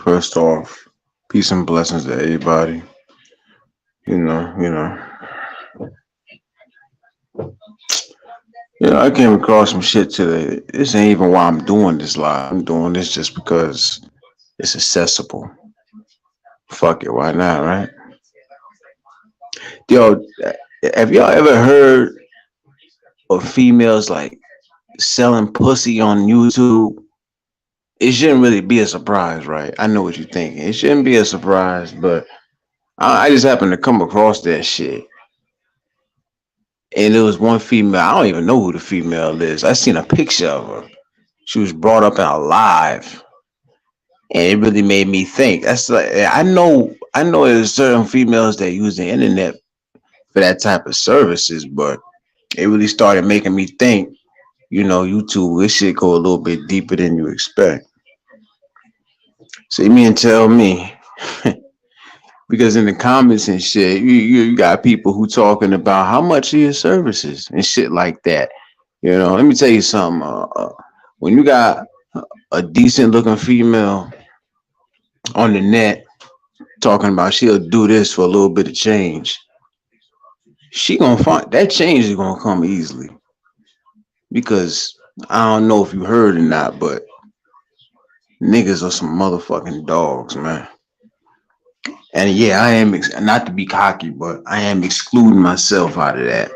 First off, peace and blessings to everybody. You know, I came across some shit today. This ain't even why I'm doing this live. I'm doing this just because it's accessible. Fuck it, why not, right? Yo, have y'all ever heard of females like selling pussy on YouTube? It shouldn't really be a surprise, right? I know what you're thinking. It shouldn't be a surprise, but I just happened to come across that shit. And there was one female, I don't even know who the female is. I seen a picture of her. She was brought up in a live. And it really made me think. That's like I know there's certain females that use the internet for that type of services, but it really started making me think, YouTube, this shit go a little bit deeper than you expect. So you mean tell me because in the comments and shit, you got people who talking about how much are your services and shit like that. Let me tell you something. When you got a decent looking female on the net talking about she'll do this for a little bit of change, she gonna find that change is gonna come easily because I don't know if you heard or not, but niggas are some motherfucking dogs, man. And yeah, I am not to be cocky, but I am excluding myself out of that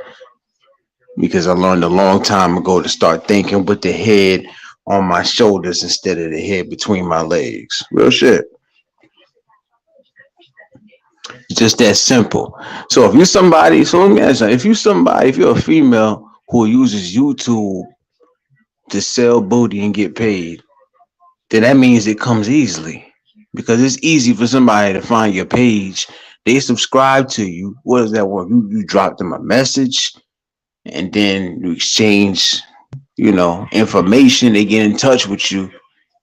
because I learned a long time ago to start thinking with the head on my shoulders instead of the head between my legs. Real shit. It's just that simple. So if you're somebody, so let me ask you, if you're a female who uses YouTube to sell booty and get paid, then that means it comes easily. Because it's easy for somebody to find your page. They subscribe to you. What does that work? You drop them a message and then you exchange, information. They get in touch with you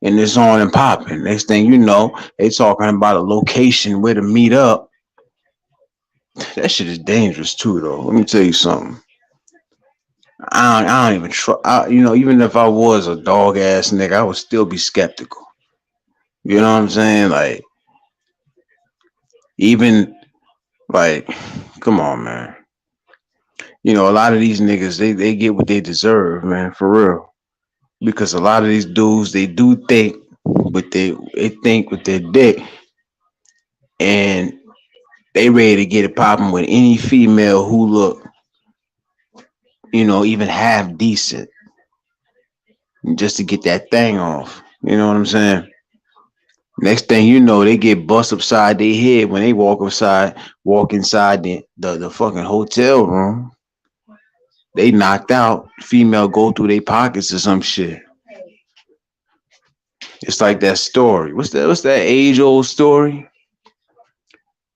and it's on and popping. Next thing you know, they talking about a location where to meet up. That shit is dangerous too, though. Let me tell you something. I don't even try. Even if I was a dog ass nigga, I would still be skeptical. You know what I'm saying? Like, even like, come on, man. A lot of these niggas, they get what they deserve, man, for real. Because a lot of these dudes, they do think, but they think with their dick, and they ready to get it popping with any female who look, even half decent, just to get that thing off. You know what I'm saying? Next thing you know, they get bust upside their head when they walk inside the fucking hotel room. They knocked out. Female go through their pockets or some shit. It's like that story. What's that age old story?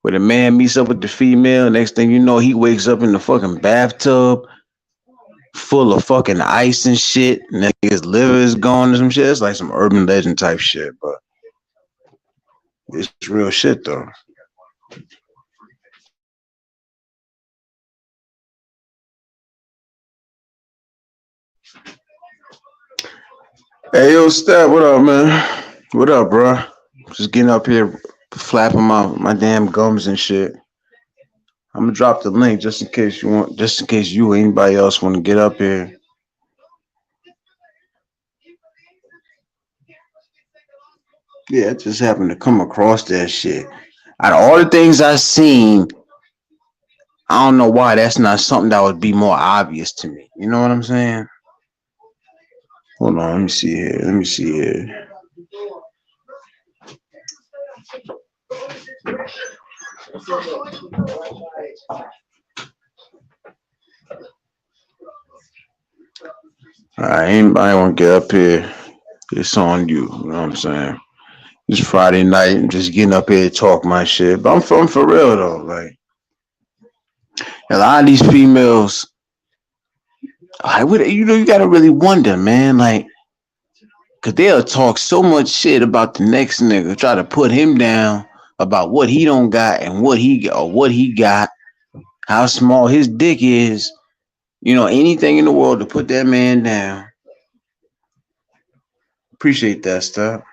Where the man meets up with the female, next thing you know, he wakes up in the fucking bathtub full of fucking ice and shit. And his liver is gone or some shit. It's like some urban legend type shit, but it's real shit though. Hey yo, Stat, what up, man? What up, bro? Just getting up here, flapping my damn gums and shit. I'm gonna drop the link just in case you or anybody else want to get up here. Yeah, I just happened to come across that shit. Out of all the things I seen, I don't know why that's not something that would be more obvious to me. You know what I'm saying? Hold on, let me see here. Let me see here. All right, anybody want to get up here? It's on you. You know what I'm saying? Just Friday night, I'm just getting up here to talk my shit. But I'm for real though. Like a lot of these females, you gotta really wonder, man. Like, cause they'll talk so much shit about the next nigga, try to put him down about what he don't got and what he got, how small his dick is. Anything in the world to put that man down. Appreciate that stuff.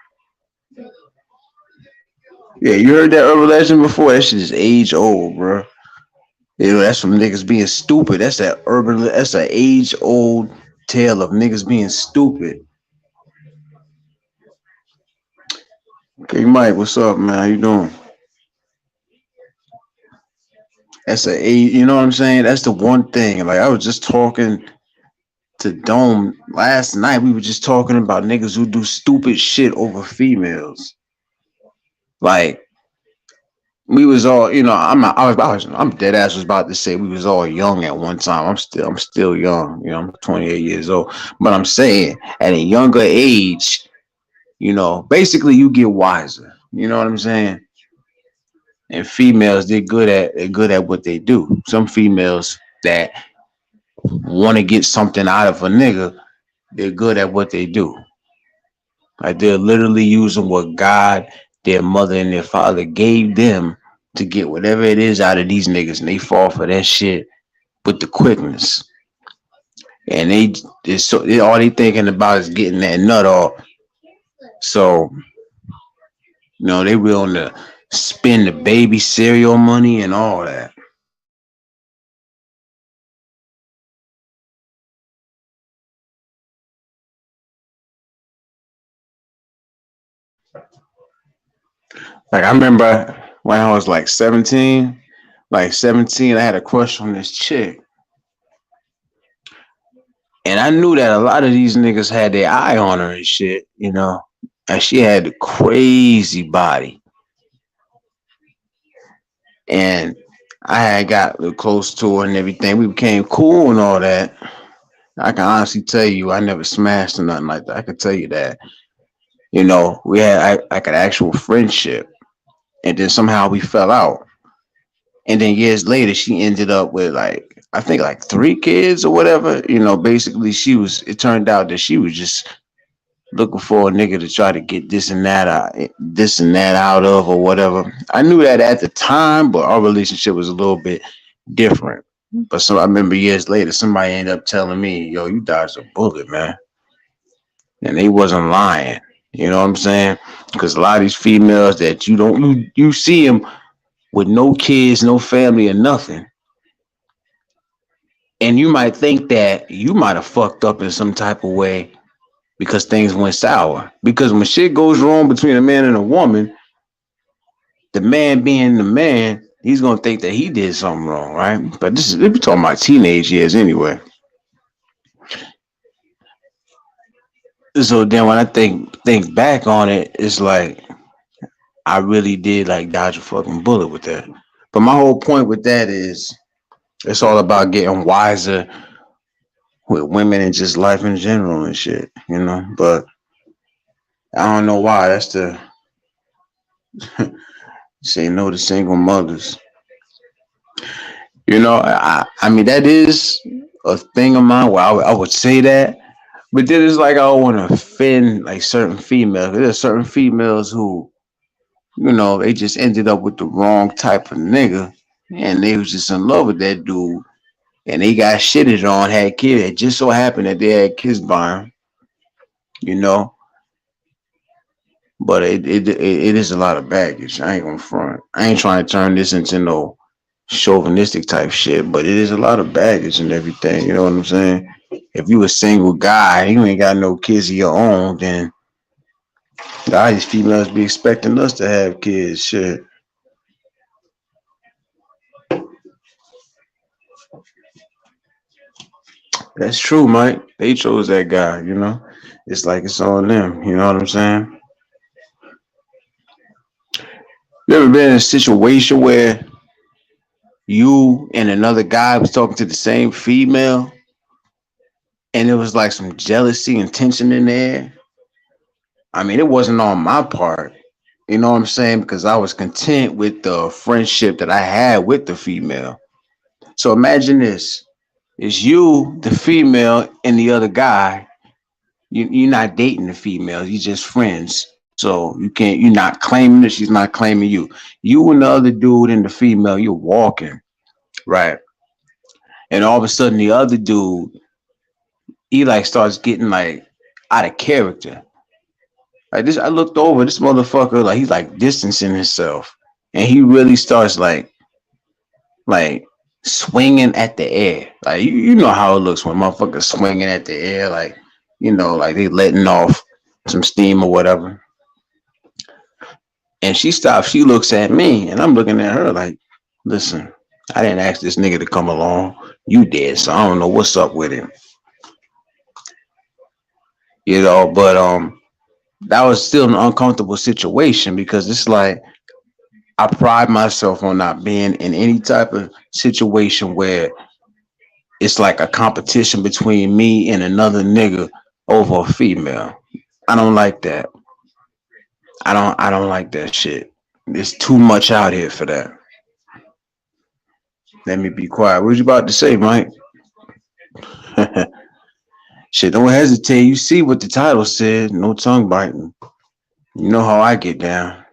Yeah, you heard that urban legend before? That shit is age old, bro. That's from niggas being stupid. That's an age old tale of niggas being stupid. Okay, Mike, what's up, man? How you doing? That's a age, you know what I'm saying? That's the one thing. Like I was just talking to Dome last night. We were just talking about niggas who do stupid shit over females. Like we was all, I'm dead ass was about to say we was all young at one time. I'm still young. I'm 28 years old. But I'm saying at a younger age, basically you get wiser. You know what I'm saying? And females, they're good at what they do. Some females that want to get something out of a nigga, they're good at what they do. Like they're literally using what God, their mother, and their father gave them to get whatever it is out of these niggas, and they fall for that shit with the quickness. And all they thinking about is getting that nut off. So they willing to spend the baby cereal money and all that. Like I remember when I was like 17, I had a crush on this chick. And I knew that a lot of these niggas had their eye on her and shit. And she had a crazy body. And I had got close to her and everything. We became cool and all that. I can honestly tell you, I never smashed or nothing like that. I can tell you that. We had like an actual friendship. And then somehow we fell out. And then years later, she ended up with I think like 3 kids or whatever. Basically, it turned out that she was just looking for a nigga to try to get this and that out of or whatever. I knew that at the time, but our relationship was a little bit different. But so I remember years later, somebody ended up telling me, "Yo, you dodged a bullet, man," and they wasn't lying. You know what I'm saying? Because a lot of these females that you see them with no kids, no family, or nothing, and you might think that you might have fucked up in some type of way because things went sour. Because when shit goes wrong between a man and a woman, the man being the man, he's gonna think that he did something wrong, right? But we're talking about teenage years anyway. So then when I think back on it, it's like I really did like dodge a fucking bullet with that. But my whole point with that is it's all about getting wiser with women and just life in general and shit. But I don't know why. That's the say no to single mothers. I mean that is a thing of mine where I would say that, but then it's like I don't want to offend like certain females. There's certain females who, they just ended up with the wrong type of nigga, and they was just in love with that dude, and they got shitted on, had kids. It just so happened that they had kids by him, you know. But it is a lot of baggage. I ain't gonna front. I ain't trying to turn this into no chauvinistic type shit, but it is a lot of baggage and everything. You know what I'm saying? If you a single guy, you ain't got no kids of your own, then all these females be expecting us to have kids. Shit, that's true, Mike. They chose that guy. It's like it's on them. You know what I'm saying? You ever been in a situation where you and another guy was talking to the same female and it was like some jealousy and tension in there? I mean, it wasn't on my part, You know what I'm saying? Because I was content with the friendship that I had with the female. So imagine this. It's you, the female, and the other guy. You're not dating the female. You're just friends. So you can't. You're not claiming her. She's not claiming you. You and the other dude and the female. You're walking, right? And all of a sudden, the other dude, he like starts getting like out of character. Like this, I looked over this motherfucker. Like he's like distancing himself, and he really starts like swinging at the air. Like you know how it looks when motherfuckers swinging at the air. Like like they letting off some steam or whatever. And she stops. She looks at me, and I'm looking at her like, listen, I didn't ask this nigga to come along. You did, so I don't know what's up with him. But that was still an uncomfortable situation because it's like I pride myself on not being in any type of situation where it's like a competition between me and another nigga over a female. I don't like that. I don't like that shit. There's too much out here for that. Let me be quiet. What you about to say, Mike? Shit, don't hesitate. You see what the title said. No tongue biting. You know how I get down.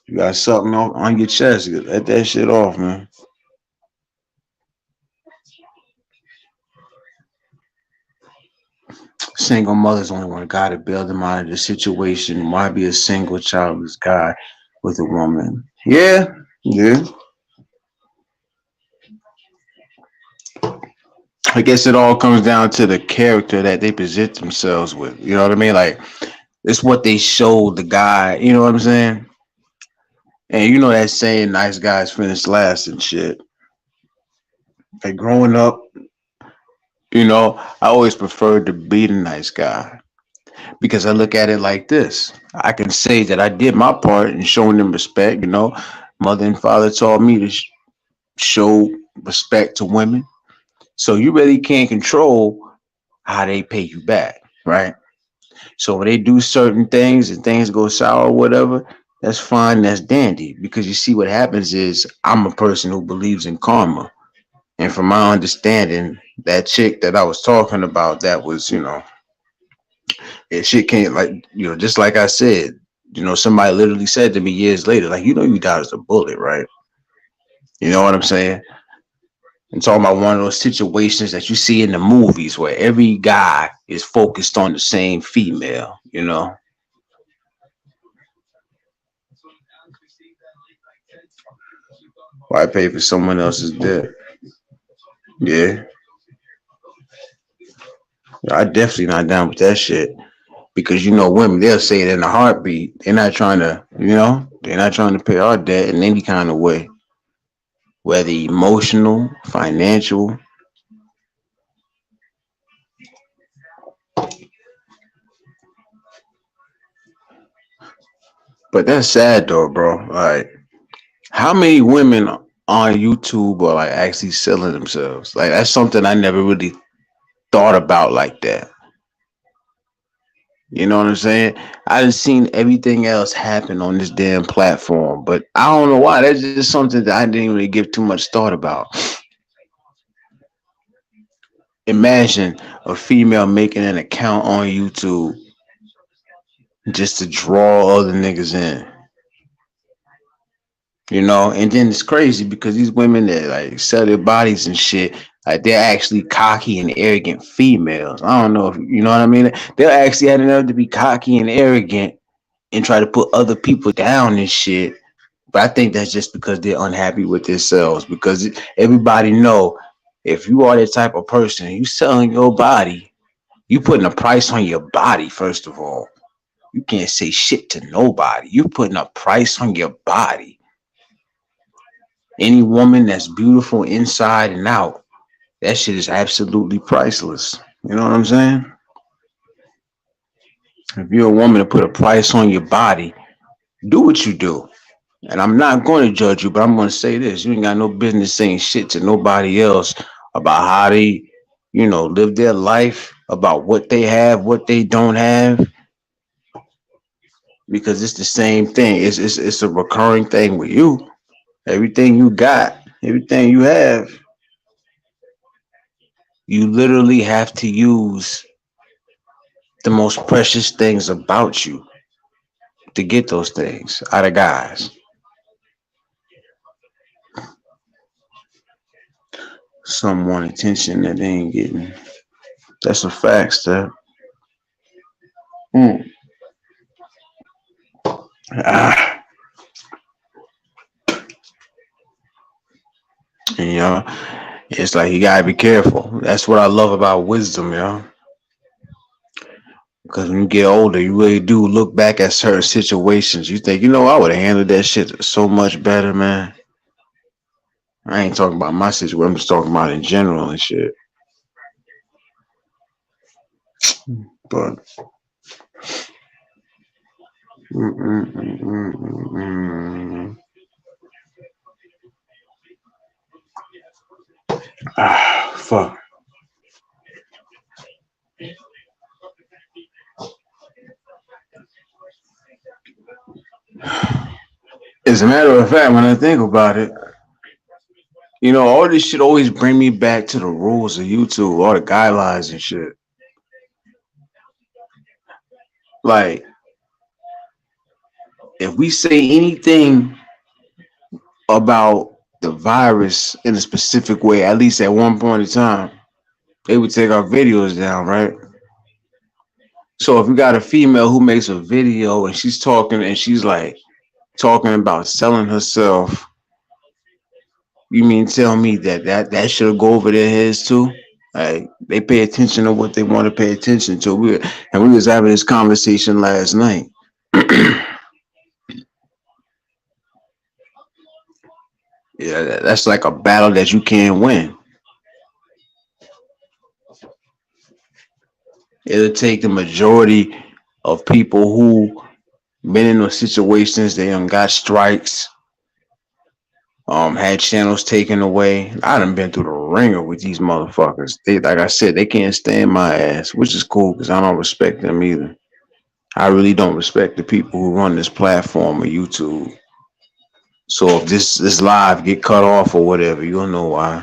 You got something on your chest. Let that shit off, man. Single mothers only want God to bail them out of the situation. Why be a single childless guy with a woman? Yeah, yeah. I guess it all comes down to the character that they present themselves with. You know what I mean? Like it's what they show the guy. You know what I'm saying? And you know that saying, "Nice guys finish last" and shit. Like growing up, I always preferred to be the nice guy because I look at it like this. I can say that I did my part in showing them respect. Mother and father taught me to show respect to women. So you really can't control how they pay you back, right? So when they do certain things and things go sour or whatever, that's fine, that's dandy. Because you see what happens is I'm a person who believes in karma. And from my understanding, that chick that I was talking about, that was, shit can't like, just like I said, somebody literally said to me years later, like, you dodged a bullet, right? You know what I'm saying? I'm talking about one of those situations that you see in the movies where every guy is focused on the same female. Why pay for someone else's debt? Yeah, I definitely not down with that shit. Because women, they'll say it in a heartbeat. They're not trying to pay our debt in any kind of way, whether emotional, financial. But that's sad though, bro. Like, how many women on YouTube are like actually selling themselves? Like, that's something I never really thought about like that. You know what I'm saying? I done seen everything else happen on this damn platform, but I don't know why. That's just something that I didn't really give too much thought about. Imagine a female making an account on YouTube just to draw other niggas in. And then it's crazy because these women that like sell their bodies and shit, like they're actually cocky and arrogant females. I don't know if you know what I mean. They'll actually have enough to be cocky and arrogant and try to put other people down and shit. But I think that's just because they're unhappy with themselves. Because everybody know if you are that type of person, you selling your body, you putting a price on your body. First of all, you can't say shit to nobody. You putting a price on your body. Any woman that's beautiful inside and out, that shit is absolutely priceless. You know what I'm saying? If you're a woman to put a price on your body, do what you do. And I'm not going to judge you, but I'm going to say this. You ain't got no business saying shit to nobody else about how they, live their life, about what they have, what they don't have. because it's the same thing. It's a recurring thing with you. Everything you got, everything you have, you literally have to use the most precious things about you to get those things out of guys. Some want attention that they ain't getting. That's a fact, sir. Mm. Ah, you know, it's like you gotta be careful. That's what I love about wisdom, Because when you get older, you really do look back at certain situations. You think, I would have handled that shit so much better, man. I ain't talking about my situation. I'm just talking about in general and shit. But mm, mm, mm, mm, mm, mm. Fuck. As a matter of fact, when I think about it, all this shit always bring me back to the rules of YouTube, all the guidelines and shit. Like, if we say anything about the virus in a specific way, at least at one point in time, they would take our videos down, right? So if you got a female who makes a video and she's talking and she's like talking about selling herself, you mean tell me that should go over their heads too? Like they pay attention to what they want to pay attention to. We was having this conversation last night. Yeah, that's like a battle that you can't win. It'll take the majority of people who been in those situations. They got strikes, had channels taken away. I done been through the ringer with these motherfuckers. They, like I said, they can't stand my ass, which is cool because I don't respect them either. I really don't respect the people who run this platform of YouTube. So if this live get cut off or whatever, you'll know why.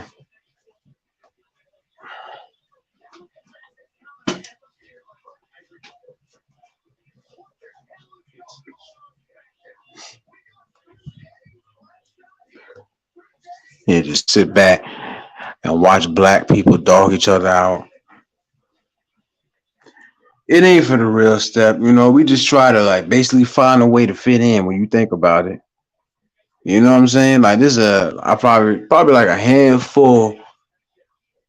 Yeah, just sit back and watch black people dog each other out. It ain't for the real step, we just try to like basically find a way to fit in when you think about it. You know what I'm saying? Like this I probably like a handful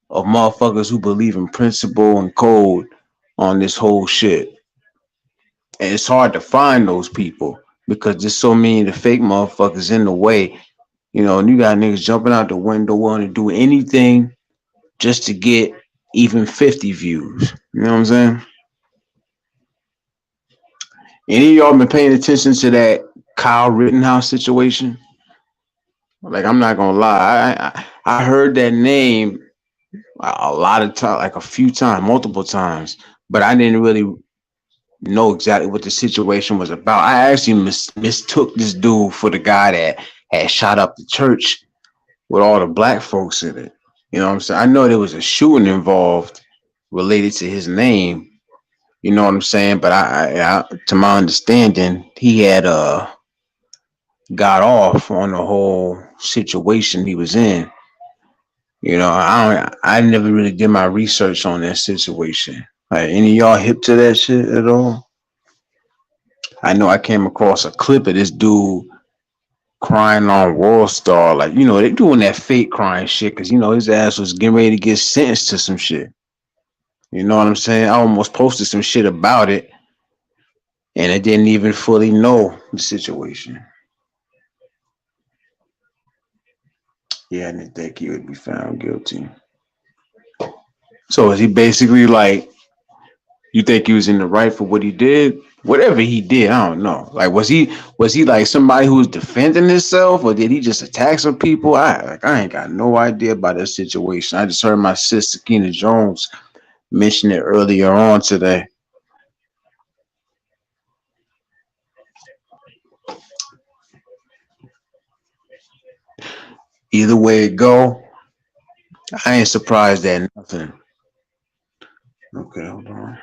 of motherfuckers who believe in principle and code on this whole shit. And it's hard to find those people because there's so many of the fake motherfuckers in the way, and you got niggas jumping out the window wanting to do anything just to get even 50 views. You know what I'm saying? Any of y'all been paying attention to that Kyle Rittenhouse situation? Like, I'm not gonna lie, I heard that name a lot of times, like a few times, multiple times, but I didn't really know exactly what the situation was about. I actually mistook this dude for the guy that had shot up the church with all the black folks in it. You know what I'm saying? I know there was a shooting involved related to his name. You know what I'm saying? But to my understanding, he had got off on the whole situation he was in. I never really did my research on that situation. Like, any of y'all hip to that shit at all? I know I came across a clip of this dude crying on World Star. Like, they doing that fake crying shit because, his ass was getting ready to get sentenced to some shit. You know what I'm saying? I almost posted some shit about it and I didn't even fully know the situation. Yeah, I didn't think he would be found guilty. So is he basically like, you think he was in the right for what he did? Whatever he did, I don't know. Like, was he like somebody who was defending himself, or did he just attack some people? I ain't got no idea about that situation. I just heard my sister Keena Jones mention it earlier on today. Either way it go, I ain't surprised at nothing. Okay, hold on.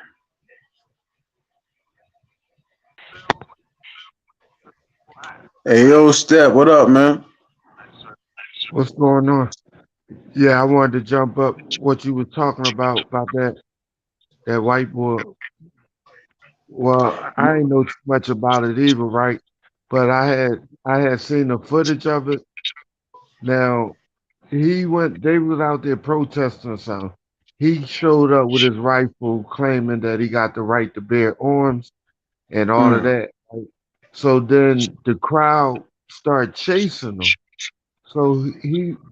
Hey, yo, Step, what up, man? What's going on? Yeah, I wanted to jump up what you were talking about that white boy. Well, I ain't know too much about it either, right? But I had seen the footage of it. Now they was out there protesting something. He showed up with his rifle claiming that he got the right to bear arms and all of Mm, that. Right? So then the crowd started chasing him. So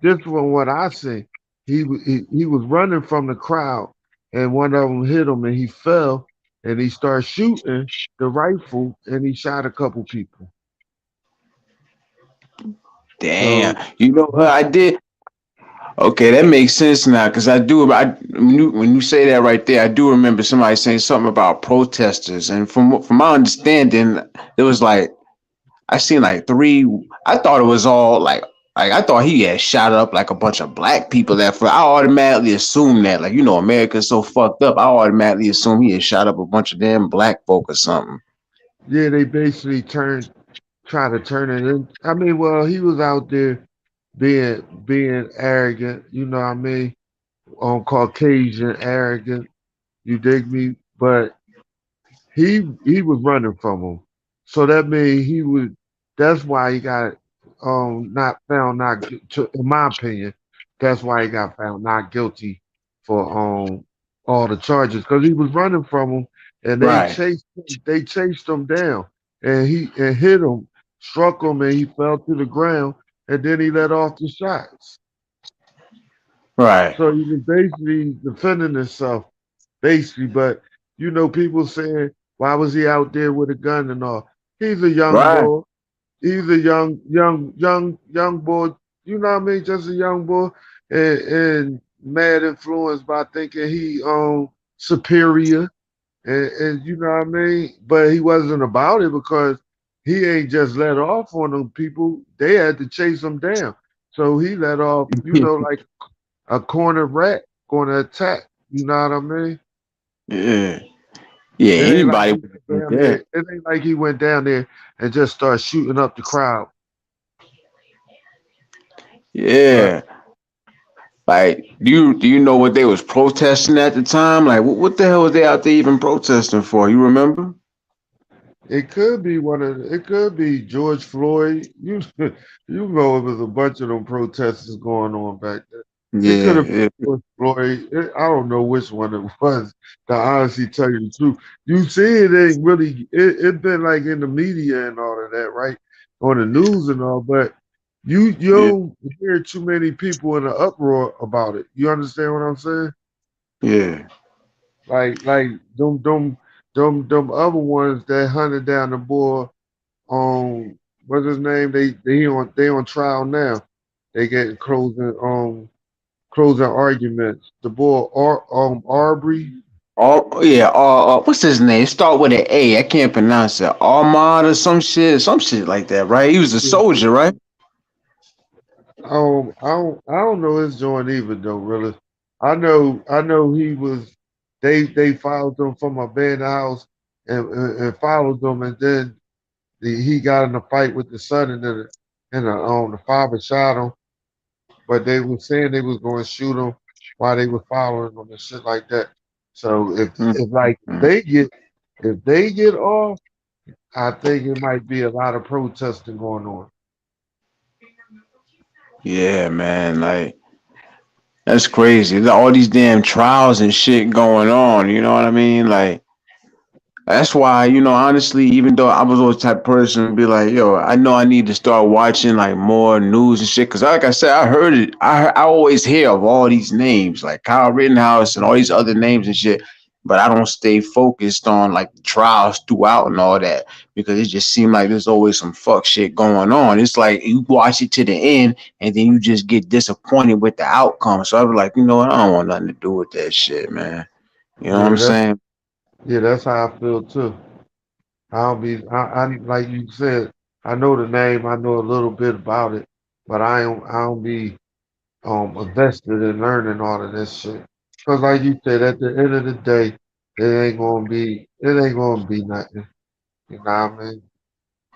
this was what I see. He was running from the crowd, and one of them hit him, and he fell, and he started shooting the rifle, and he shot a couple people. damn. So You know what I did? Okay, that makes sense now because I do. When you say that right there, I do remember somebody saying something about protesters, and from my understanding, it was like I seen like three. I thought it was all like I thought he had shot up like a bunch of black people. That for I automatically assumed that like America's so fucked up. I automatically assumed he had shot up a bunch of damn black folk or something. yeah, they basically try to turn it in. I mean, well, he was out there being arrogant. You know what I mean? On Caucasian arrogant. You dig me? But he was running from him. So that means he was. That's why he got not found in my opinion, that's why he got found not guilty for all the charges because he was running from him and Right, they chased him down and he and hit him, struck him and he fell to the ground and then he let off the shots. right, So he was basically defending himself basically. But people saying, why was he out there with a gun and all? He's a young right. boy. He's a young boy. You know what I mean? Just a young boy, and mad influenced by thinking he superior, and you know what I mean. But he wasn't about it because he ain't just let off on them people. They had to chase him down. So he let off, like a corner rat going to attack. You know what I mean? Yeah, yeah. It ain't like Anybody he would have went did down that. there. It ain't like he went down there and just started shooting up the crowd. But Yeah. Like, do you know what they was protesting at the time? Like, what the hell was they out there even protesting for? You remember? it could be it could be George Floyd. You know it was a bunch of them protesters going on back there. It could Yeah, have yeah, been George Floyd. I don't know which one it was. To honestly tell you the truth, you see it ain't really. It been like in the media and all of that, right? On the news and all, but you yeah, don't hear too many people in an uproar about it. You understand what I'm saying? yeah. Like them other ones that hunted down the boy what's his name? They on trial now. They getting closing arguments. The boy Arbery. Oh, yeah. What's his name? Start with an A. I can't pronounce it. Armand or some shit like that, right? He was a soldier, right? I don't know his joint either though, really. I know he was they followed him from a abandoned house and followed them and then he got in a fight with the son and the father shot him, but they were saying they was going to shoot him while they were following him and shit like that. So if like Mm-hmm. if they get off, I think it might be a lot of protesting going on. Yeah, man. Like, that's crazy. All these damn trials and shit going on. You know what I mean? Like, that's why, honestly, even though I was always the type of person to be like, yo, I know I need to start watching like more news and shit. Cause like I said, I heard it. I always hear of all these names, like Kyle Rittenhouse and all these other names and shit. But I don't stay focused on like the trials throughout and all that because it just seemed like there's always some fuck shit going on. It's like you watch it to the end and then you just get disappointed with the outcome. So I was like, you know what? I don't want nothing to do with that shit, man. You know what Yeah, I'm saying? that's how I feel too. I don't be I like you said, I know the name, I know a little bit about it, but I don't be invested in learning all of this shit. Cause like you said, at the end of the day, it ain't gonna be nothing. You know what I mean?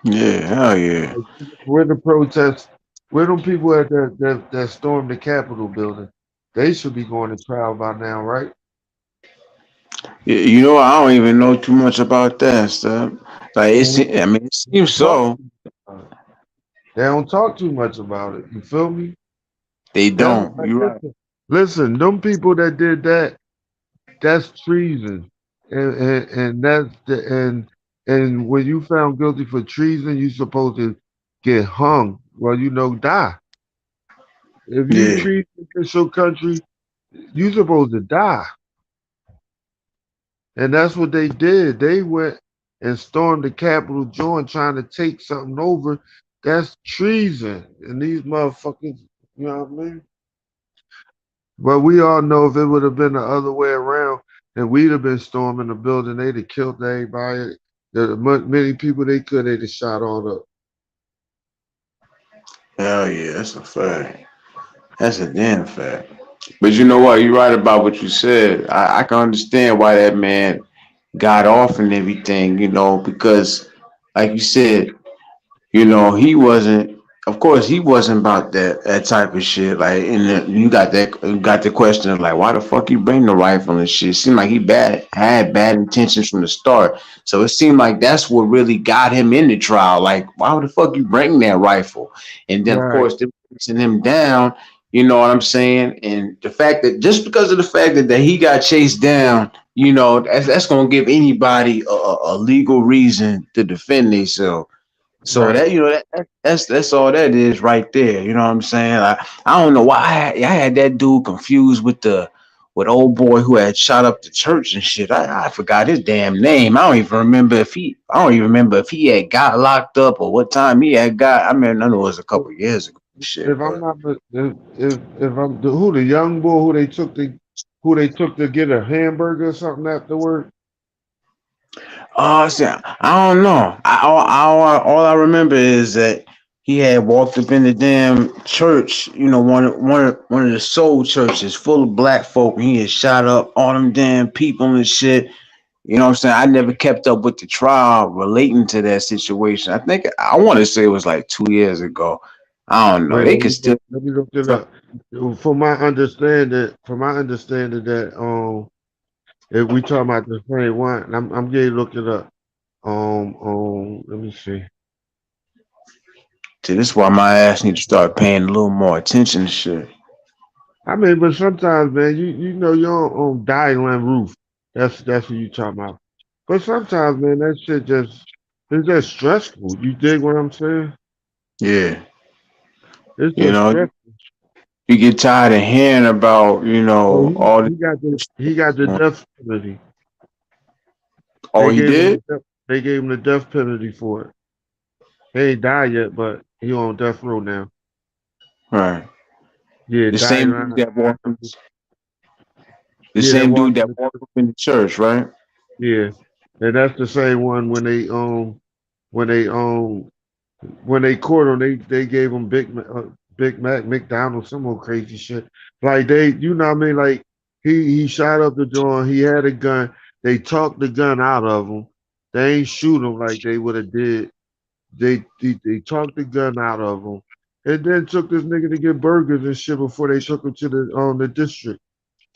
Yeah, hell yeah. Like, we're the protests. We're them people that stormed the Capitol building. They should be going to trial by now, right? You know, I don't even know too much about that stuff. Like it's, Mhm. I mean, it They seems don't talk so. too much about it. They don't talk too much about it. You feel me? They That's don't. like, You're right. listen, them people that did that, that's treason. And that's and when you found guilty for treason, you supposed to get hung. Well, die. If you Yeah, treason against your country, you supposed to die. And that's what they did. They went and stormed the Capitol joint trying to take something over. That's treason. And these motherfuckers, you know what I mean? But we all know if it would have been the other way around and we'd have been storming the building, they'd have killed everybody. Many people they could, they'd have shot all up. hell yeah. That's a fact. That's a damn fact. But you know what? You're right about what you said. I can understand why that man got off and everything. Because like you said, he wasn't. Of course, he wasn't about that type of shit. Like, and then you got the question of like, why the fuck you bring the rifle and shit? It seemed like he had bad intentions from the start. So it seemed like that's what really got him in the trial. Like, why the fuck you bring that rifle? And then of Right, course they're chasing him down. You know what I'm saying? And the fact that just because of the fact that he got chased down, that's gonna give anybody a legal reason to defend themselves. So right. that's all that is right there. You know what I'm saying? I don't know why I had that dude confused with old boy who had shot up the church and shit. I forgot his damn name. I don't even remember if he had got locked up or what time he had got. I mean, I know it was a couple years ago. Shit, If I'm but not, if I'm the young boy who they took to get a hamburger or something afterward. oh, see, I don't know. All I remember is that he had walked up in the damn church, one of the soul churches full of black folk, and he had shot up all them damn people and shit. You know what I'm saying? I never kept up with the trial relating to that situation. I want to say it was like 2 years ago. I don't know. Wait, They could still. let me look it up. From my understanding that if we talking about the same one, I'm getting to look it up. Let me see. See, this is why my ass need to start paying a little more attention to shit. I mean, but sometimes, man, you know you're on dying roof. That's what you talking about. But sometimes, man, that shit it's just stressful. You dig what I'm saying? Yeah. It's You just know, stressful. you get tired of hearing about, Oh, all he got the this. death penalty. Oh, he did? They gave him the death penalty for it. He ain't died yet, but he on death row now. Right. Yeah, The died same dude around. that walked up, the Yeah, that same dude walked in that the walked up in the church, right? yeah, and that's the same one when they when they caught him, they gave him Big Mac, McDonald's, some old crazy shit. Like what I mean? Like he shot up the joint. He had a gun. They talked the gun out of him. They ain't shoot him like they would have did. They talked the gun out of him, and then took this nigga to get burgers and shit before they took him to the district.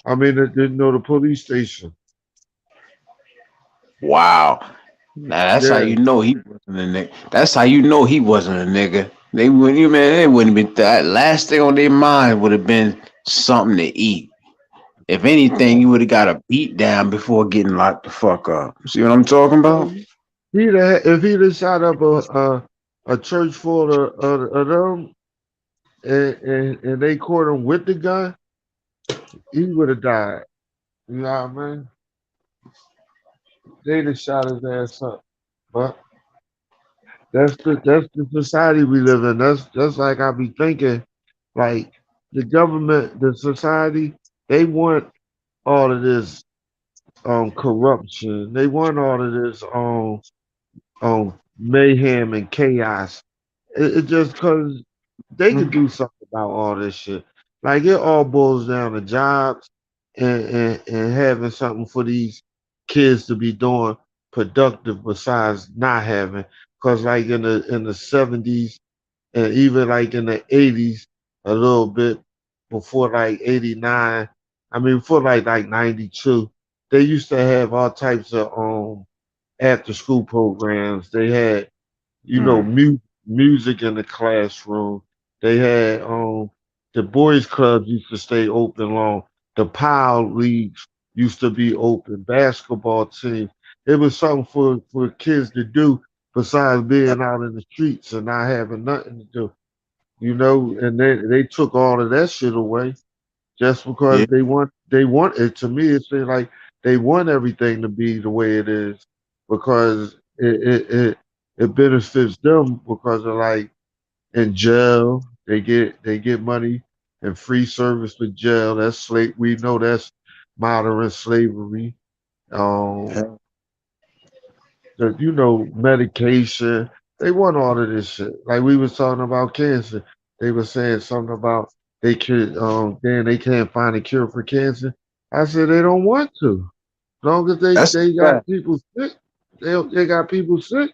I mean, the police station. Wow. Now that's how Yeah. you know he wasn't a nigga. That's how you know he wasn't a nigga. They wouldn't be that last thing on their mind would have been something to eat. If anything, you would have got a beat down before getting locked the fuck up. See what I'm talking about? If he'd have shot up a church full of them and they caught him with the gun, he would have died. You know what I mean? They'd have shot his ass up. But that's the society we live in. That's like I be thinking, like the government, the society, they want all of this corruption. They want all of this mayhem and chaos. It just cause. they could Mhm. do something about all this shit. Like it all boils down to jobs and having something for these kids to be doing productive besides not having. Cause like in the 70s and even like in the 80s, a little bit before like 89, I mean before like 92, they used to have all types of after school programs. They had Mm. music in the classroom. They had the boys clubs used to stay open long. The power leagues used to be open. Basketball teams. It was something for kids to do besides being out in the streets and not having nothing to do. And they took all of that shit away just Yeah, because they want it. To me, it seems like they want everything to be the way it is because it benefits them because of like in jail they get money and free service for jail. That's slave. We know that's modern slavery. Um, yeah. medication. They want all of this shit. Like we was talking about cancer. They were saying something about they could then they can't find a cure for cancer. I said they don't want to. As long as they, That's they a got fact. people sick, they got people sick.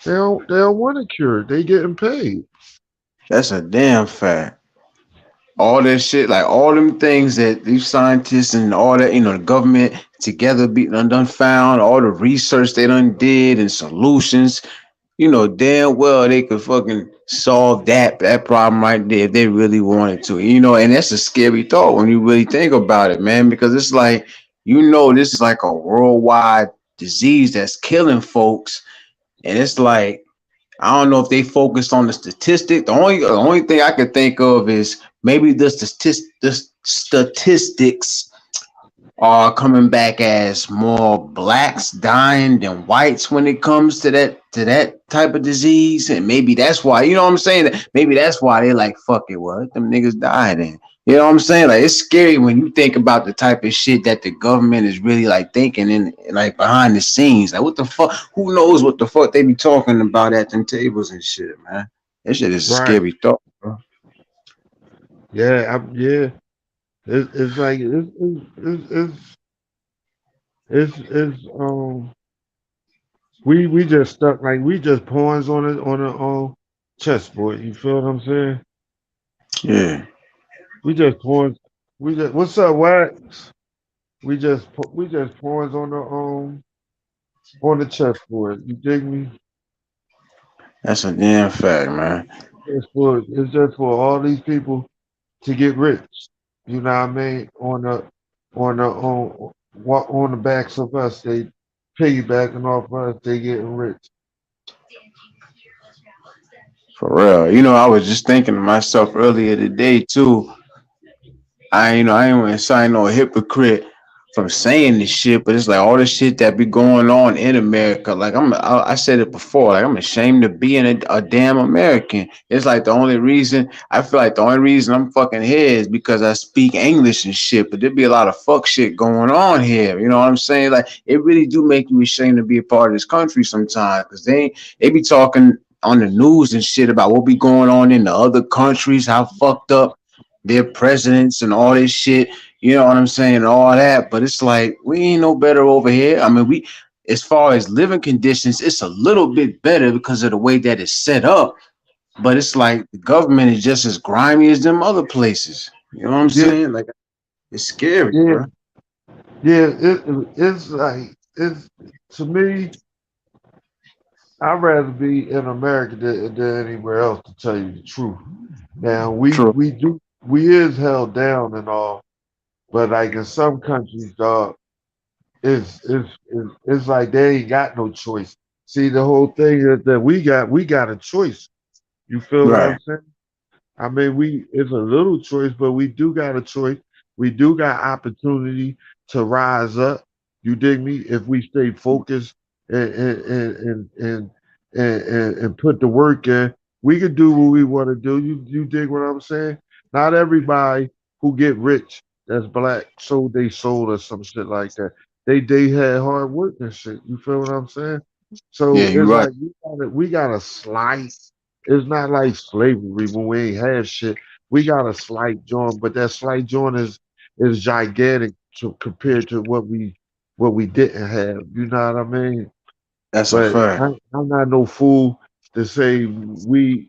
They don't want a cure. They getting paid. That's a damn fact. All that shit, like all them things that these scientists and all that, the government together be done found, all the research they done did and solutions, damn well they could fucking solve that problem right there if they really wanted to. And that's a scary thought when you really think about it, man, because it's like, this is like a worldwide disease that's killing folks. And it's like, I don't know if they focused on the statistic. The only thing I could think of is maybe the statistics are coming back as more blacks dying than whites when it comes to that type of disease, and maybe that's why, you know what I'm saying? Maybe that's why they like, fuck it, well, let them niggas die then. You know what I'm saying? Like, it's scary when you think about the type of shit that the government is really like thinking in, like, behind the scenes. Like, what the fuck? Who knows what the fuck they be talking about at them tables and shit, man? That shit is a Right. scary thought, bro. Yeah. It's like it's we just stuck like we just pawns on a chessboard. You feel what I'm saying? Yeah, We just pawns. We just what's up, Wax? We just pawns on the chessboard. You dig me? that's a damn fact, man. It's just for all these people to get rich. You know what I mean? On the backs of us, they piggybacking off us. They getting rich. For real. I was just thinking to myself earlier today too. I ain't want to sound no hypocrite from saying this shit, but it's like all the shit that be going on in America. Like I said it before. Like I'm ashamed of being a damn American. It's like I feel like the only reason I'm fucking here is because I speak English and shit. But there be a lot of fuck shit going on here. You know what I'm saying? Like it really do make you ashamed to be a part of this country sometimes, because they be talking on the news and shit about what be going on in the other countries, how fucked up their presidents and all this shit, you know what I'm saying, and all that. But it's like we ain't no better over here. I mean, as far as living conditions, it's a little bit better because of the way that it's set up. But it's like the government is just as grimy as them other places. You know what I'm Yeah, saying? Like it's scary, yeah, bro. yeah. It's like it's to me. I'd rather be in America than anywhere else. To tell you the truth. Now True. we is held down and all, but like in some countries, dog, it's like they ain't got no choice. See, the whole thing is that we got a choice. You feel what I'm Right. saying? I mean, it's a little choice, but we do got a choice. We do got opportunity to rise up. You dig me? If we stay focused and put the work in, we can do what we want to do. You dig what I'm saying? Not everybody who get rich that's black sold they soul or some shit like that. They had hard work and shit. You feel what I'm saying? Yeah, So you're it's right. like we gotta slice. It's not like slavery when we ain't have shit. We got a slight joint, but that slight joint is gigantic to compared to what we didn't have. You know what I mean? That's a But fact. I'm not no fool to say we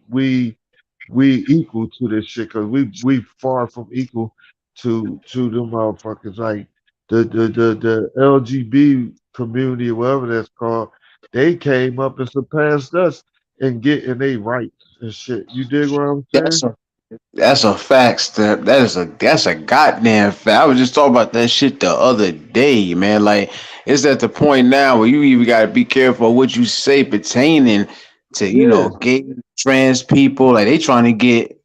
equal to this shit because we far from equal to them motherfuckers. Like the LGB community, whatever that's called, they came up and surpassed us in getting their rights and shit. You dig what I'm That's saying? a that's a fact, Step. That's a goddamn fact. I was just talking about that shit the other day, man. Like it's at the point now where you even gotta be careful of what you say pertaining to, Yeah. gay, trans people. Like they trying to get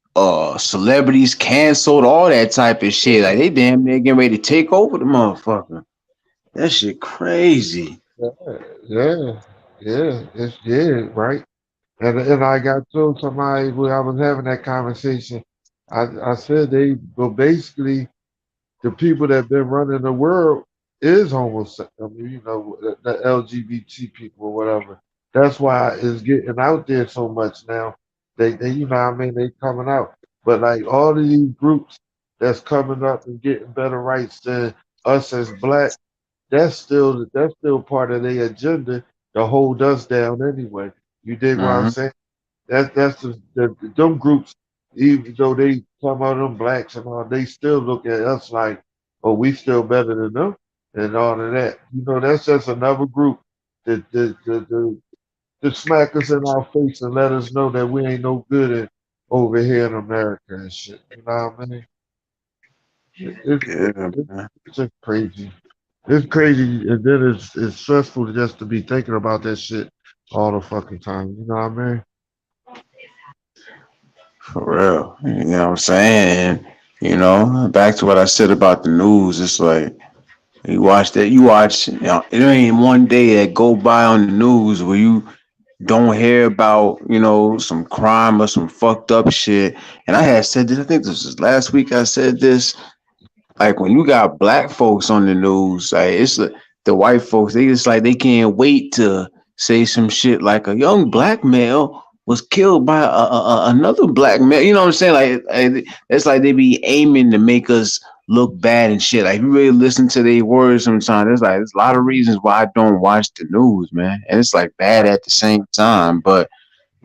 celebrities canceled, all that type of shit. Like they damn near getting ready to take over the motherfucker. That shit crazy. Yeah, yeah, yeah, right. And I got told somebody when I was having that conversation, I said they well basically the people that been running the world is homosexual. I mean, the LGBT people or whatever. That's why it's getting out there so much now. They you know what I mean, they coming out. But like all of these groups that's coming up and getting better rights than us as black, that's still part of their agenda to hold us down anyway. You dig what I'm Hmm. saying? That's them groups, even though they talk about them blacks and all, they still look at us like, oh, we still better than them and all of that. That's just another group that smack us in our face and let us know that we ain't no good over here in America and shit. You know what I mean? It, it, Yeah, it, man. it's just crazy. It's crazy, and then it's stressful just to be thinking about that shit all the fucking time. You know what I mean? For real. You know what I'm saying? And, back to what I said about the news, it's like you watch, there ain't one day that go by on the news where you don't hear about, some crime or some fucked up shit. And I had said this, I think this was last week I said this, like when you got black folks on the news, like it's the white folks, they just like they can't wait to say some shit like a young black male was killed by another black male. You know what I'm saying? It's like they be aiming to make us look bad and shit. Like if you really listen to their words sometimes, there's a lot of reasons why I don't watch the news, man. And it's like bad at the same time, but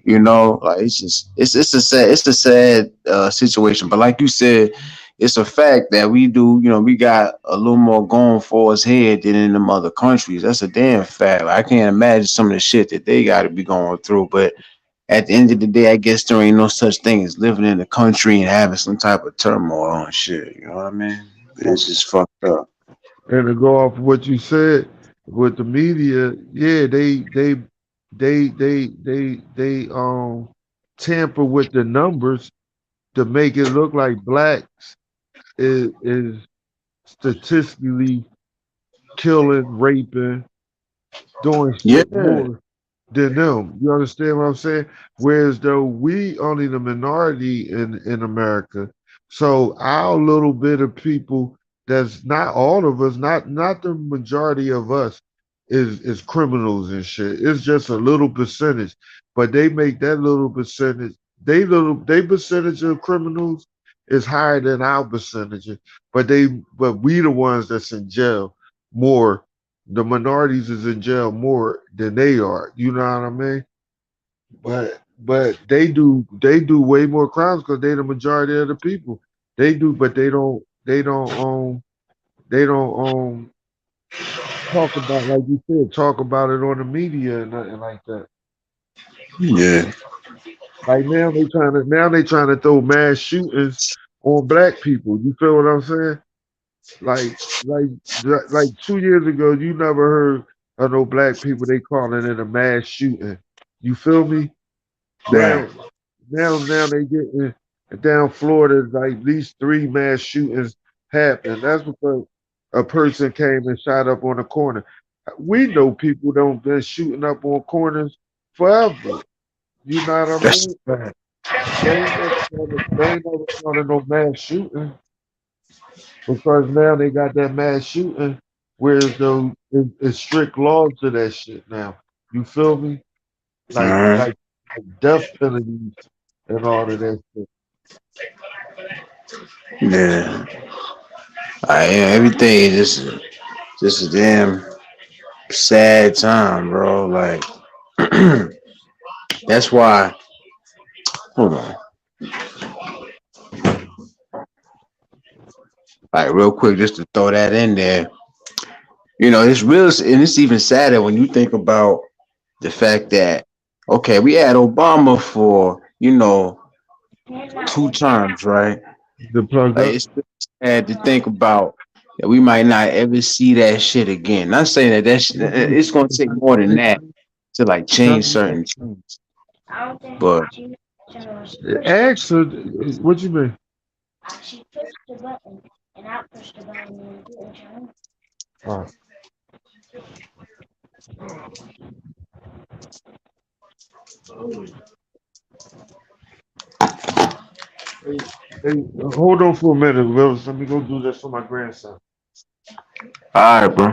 like it's just it's a sad situation, but like you said, it's a fact that we do, we got a little more going for us here than in them other countries. That's a damn fact. Like, I can't imagine some of the shit that they got to be going through, but at the end of the day, I guess there ain't no such thing as living in the country and having some type of turmoil and shit. You know what I mean? It's just fucked up. And to go off of what you said with the media, yeah, they tamper with the numbers to make it look like blacks is statistically killing, raping, doing Yeah. shit more than them. You understand what I'm saying? Whereas though we only the minority in America, so our little bit of people, that's not all of us, not the majority of us, is criminals and shit. It's just a little percentage, but they make that little percentage. They percentage of criminals is higher than our percentage, but we the ones that's in jail more. The minorities is in jail more than they are. You know what I mean? But they do way more crimes because they the majority of the people. They do, but they don't talk about, like you said, talk about it on the media and nothing like that. Yeah. Like now they trying to throw mass shootings on black people. You feel what I'm saying? Like like like 2 years ago, you never heard of no black people. They calling it a mass shooting. You feel me? Right. Now, now they getting down Florida. Like at least three mass shootings happened. That's because a person came and shot up on a corner. We know people don't been shooting up on corners forever. You know what I That's mean? a fact. They ain't never started no mass shooting because now they got that mass shooting, whereas though it's strict laws to that shit now. You feel me? Like Uh-huh. like like death penalties and all of that shit. Yeah, everything is just a damn sad time, bro. Like that's why. Hold on, like real quick, just to throw that in there. It's real, and it's even sadder when you think about the fact that okay, we had Obama for 2 terms, right? The plug Like up. it's sad to think about that we might not ever see that shit again. Not saying it's gonna take more than that to like change certain things, but Ask her, what you mean? Oh. Hey, hey, hold on for a minute, Willis. Let me go do this for my grandson. all right, bro.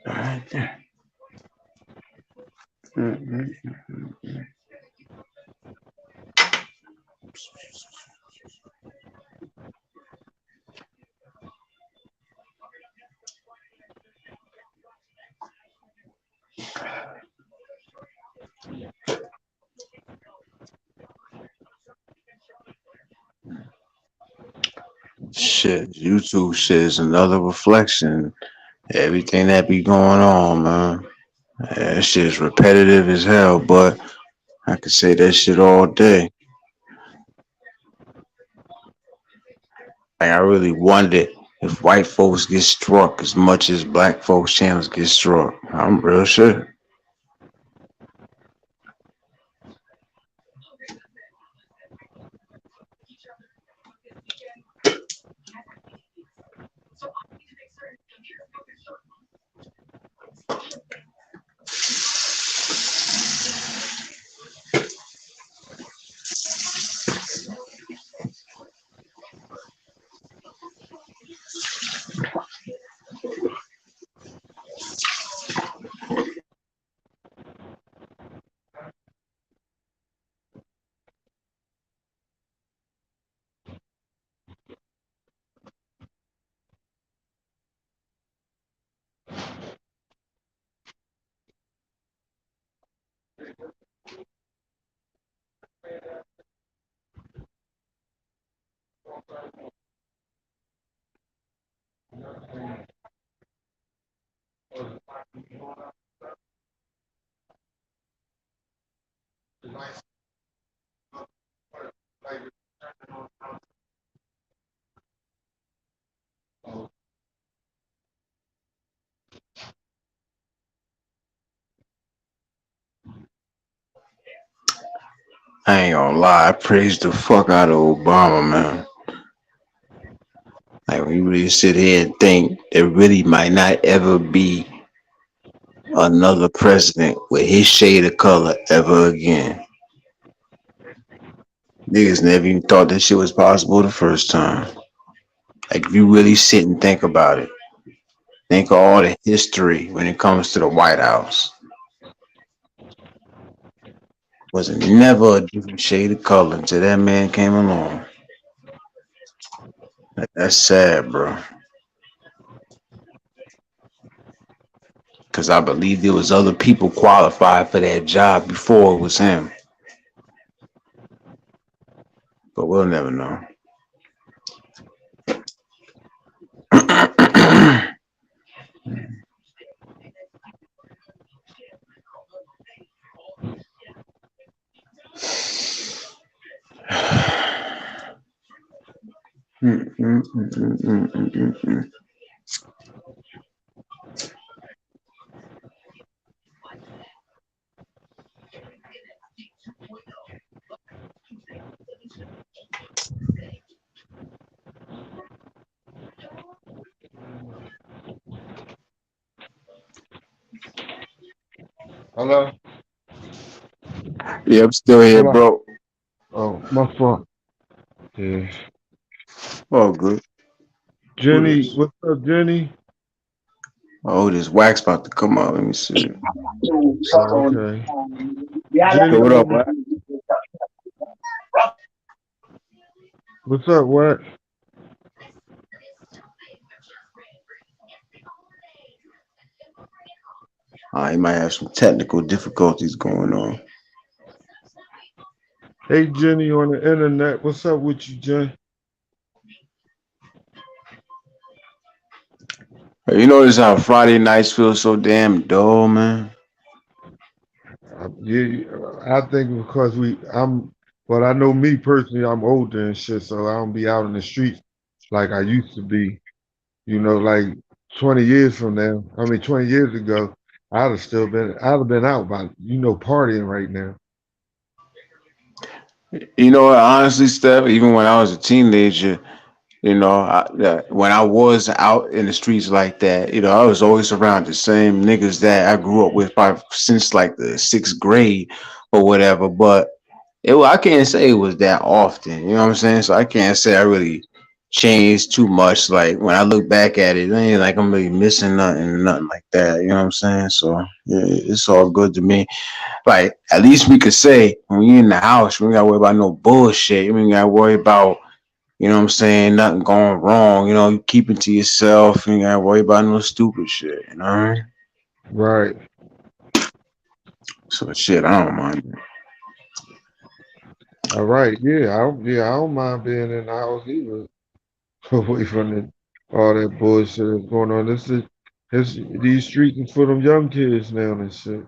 All right there. Mhm. Shit, YouTube shit is another reflection. Everything that be going on, man. Yeah, that shit is repetitive as hell, but I could say that shit all day. Like I really wonder if white folks get struck as much as black folks channels get struck. I'm real sure. I ain't gonna lie, I praise the fuck out of Obama, man. Like when you really sit here and think there really might not ever be another president with his shade of color ever again. Niggas never even thought that shit was possible the first time. Like if you really sit and think about it, think of all the history when it comes to the White House. Was never a different shade of color until that man came along. Like, that's sad, bro. Because I believe there was other people qualified for that job before it was him. But we'll never know. Mm, mm, mm, mm, mm, mm, mm, mm. Hello? Yeah, I'm still here, Hello? bro. Oh, my fault. Yeah. Oh, good. Who Jenny, this? what's up, Jenny? Oh, this wax about to come out. Let me see. Oh, okay. Yo, Jenny, what up, wax? what's up, what? He might have some technical difficulties going on. Hey, Jenny on the internet. What's up with you, Jen? Hey, you notice how Friday nights feel so damn dull, man? Yeah, I think because well, I know me personally, I'm older and shit, so I don't be out in the streets like I used to be. You know, like 20 years from now, 20 years ago, I'd have been out by, partying right now. You know what? Honestly, Steph, even when I was a teenager, when I was out in the streets like that, I was always around the same niggas that I grew up with probably since like the sixth grade or whatever. But I can't say it was that often. You know what I'm saying? So I can't say I really changed too much. Like when I look back at it, it ain't like I'm really missing nothing like that. You know what I'm saying? So yeah, it's all good to me. Like at least we could say when we in the house, we ain't gotta worry about no bullshit. We ain't gotta worry about what I'm saying, nothing going wrong. You keep it to yourself. You ain't gotta worry about no stupid shit. You know what I mean? Right. So shit, I don't mind. All right. I don't mind being in the house either. Away from all that bullshit that's going on. These streets is for them young kids now and shit.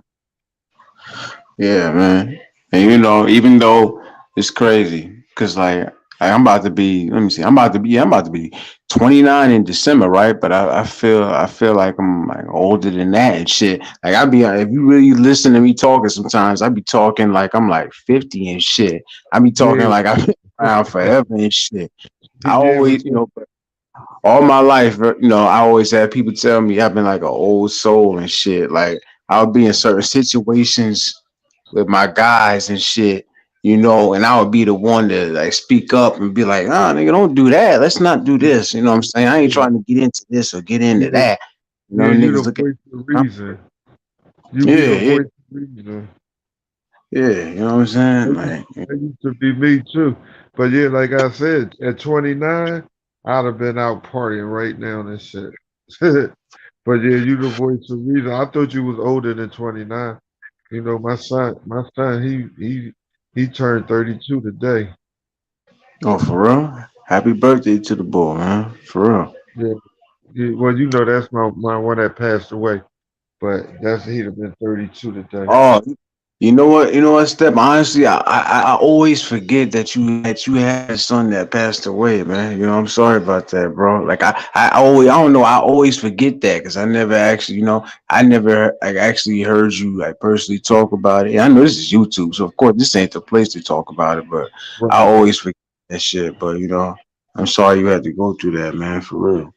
Yeah, man. And even though it's crazy, cause like I'm about to be, let me see, I'm about to be 29 in December, right? But I feel like I'm like older than that and shit. Like if you really listen to me talking sometimes, I be talking like I'm like 50 and shit. I be talking Yeah, like I've been around forever and shit. I yeah, always, all my life, I always had people tell me I've been like an old soul and shit. Like I'll be in certain situations with my guys and shit, and I would be the one to like speak up and be like, "Ah, nigga, don't do that. Let's not do this." You know what I'm saying? I ain't yeah, trying to get into this or get into yeah, that. yeah. You the Niggas look at, voice of huh? reason. You be the Yeah, yeah, voice of reason. yeah. You know what I'm saying? Like, That used to be me too. But yeah, like I said, at 29, I'd have been out partying right now and shit. But yeah, you the voice of reason. I thought you was older than 29. My son, he turned 32 today. oh, for real? Happy birthday to the boy, man. For real. Yeah, yeah. Well, that's my one that passed away. But he'd have been 32 today. Oh, you know what? You know what, Step? Honestly, I always forget that you had a son that passed away, man. I'm sorry about that, bro. Like I don't know. I always forget that because I never actually, I never like actually heard you like personally talk about it. And I know this is YouTube, so of course this ain't the place to talk about it. But I Right. always forget that shit. But I'm sorry you had to go through that, man. For real.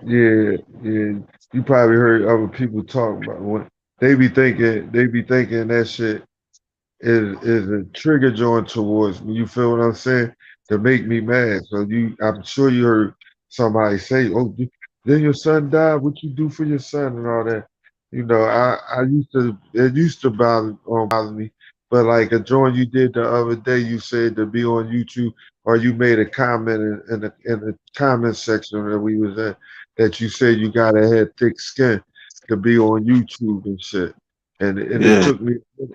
Yeah, yeah. You probably heard other people talk about when they be thinking that shit is a trigger joint towards me. You feel what I'm saying? To make me mad. I'm sure you heard somebody say, "Oh, then your son died. What you do for your son and all that." It used to bother me, but like a joint you did the other day, you said to be on YouTube, or you made a comment in the comment section that we was at that you said you gotta have thick skin to be on YouTube and shit. And Yeah.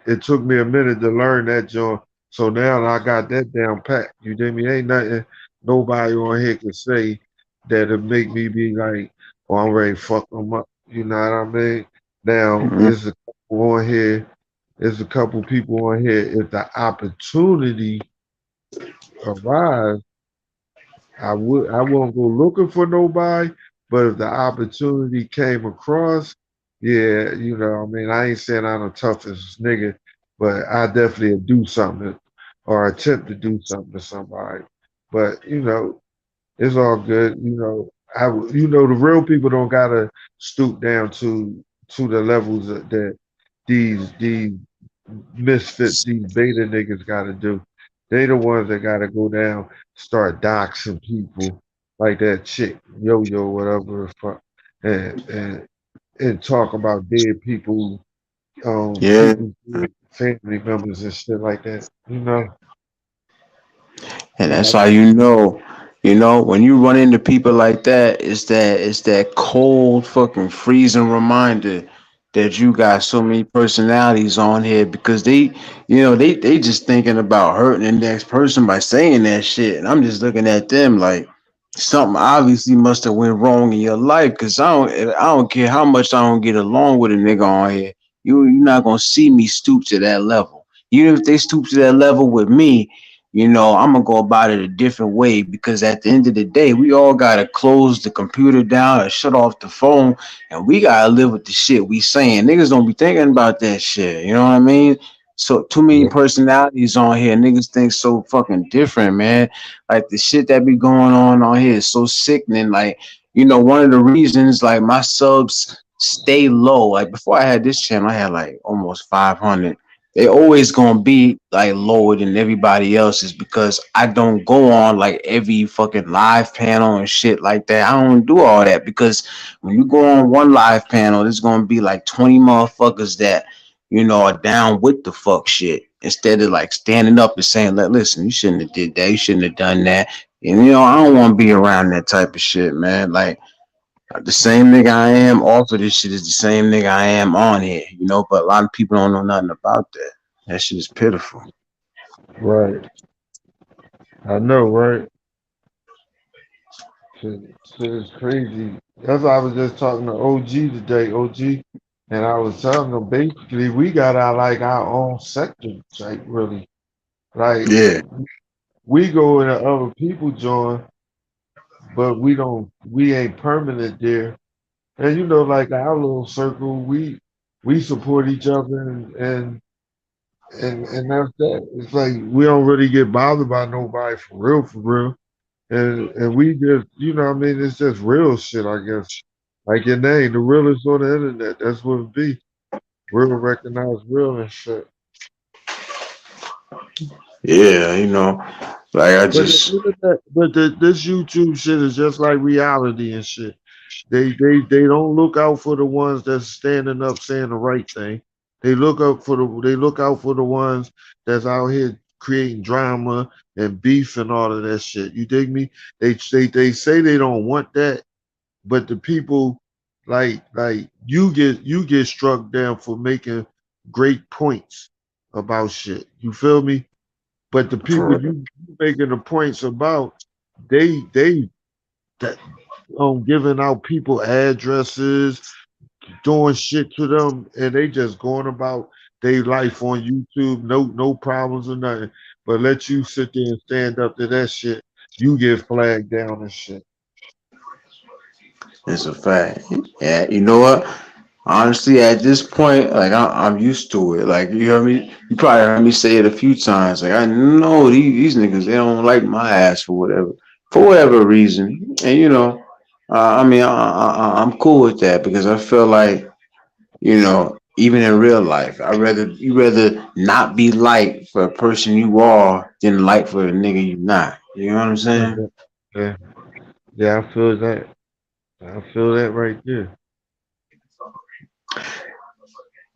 it took me a minute to learn that joint. So now I got that down pat. You dig me? Ain't nothing nobody on here can say that'll make me be like, oh, I'm ready to fuck them up. You know what I mean? Now Mhm. there's a couple on here. There's a couple people on here. If the opportunity arrives, I won't go looking for nobody, but if the opportunity came across, yeah, I mean, I ain't saying I'm the toughest nigga, but I definitely do something or attempt to do something to somebody. But it's all good. The real people don't gotta stoop down to the levels that these misfits, these beta niggas gotta do. They the ones that gotta go down, start doxing people like that chick, yo, whatever the fuck, and talk about dead people, Yeah. people's family members and shit like that. And And that's I, how when you run into people like that, it's that cold fucking freezing reminder that you got so many personalities on here because they just thinking about hurting the next person by saying that shit. And I'm just looking at them like something obviously must have went wrong in your life because I don't care how much I don't get along with a nigga on here. You're not gonna see me stoop to that level. Even if they stoop to that level with me, I'm gonna go about it a different way because at the end of the day, we all gotta close the computer down or shut off the phone, and we gotta live with the shit we saying. Niggas don't be thinking about that shit. You know what I mean? So too many yeah, personalities on here. Niggas think so fucking different, man. Like the shit that be going on here is so sickening. Like one of the reasons like my subs stay low. Like before I had this channel, I had like almost 500. They always gonna be like lower than everybody else's because I don't go on like every fucking live panel and shit like that. I don't do all that because when you go on one live panel, there's gonna be like 20 motherfuckers that are down with the fuck shit instead of like standing up and saying, like, listen, you shouldn't have did that, you shouldn't have done that. And I don't want to be around that type of shit, man. Like the same nigga I am off of this shit is the same nigga I am on here. But a lot of people don't know nothing about that. That shit is pitiful. right. I know, right? Shit is crazy. That's why I was just talking to OG today, OG, and I was telling them basically we got our own sector, like really. Like Yeah, we go in the other people join, but we ain't permanent there. And like our little circle, we support each other and that's that. It's like we don't really get bothered by nobody for real. And we just, what I mean, it's just real shit, I guess. Like your name, the realest on the internet. That's what it be. Real recognized real and shit. yeah, like I But the just, internet, this YouTube shit is just like reality and shit. They don't look out for the ones that's standing up saying the right thing. They look out for the ones that's out here creating drama and beef and all of that shit. You dig me? They say they don't want that, but the people like you get struck down for making great points about shit. You feel me? But the people for real. you making the points about, they that giving out people addresses, doing shit to them, and they just going about their life on YouTube, no problems or nothing. But let you sit there and stand up to that shit, you get flagged down and shit. It's a fact. Yeah, you know what? Honestly, at this point, like I'm used to it. Like you heard me, you probably heard me say it a few times. Like I know these niggas, they don't like my ass for whatever reason. And I mean, I'm cool with that because I feel like even in real life, you rather not be liked for a person you are than like for a nigga you not. You know what I'm saying? Mhm. Yeah, yeah, I feel that. I feel that right there.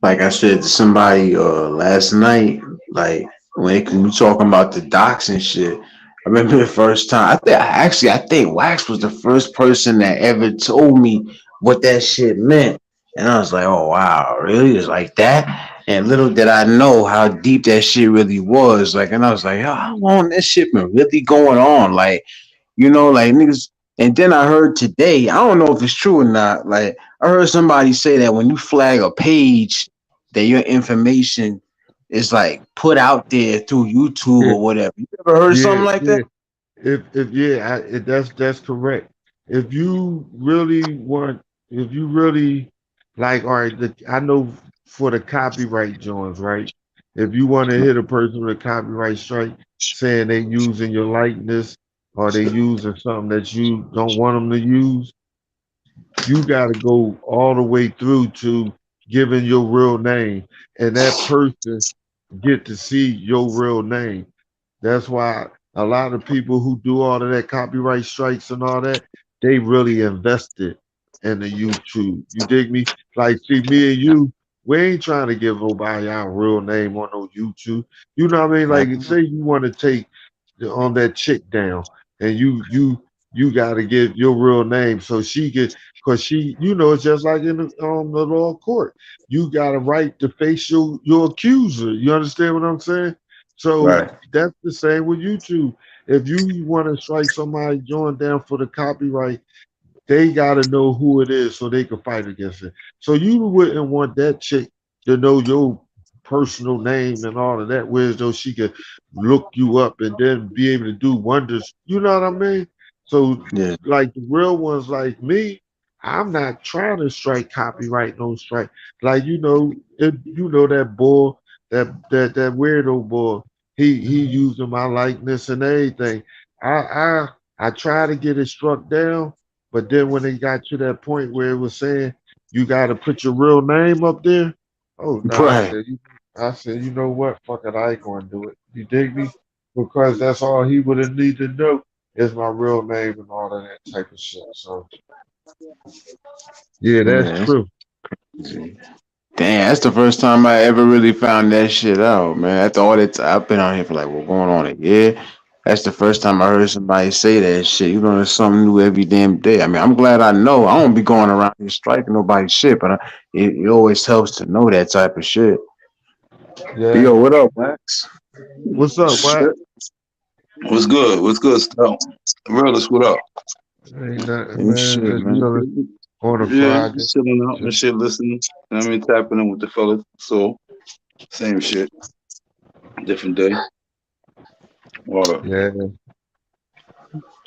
Like I said to somebody last night, like when we talking about the docs and shit. I remember the first time. I think Wax was the first person that ever told me what that shit meant, and I was like, oh wow, really? It's like that. And little did I know how deep that shit really was. Like, and I was like, how long this shit been really going on? Like niggas. And then I heard today, I don't know if it's true or not. Like, I heard somebody say that when you flag a page, that your information is like put out there through YouTube Yeah, or whatever. You ever heard something yeah, like that? yeah. if yeah, that's correct. If you really want, if you really like, all right, I know for the copyright joints, right? If you want to hit a person with a copyright strike saying they using your likeness or they using something that you don't want them to use, you got to go all the way through to giving your real name, and that person get to see your real name. That's why a lot of people who do all of that copyright strikes and all that, they really invested in the YouTube. You dig me? Like, see, me and you, we ain't trying to give nobody our real name on no YouTube. You know what I mean? Right. Like, say you want to take on that chick down, and you got to give your real name so she get, because she, you know, it's just like in the law court. You got a right to face your accuser. You understand what I'm saying? So Right. that's the same with YouTube. If you want to strike somebody join down for the copyright, they got to know who it is so they can fight against it. So you wouldn't want that chick to know your personal name and all of that, whereas though she could look you up and then be able to do wonders. You know what I mean? So Yeah. like the real ones like me, I'm not trying to strike copyright, no strike. Like you know that boy, that weirdo boy, he using my likeness and everything. I try to get it struck down, but then when they got to that point where it was saying you got to put your real name up there, oh no, Right. I said, you know what, fuck it, I ain't gonna do it. You dig me? Because that's all he would have need to know is my real name and all of that type of shit. So yeah, that's Yeah. true. Damn, that's the first time I ever really found that shit out, man. After all that, I've been on here for like what going on a year. That's the first time I heard somebody say that shit. You know, there's something new every damn day. I mean, I'm glad I know. I don't be going around here striking nobody's shit, but it always helps to know that type of shit. But Yeah. yo, what up, Max? What's up? What? Shit. What's good? What's good, Stout? Realist, what up? Ain't nothing, And man. shit, Just man. chilling on a Yeah, Friday. just chilling out and Just shit, listening. I mean, tapping in with the fellas. So, same shit, different day. Water. yeah.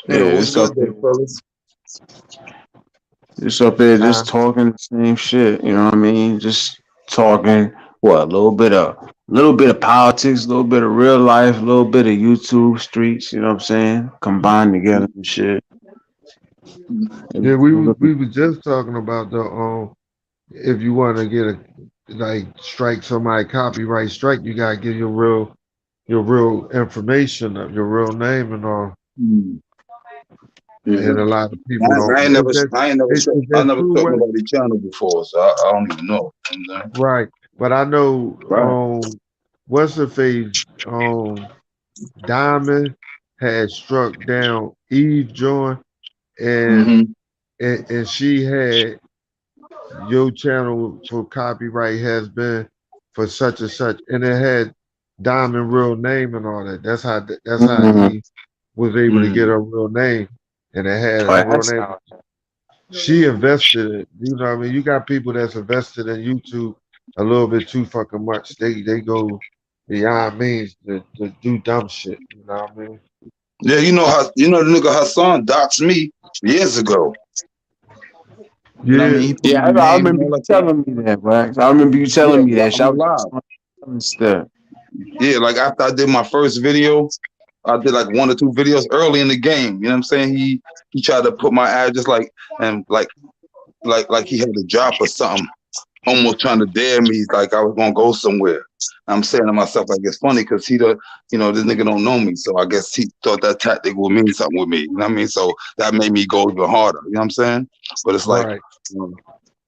Yeah, What's it's up good, there. though, fellas? Just up there, Uh, just talking the same shit. You know what I mean? Just talking. What a little bit of politics, a little bit of real life, a little bit of YouTube streets. You know what I'm saying? Combined together and shit. yeah, we were just talking about the if you want to get a like strike somebody copyright strike, you gotta give your real information of your real name and all. Hmm. Yeah. And a lot of people don't. I ain't Is never, that I ain't never, is I that never true? struck What? nobody's channel before, so I don't even know. You know what I'm saying? Right. But I know Right. what's her face Diamond had struck down Eve Joy and Mm-hmm. and she had your channel for copyright has been for such and such, and it had Diamond real name and all that. That's how Mm, he was able to get Mm. her real name, and it had oh, her real that's name. how. She invested it. You know what I mean? You got people that's invested in YouTube a little bit too fucking much. They go beyond means to do dumb shit. You know what I mean? Yeah, the nigga Hassan doxed me years ago. You know what I mean? Yeah, He put Yeah, my I name and remember all you that shit. telling me that, Wax. I remember you Yeah, telling me that. I'm Shout out alive. to some stuff. Yeah, like after I did my first video, I did like one or two videos early in the game. You know what I'm saying? He tried to put my address and like he had a job or something, almost trying to dare me like I was gonna go somewhere. I'm saying to myself like it's funny because this nigga don't know me, so I guess he thought that tactic would mean something with me. You know what I mean? So that made me go even harder. You know what I'm saying? But it's like, right,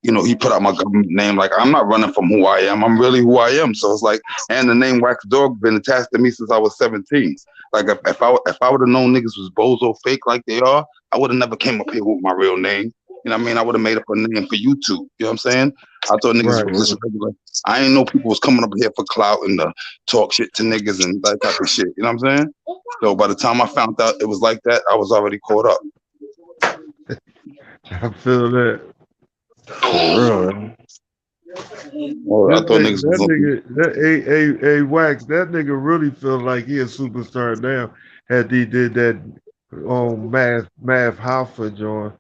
he put out my government name. Like I'm not running from who I am. I'm really who I am. So it's like, and the name Wax Dog been attached to me since I was 17. Like if I would have known niggas was bozo fake like they are, I would have never came up here with my real name. You know what I mean? I would have made up a name for YouTube. You know what I'm saying? I thought niggas right, was just regular. I ain't know people was coming up here for clout and to talk shit to niggas and that type of shit. You know what I'm saying? So by the time I found out it was like that, I was already caught up. I feel that. For real, man. Well, I That thought nigga, niggas was that looking. nigga, that a Wax, that nigga really feel like he a superstar now. Had he did that on Math Hoffa joint.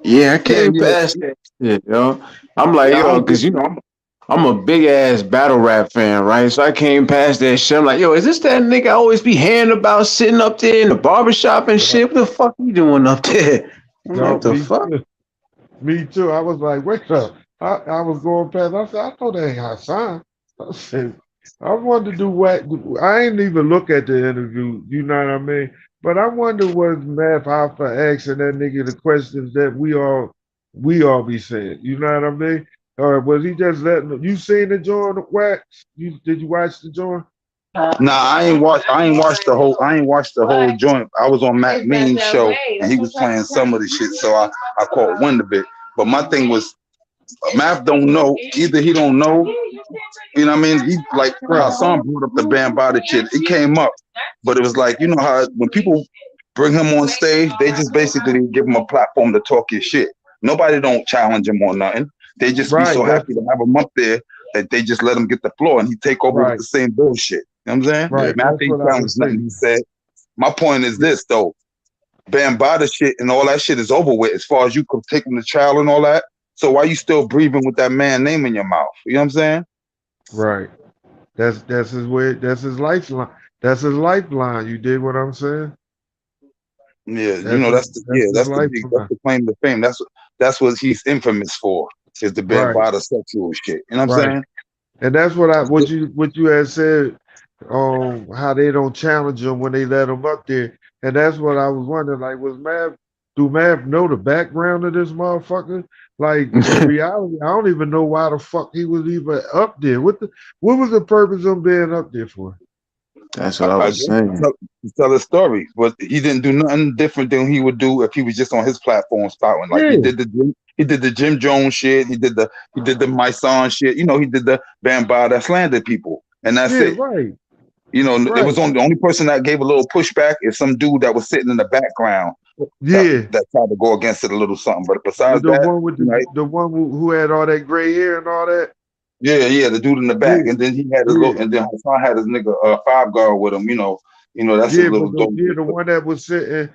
Yeah, I Yeah, came yeah, past that shit, yo. I'm like, yeah. I yo, don't get. cause I'm a big ass battle rap fan, right? So I came past that shit. I'm like, yo, is this that nigga I always be hearing about sitting up there in the barbershop and Yup, shit? What the fuck you doing up there? I'm like, yup, the me fuck? too. Me too. I was like, wait up. I was going past. I said, I know that ain't Hassan. I said, I wanted to do what I ain't even look at the interview. You know what I mean? But I wonder was Math Hoffa asking that nigga the questions that we all be saying. You know what I mean? Or was he just letting you seen the joint wax? Did you watch the joint? Nah, I ain't watched. I ain't watched the whole. I ain't watched the whole joint. I was on Matt Mean's show, and he was playing some of the shit, so I caught wind of it. But my thing was, Math don't know. Either he don't know. You know what I mean? He like Right, Hassan brought up the band body shit. It came up, but it was like, you know how when people bring him on stage, they just basically give him a platform to talk his shit. Nobody don't challenge him or nothing. They just be right. so That's happy to have him up there that they just let him get the floor and he take over with right, the same bullshit. You know what I'm saying? Yeah. right. Matt That's ain't what I was challenged nothing he thinking. said. My point is Yeah, this though. Bambada shit and all that shit is over with as far as you could take him to trial and all that. So why you still breathing with that man name in your mouth? You know what I'm saying? right. That's his way. That's his lifeline. That's his lifeline. You did what I'm saying? Yeah, you That's know his, that's his that's lifeline. the claim to fame. That's what he's infamous for is the Right, Bambada sexual shit. You know what I'm right. saying? And that's what you had said. How they don't challenge him when they let him up there. And that's what I was wondering. Like, do Mav know the background of this motherfucker? Like in reality, I don't even know why the fuck he was even up there. What was the purpose of being up there for? That's what I I was guess saying. to tell a story, but he didn't do nothing different than he would do if he was just on his platform spouting. Like Yeah, he did the Jim Jones shit, he did the My Son shit. You know, he did the Bambada slander people, and that's yeah, it. right, You know, it right. was only the only person that gave a little pushback is some dude that was sitting in the background that Yeah. that tried to go against it a little something. But The, besides the that, one with you know, the one who had all that gray hair and all that. yeah, yeah, the dude in the back, Yeah, and then he had his little, yeah, and then Hassan had his nigga five guard with him. You know that's his yeah. But little dope the one that was sitting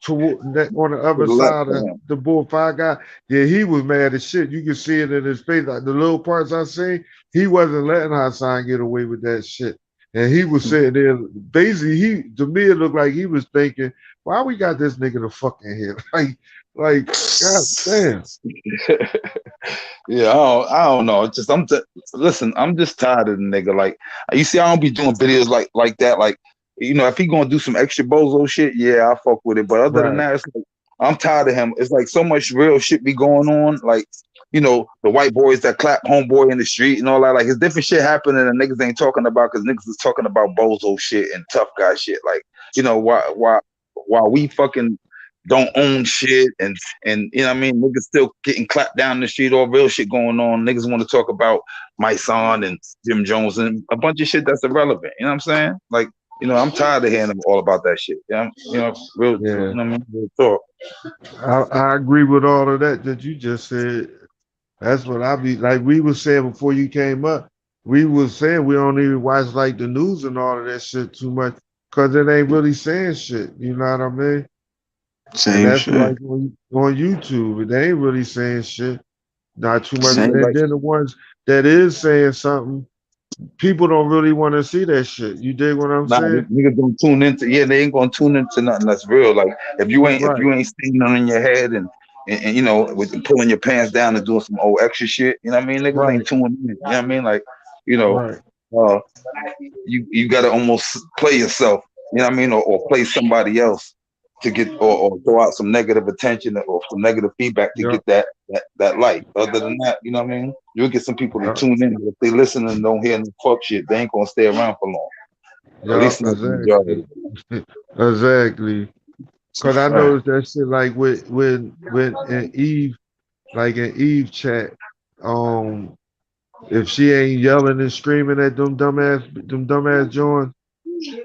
toward that on the to other the left side of of him. the bullfire guy. Yeah, he was mad as shit. You could see it in his face. Like the little parts I seen, he wasn't letting Hassan get away with that shit. And he was sitting there. Basically, he to me it looked like he was thinking, "Why we got this nigga the fucking here?" Like, god damn. Yeah, I don't know. It's just listen. I'm just tired of the nigga. Like you see, I don't be doing videos like that. Like you know, if he gonna do some extra bozo shit, yeah, I fuck with it. But other than Right, that, it's like I'm tired of him. It's like so much real shit be going on. Like you know, the white boys that clap homeboy in the street and all that. Like it's different shit happening and niggas ain't talking about because niggas is talking about bozo shit and tough guy shit. Like you know, why we fucking don't own shit and you know what I mean, niggas still getting clapped down the street, all real shit going on. Niggas want to talk about my son and Jim Jones and a bunch of shit that's irrelevant. You know what I'm saying? Like, you know, I'm tired of hearing all about that shit. Yeah, you know, real, you know yeah. what I mean? Real talk. I agree with all of that you just said. That's what I be like. We was saying before you came up. We was saying we don't even watch like the news and all of that shit too much because it ain't really saying shit. You know what I mean? And Same that's shit. like on YouTube, they ain't really saying shit. Not too much. Yeah, Same. And like then the ones that is saying something, people don't really want to see that shit. You dig what I'm nah, saying? niggas don't tune into. Yeah, they ain't gonna tune into nothing that's real. Like if Right, you ain't staying on in your head and you know with pulling your pants down and doing some old extra shit. You know what I mean? Niggas ain't right, tuning in. You know what I mean? Like you know. right. Uh, you got to almost play yourself, you know what I mean, or play somebody else to get or throw out some negative attention or some negative feedback to Yep, get that light. Other than that, you know what I mean, you'll get some people to yep, tune in. If they listen and don't hear no fuck shit, they ain't gonna stay around for long. At yep, least not the exactly. majority. Exactly. It's a Cause I fact. noticed that shit like when in Eve, like in Eve chat, um, if she ain't yelling and screaming at them dumbass joints,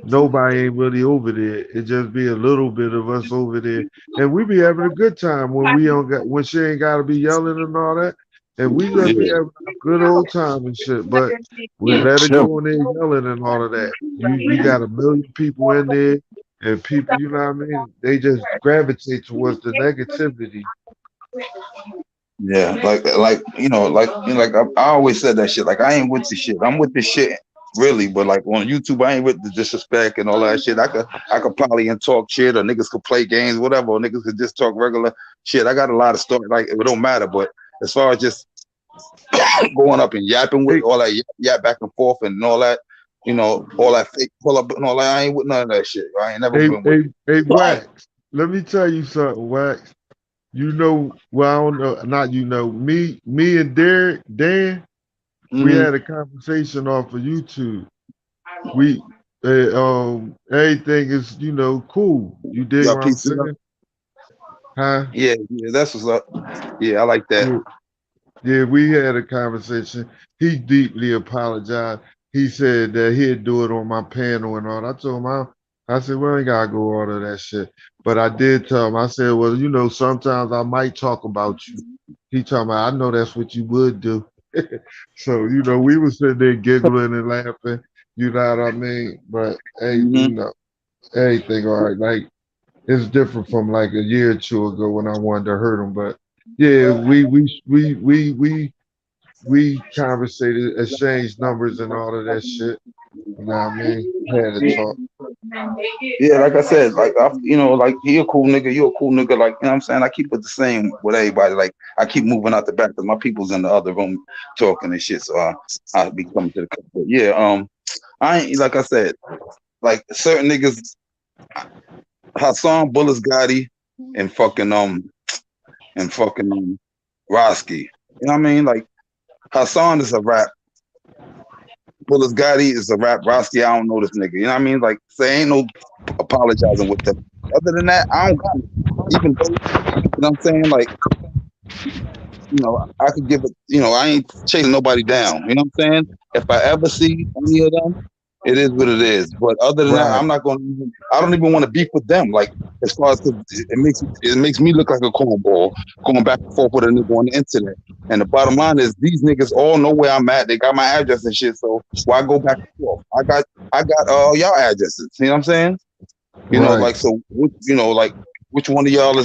nobody ain't really over there. It just be a little bit of us over there, and we be having a good time when she ain't gotta be yelling and all that, and we just be Yeah, having a good old time and shit. But we Yeah, let her chill. go in there yelling and all of that. You got a million people in there. and people, you know what I mean, they just gravitate towards the negativity. Yeah, like I always said that shit. Like I ain't with the shit. I'm with the shit really, but like on YouTube, I ain't with the disrespect and all that shit. I could probably and talk shit, or niggas could play games, whatever. Or niggas could just talk regular shit. I got a lot of stories. Like it don't matter. But as far as just going up and yapping with Hey, all that yap back and forth and all that, all that fake pull up and all that, I ain't with none of that shit. I ain't never hey, been with hey, it. hey, Wax. Let me tell you something, Wax. You know, well, I don't know, not you know, me and Derek, Dan, we Mm-hmm. had a conversation off of YouTube. We, everything is, you know, cool. You dig Y'all what I'm piece it up. saying? Huh? Yeah, that's what's up. Yeah, I like that. Yeah, yeah, we had a conversation. He deeply apologized. He said that he'd do it on my panel and all. I told him, I said, well, I ain't gotta go all of that shit. But I did tell him, I said, well, you know, sometimes I might talk about you. He told me, I know that's what you would do. So, you know, we were sitting there giggling and laughing, you know what I mean? But hey, you Mm-hmm. know, everything all right. Like it's different from like a year or two ago when I wanted to hurt him. But yeah, we conversated, exchanged numbers and all of that shit. You know what I mean? Had a talk. Yeah, like I said, like he a cool nigga, you a cool nigga. Like, you know what I'm saying? I keep it the same with everybody. Like, I keep moving out the back because my people's in the other room talking and shit. So I be coming to the cut. But yeah, I ain't, like I said, like certain niggas, Hassan Bullets Gotti and fucking Roski. You know what I mean? Like Hassan is a rap. Bullets Gotti is a rap. Roski, I don't know this nigga. You know what I mean? Like, so ain't no apologizing with them. Other than that, I don't got it. Even though, you know what I'm saying? Like, I could give it, I ain't chasing nobody down. You know what I'm saying? If I ever see any of them, it is what it is. But other than that, Right, I'm not going to, I don't even want to beef with them. Like, as far as, 'cause it makes me look like a cornball going back and forth with a nigga on the internet. And the bottom line is these niggas all know where I'm at. They got my address and shit. So why go back and forth? I got y'all addresses. You know what I'm saying? right, Like, so, like, which one of y'all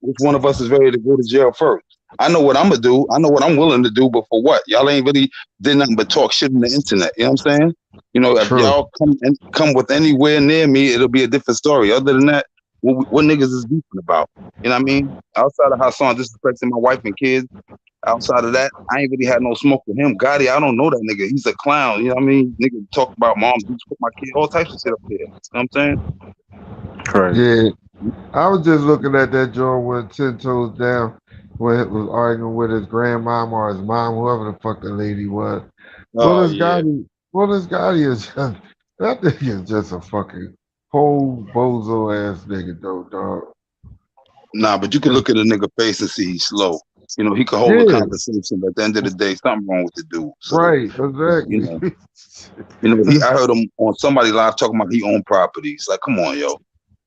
which one of us is ready to go to jail first? I know what I'm gonna do. I know what I'm willing to do, but for what? Y'all ain't really did nothing but talk shit on the internet. You know what I'm saying? If true. y'all come with anywhere near me, it'll be a different story. Other than that, what niggas is beefing about? You know what I mean? Outside of Hassan disrespecting my wife and kids, outside of that, I ain't really had no smoke with him. Gotti, I don't know that nigga. He's a clown. You know what I mean? Nigga talk about mom, put my kid, all types of shit up there. You know what I'm saying? Crazy. Yeah, I was just looking at that joint with 10 toes down when it was arguing with his grandmama or his mom, whoever the fuck the lady was. Oh yeah. Willis Gotti is just, that nigga is just a fucking whole bozo ass nigga though, dog. Nah, but you can look at a nigga face and see he's slow. He could hold a Yeah, conversation, but at the end of the day, something wrong with the dude. So, right, you know, exactly. I heard him on somebody live talking about he owned properties. Like, come on, yo.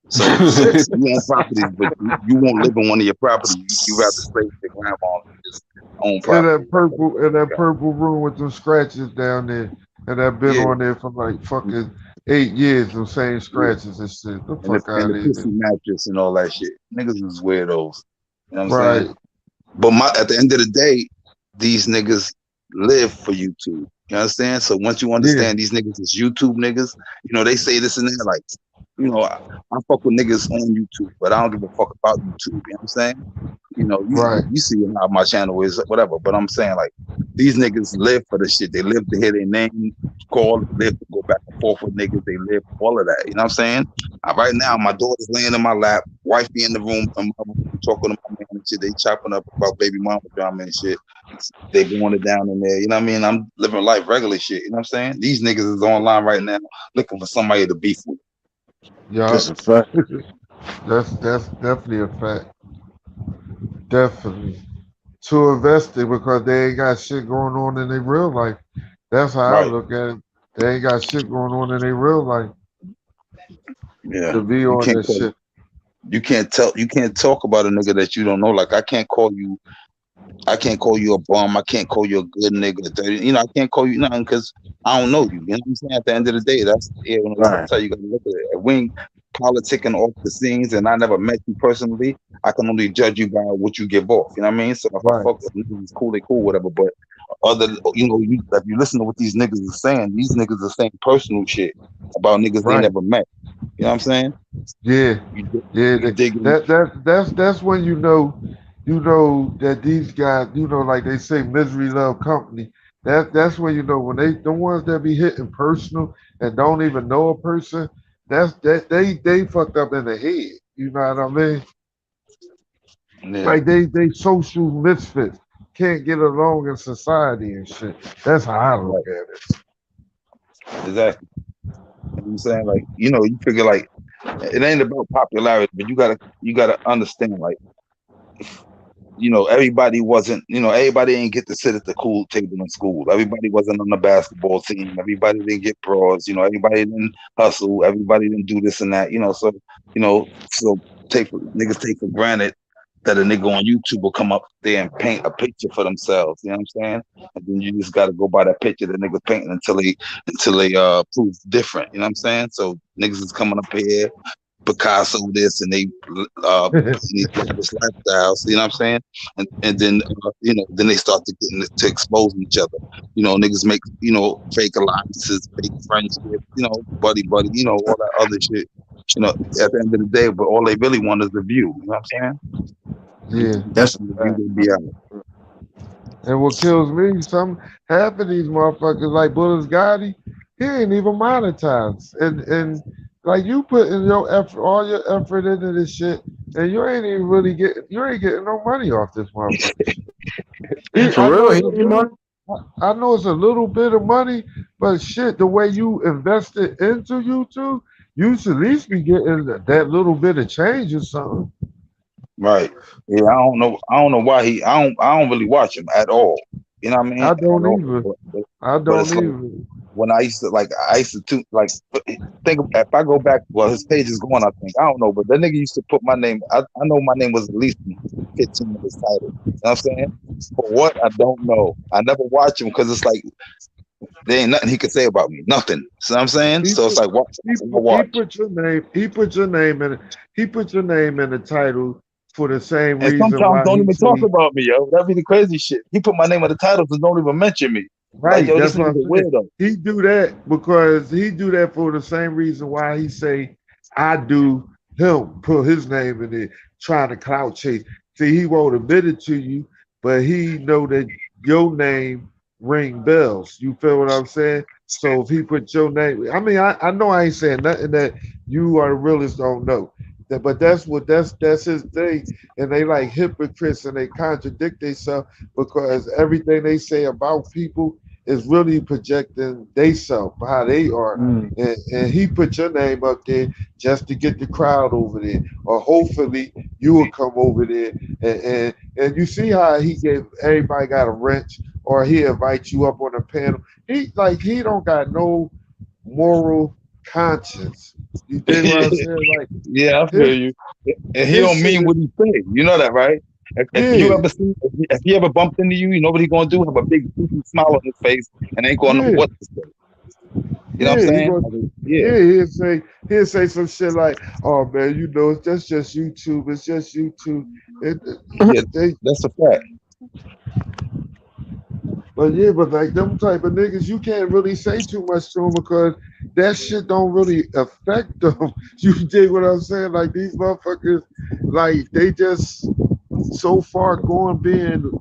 So you own properties, but you won't live in one of your properties. You rather stay with your grandma and just own property. In that purple room with them scratches down there, and I've been Yeah, on there for like fucking 8 years, them same yeah. scratches and shit. The And fuck and out the of here. pussy mattress and all that shit. Niggas is weirdos. You know what I'm saying? Right. But at the end of the day, these niggas live for YouTube. You understand? So once you Yeah. understand these niggas is YouTube niggas, they say this and that. Like, I fuck with niggas on YouTube, but I don't give a fuck about YouTube. You know what I'm saying? Right. You see how my channel is, whatever. But I'm saying, like, these niggas live for the shit. They live to hear their name called, live to go back and forth with niggas. They live for all of that. You know what I'm saying? Right now, my daughter's laying in my lap, wife be in the room, and my room talking to my man and shit. They chopping up about baby mama drama and shit. They blowing it down in there. You know what I mean? I'm living life regular shit. You know what I'm saying? These niggas is online right now looking for somebody to beef with. Yeah. Just a fact. That's definitely a fact. Definitely. Too invested because they ain't got shit going on in their real life. That's how I Right. look at it. They ain't got shit going on in their real life Yeah. to be You on can't that call shit. you can't talk about a nigga that you don't know. Like I can't call you a bum. I can't call you a good nigga. I can't call you nothing because I don't know you. You know what I'm saying? At the end of the day, that's when a lot of Right. times you gotta look at it. politicking off the scenes, and I never met you personally. I can only judge you by what you give off. You know what I mean? So if I Right. fuck with niggas, it's cool, they cool, whatever. But other, you know, if you listen to what these niggas are saying, these niggas are saying personal shit about niggas they Right. never met. You know what I'm saying? Yeah. Yeah. You digging? That's when you know that these guys, like they say, misery love company. That's when you know when the ones that be hitting personal and don't even know a person. They fucked up in the head. You know what I mean? Yeah, Like they social misfits can't get along in society and shit. That's how I look right, at it. exactly. You know what I'm saying? Like, you know, you figure like it ain't about popularity, but you gotta understand, like, you know, everybody wasn't, you know, everybody didn't get to sit at the cool table in school. Everybody wasn't on the basketball team. Everybody didn't get pros. You know, everybody didn't hustle. Everybody didn't do this and that. So niggas take for granted that a nigga on YouTube will come up there and paint a picture for themselves. You know what I'm saying? And then you just got to go by that picture that niggas painting until they prove different. You know what I'm saying? So niggas is coming up here, Picasso this, and they these lavish lifestyles. You know what I'm saying? And then then they start to expose each other. You know, niggas make fake alliances, fake friendships. You know, buddy, you know, all that other shit. You know, at the end of the day, but all they really want is the view. You know what I'm saying? Yeah. That's The view they be out. And what kills me, half of these motherfuckers like Bullets Gotti, he ain't even monetized. And like you put in your effort, all your effort into this shit, and you ain't getting no money off this motherfucker. for I know real. it's He a ain't money. little, I know it's a little bit of money, but shit, the way you invested into YouTube, you should at least be getting that little bit of change or something. Right. Yeah, I don't know why I don't really watch him at all. You know what I mean? I At don't all. either. But, I but don't it's like either. when I used to think if I go back, well, his page is gone, I think. I don't know, but that nigga used to put my name. I know my name was at least in 15 of his titles. You know what I'm saying? For what? I don't know. I never watch him because it's like there ain't nothing he could say about me. Nothing. See what I'm saying? He So it's put like, what? he I put he watch. put your name he put your name in the title for the same And reason sometimes why don't he even talk say about me, yo. That be the crazy shit. He put my name on the titles and don't even mention me. Like, right. yo, this That's what nigga's I'm a saying. weirdo. He do that because he do that for the same reason why he say I do him put his name in it trying to clout chase. See, he won't admit it to you, but he know that your name ring bells. You feel what I'm saying? So if he put your name, I mean, I know I ain't saying nothing that you are the realest don't know. But that's his thing, and they like hypocrites and they contradict themselves because everything they say about people is really projecting themselves how they are, Mm. and he put your name up there just to get the crowd over there, or hopefully you will come over there, and you see how he gave everybody got a wrench, or he invite you up on a panel. He don't got no moral conscience. You dig what I'm saying? Like Yeah, I feel his you. And he his don't shit mean is what he say. You know that, right? If you yeah, ever see, if he ever bumped into you, you know what he gonna do? Have a big goofy smile on his face and ain't gonna know yeah, what to say. You know what I'm yeah. He saying? goes, Like, yeah, yeah. He'll say some shit like, "Oh man, that's just YouTube. It's just YouTube." It, yeah, they, that's a fact. but like them type of niggas, you can't really say too much to them because that shit don't really affect them. You dig what I'm saying? Like these motherfuckers, like they just so far gone being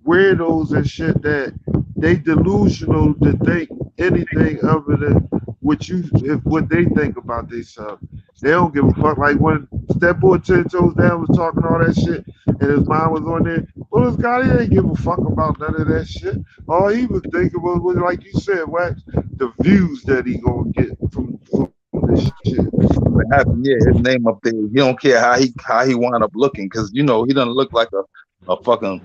weirdos and shit that they delusional to think anything other than what they think about themselves. They don't give a fuck. Like when that boy 10 toes down was talking all that shit and his mom was on there. Well, this guy he ain't give a fuck about none of that shit. All he was thinking was like you said, Wax, the views that he gonna get from this shit. What happened? Yeah, his name up there. He don't care how he wound up looking because he doesn't look like a fucking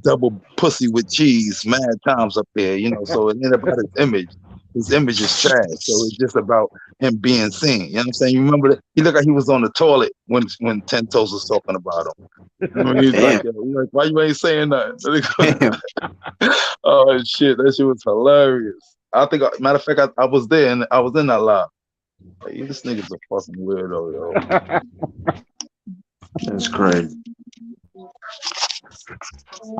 double pussy with cheese mad times up there. So it ain't about his image. His image is trash. So it's just about him being seen. You know what I'm saying? You remember that he looked like he was on the toilet when Ten Toes was talking about him. He's like, Damn. why you ain't saying nothing? Damn. Oh shit, that shit was hilarious. I think, matter of fact, I was there and I was in that live. Hey, this nigga's a fucking weirdo, yo. That's crazy.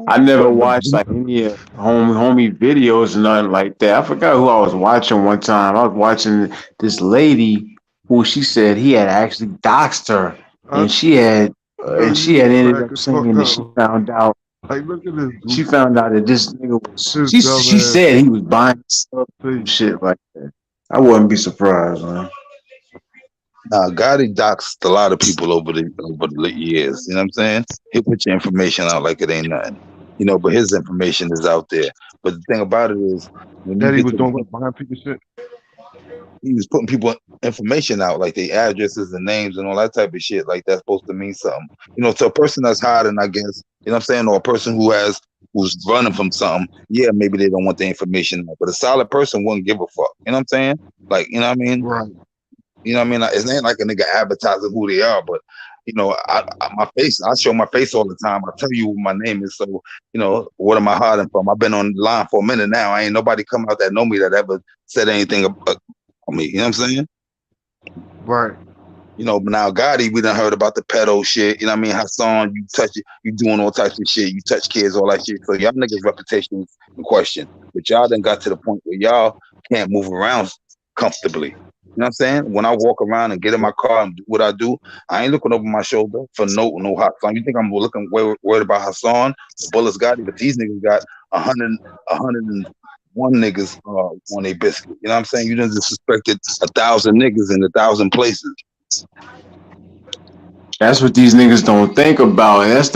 I never But watched like any homie videos and nothing like that. I forgot who I was watching one time. I was watching this lady who she said he had actually doxed her, I and she you had ended crack up the fuck saying that up. Like, look at this she goofy, found out that this nigga was this she dumbass said he was buying stuff and face. shit like that. I wouldn't be surprised, man. nah, Gotti doxed a lot of people over the years. You know what I'm saying? He'll put your information out like it ain't nothing. You know, but his information is out there. But the thing about it is, when you That he get was to the doing point, what behind people shit. he was putting people information out, like their addresses and names and all that type of shit. Like that's supposed to mean something. You know, to a person that's hiding, I guess. You know what I'm saying? Or a person who's running from something. Yeah, maybe they don't want the information out. But a solid person wouldn't give a fuck. You know what I'm saying? Like, you know what I mean? Right. You know what I mean? It ain't like a nigga advertising who they are, but you know, my face, I show my face all the time. I tell you what my name is. So, you know, what am I hiding from? I've been on the line for a minute now. I ain't nobody come out that know me that ever said anything about me. You know what I'm saying? Right. You know, but now Gotti, we done heard about the pedo shit. You know what I mean? Hassan, you touch it, you doing all types of shit. You touch kids, all that shit. So y'all niggas' reputation is in question. But y'all done got to the point where y'all can't move around comfortably. You know what I'm saying? When I walk around and get in my car and do what I do, I ain't looking over my shoulder for no Hassan. You think I'm looking worried about Hassan, Bullets Gotti, but these niggas got 101 niggas on a biscuit. You know what I'm saying? You done disrespected 1,000 niggas in 1,000 places. That's what these niggas don't think about. And that's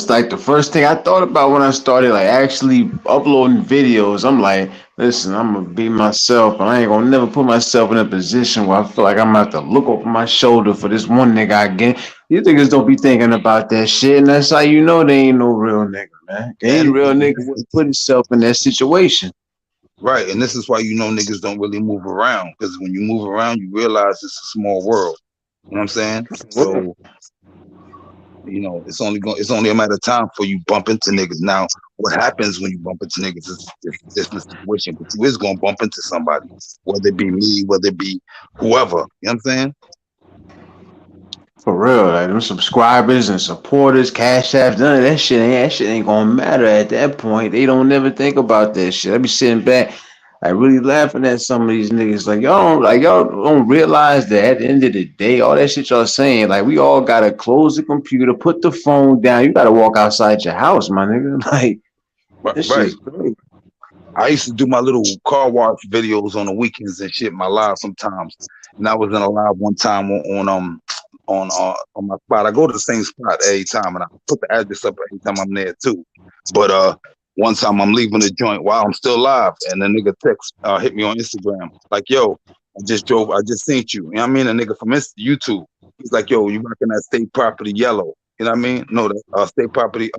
like the first thing I thought about when I started like actually uploading videos. I'm like, listen, I'm gonna be myself, and I ain't gonna never put myself in a position where I feel like I'm gonna have to look over my shoulder for this one nigga I get. These niggas don't be thinking about that shit, and that's how you know they ain't no real nigga, man. Any And real nigga wouldn't put himself in that situation. right, and this is why you know niggas don't really move around, because when you move around, you realize it's a small world. You know what I'm saying? So you know it's only a matter of time before you bump into niggas. Now, what happens when you bump into niggas is different situation, but you is gonna bump into somebody, whether it be me, whether it be whoever. You know what I'm saying? For real, like them subscribers and supporters, cash apps, none of that shit ain't gonna matter at that point. They don't never think about that shit. I be sitting back, like really laughing at some of these niggas. Y'all don't realize that at the end of the day, all that shit y'all saying, like we all gotta close the computer, put the phone down. You gotta walk outside your house, my nigga. Like this Right. shit's crazy. I used to do my little car wash videos on the weekends and shit, my live sometimes. And I was in a live one time on my spot. I go to the same spot every time, and I put the address up every time I'm there too. But one time I'm leaving the joint while I'm still live, and the nigga text hit me on Instagram like, "Yo, I just seen you." You know what I mean? A nigga from YouTube. He's like, "Yo, you rocking that state property yellow?" You know what I mean? No, that state property.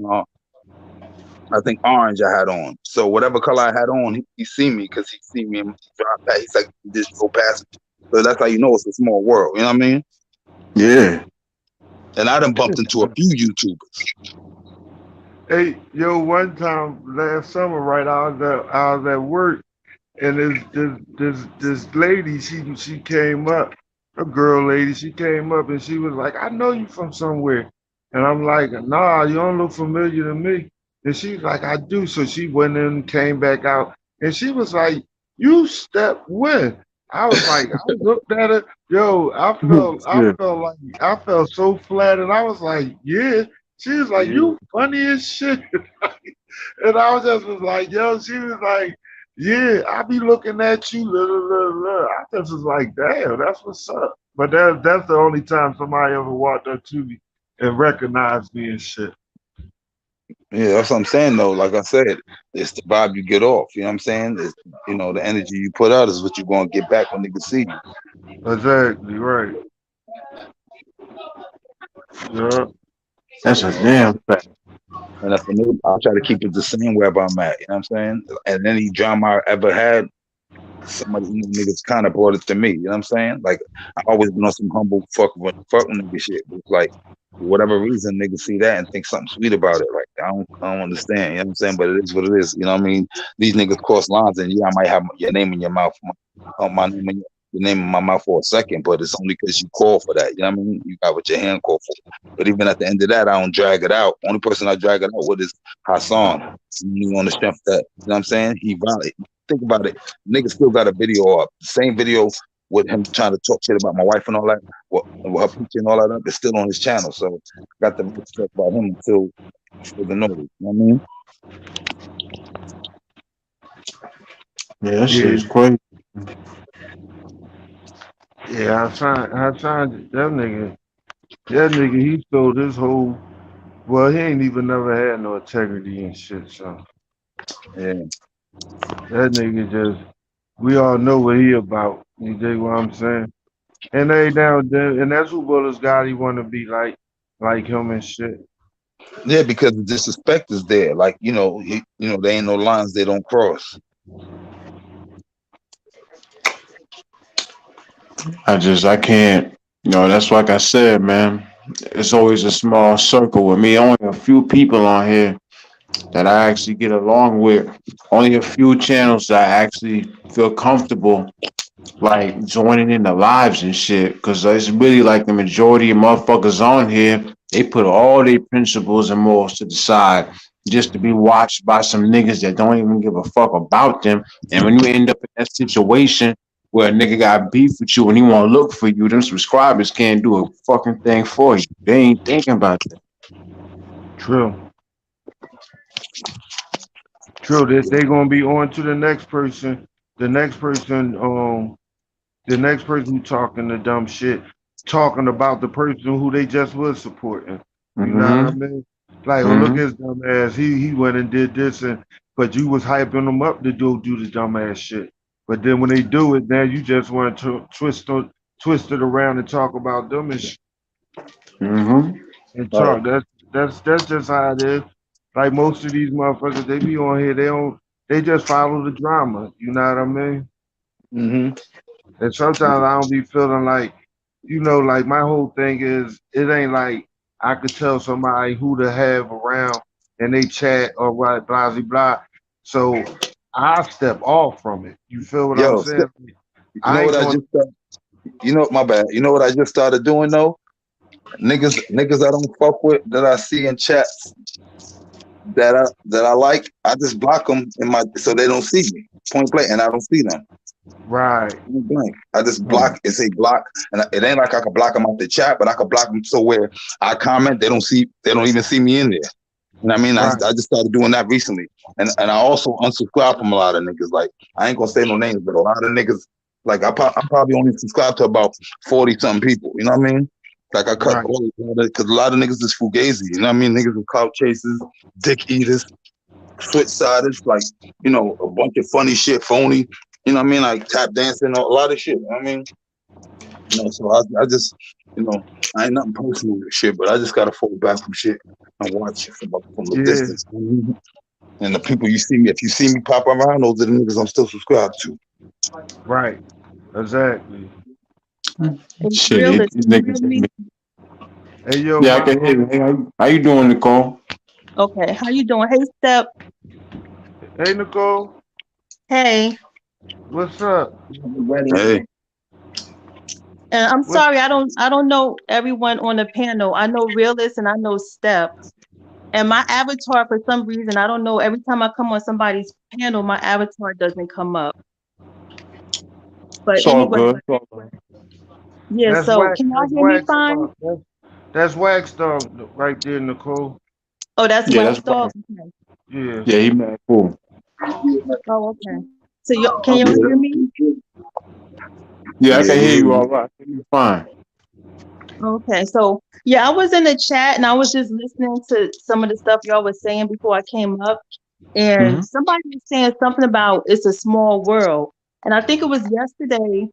I think orange I had on. So whatever color I had on, he see me because he see me and drop that. He's like, just go past me. So that's how you know it's a small world. You know what I mean? Yeah. And I done bumped into a few YouTubers. Hey, yo, one time last summer, right, I was at work, and this lady, she came up, a girl lady, she came up and she was like, I know you from somewhere. And I'm like, nah, you don't look familiar to me. And she's like, I do. So she went in, came back out, and she was like, you stepped when? I was like, I looked at her, yo, Yeah. I felt so flat, and I was like, yeah. She was like, Yeah. you funny as shit. And I was just was like, yo, she was like, yeah, I be looking at you. Blah, blah, blah, blah. I just was like, damn, that's what's up. But that's the only time somebody ever walked up to me and recognized me and shit. Yeah, that's what I'm saying though. Like I said, it's the vibe you get off. You know what I'm saying? It's, you know, the energy you put out is what you're gonna get back when niggas see you. Exactly, right. Yeah. That's a damn fact. And if a nigga, I try to keep it the same wherever I'm at. You know what I'm saying? And any drama I ever had, somebody, you know, niggas kind of brought it to me. You know what I'm saying? Like I always been on some humble fuck nigga shit. It's like for whatever reason, niggas see that and think something sweet about it. Like I don't understand. You know what I'm saying? But it is what it is. You know what I mean? These niggas cross lines, and yeah, I might have your name in your mouth, my name in your name in my mouth for a second, but it's only because you call for that. You know what I mean? You got what your hand called for. But even at the end of that, I don't drag it out. Only person I drag it out with is Hassan. You on the strength that, you know what I'm saying? He violated. Think about it. Nigga still got a video up. The same video with him trying to talk shit about my wife and all that, with her picture and all that, it's still on his channel. So got the talk about him until further notice. You know what I mean? Yeah, that shit is crazy. Yeah, I signed that nigga. That nigga, he stole this whole. Well, he ain't even never had no integrity and shit. So Yeah. that nigga just. We all know what he about. You dig what I'm saying? And they down there, and that's who Bullets got. He want to be like him and shit. Yeah, because the disrespect is there. Like, you know, there ain't no lines they don't cross. I can't, that's like I said, man. It's always a small circle with me. Only a few people on here that I actually get along with. Only a few channels that I actually feel comfortable like joining in the lives and shit. Because it's really like the majority of motherfuckers on here, they put all their principles and morals to the side just to be watched by some niggas that don't even give a fuck about them. And when you end up in that situation where a nigga got beef with you and he want to look for you, them subscribers can't do a fucking thing for you. They ain't thinking about that. True. They gonna be on to the next person. The next person who talking the dumb shit, talking about the person who they just was supporting. You know what I mean? Like, oh, look at his dumb ass. He went and did this, but you was hyping him up to do the dumb ass shit. But then when they do it, now you just want to twist it around and talk about them and shit. And talk. That's just how it is. Like most of these motherfuckers, they be on here. They just follow the drama. You know what I mean? And sometimes I don't be feeling like, like my whole thing is, it ain't like I could tell somebody who to have around and they chat or what, blah, blah, blah. So I step off from it. You feel what I'm saying? You know what I just started? My bad. You know what I just started doing though? Niggas I don't fuck with, that I see in chats that I like, I just block them so they don't see me. Point blank, and I don't see them. Right. Point blank. I just block and say block, and it ain't like I can block them out the chat, but I can block them so where I comment, they don't even see me in there. You know what I mean? Right. I just started doing that recently, and I also unsubscribe from a lot of niggas. Like, I ain't gonna say no names, but a lot of niggas, like I'm probably only subscribed to about 40 something people. You know what I mean? Like, I cut all because a lot of niggas is fugazi. You know what I mean? Niggas are clout chasers, dick eaters, foot-siders, like, a bunch of funny shit, phony. You know what I mean? Like tap dancing, a lot of shit. You know what I mean? So I just, I ain't nothing personal with shit, but I just gotta fall back from shit and watch it from the distance. And the people you see me, if you see me pop around, those are the niggas I'm still subscribed to. Right. Exactly. Shit, hey, yo, yeah, I can hear you. Hey, how you doing, Nicole? Okay, how you doing? Hey, Step. Hey, Nicole. Hey. What's up? Hey. And I'm sorry, I don't know everyone on the panel. I know Realest and I know Step. And my avatar, for some reason, I don't know. Every time I come on somebody's panel, my avatar doesn't come up. But anyway, yeah. That's so can y'all hear me fine? That's Wax Dog right there, Nicole. Oh, that's Wax Dog. Okay. Yeah. Yeah, he mad cool. Oh, okay. So can you hear me? Yeah, I can hear you all right. You're fine. Okay, so yeah, I was in the chat and I was just listening to some of the stuff y'all was saying before I came up, and somebody was saying something about it's a small world, and I think it was yesterday,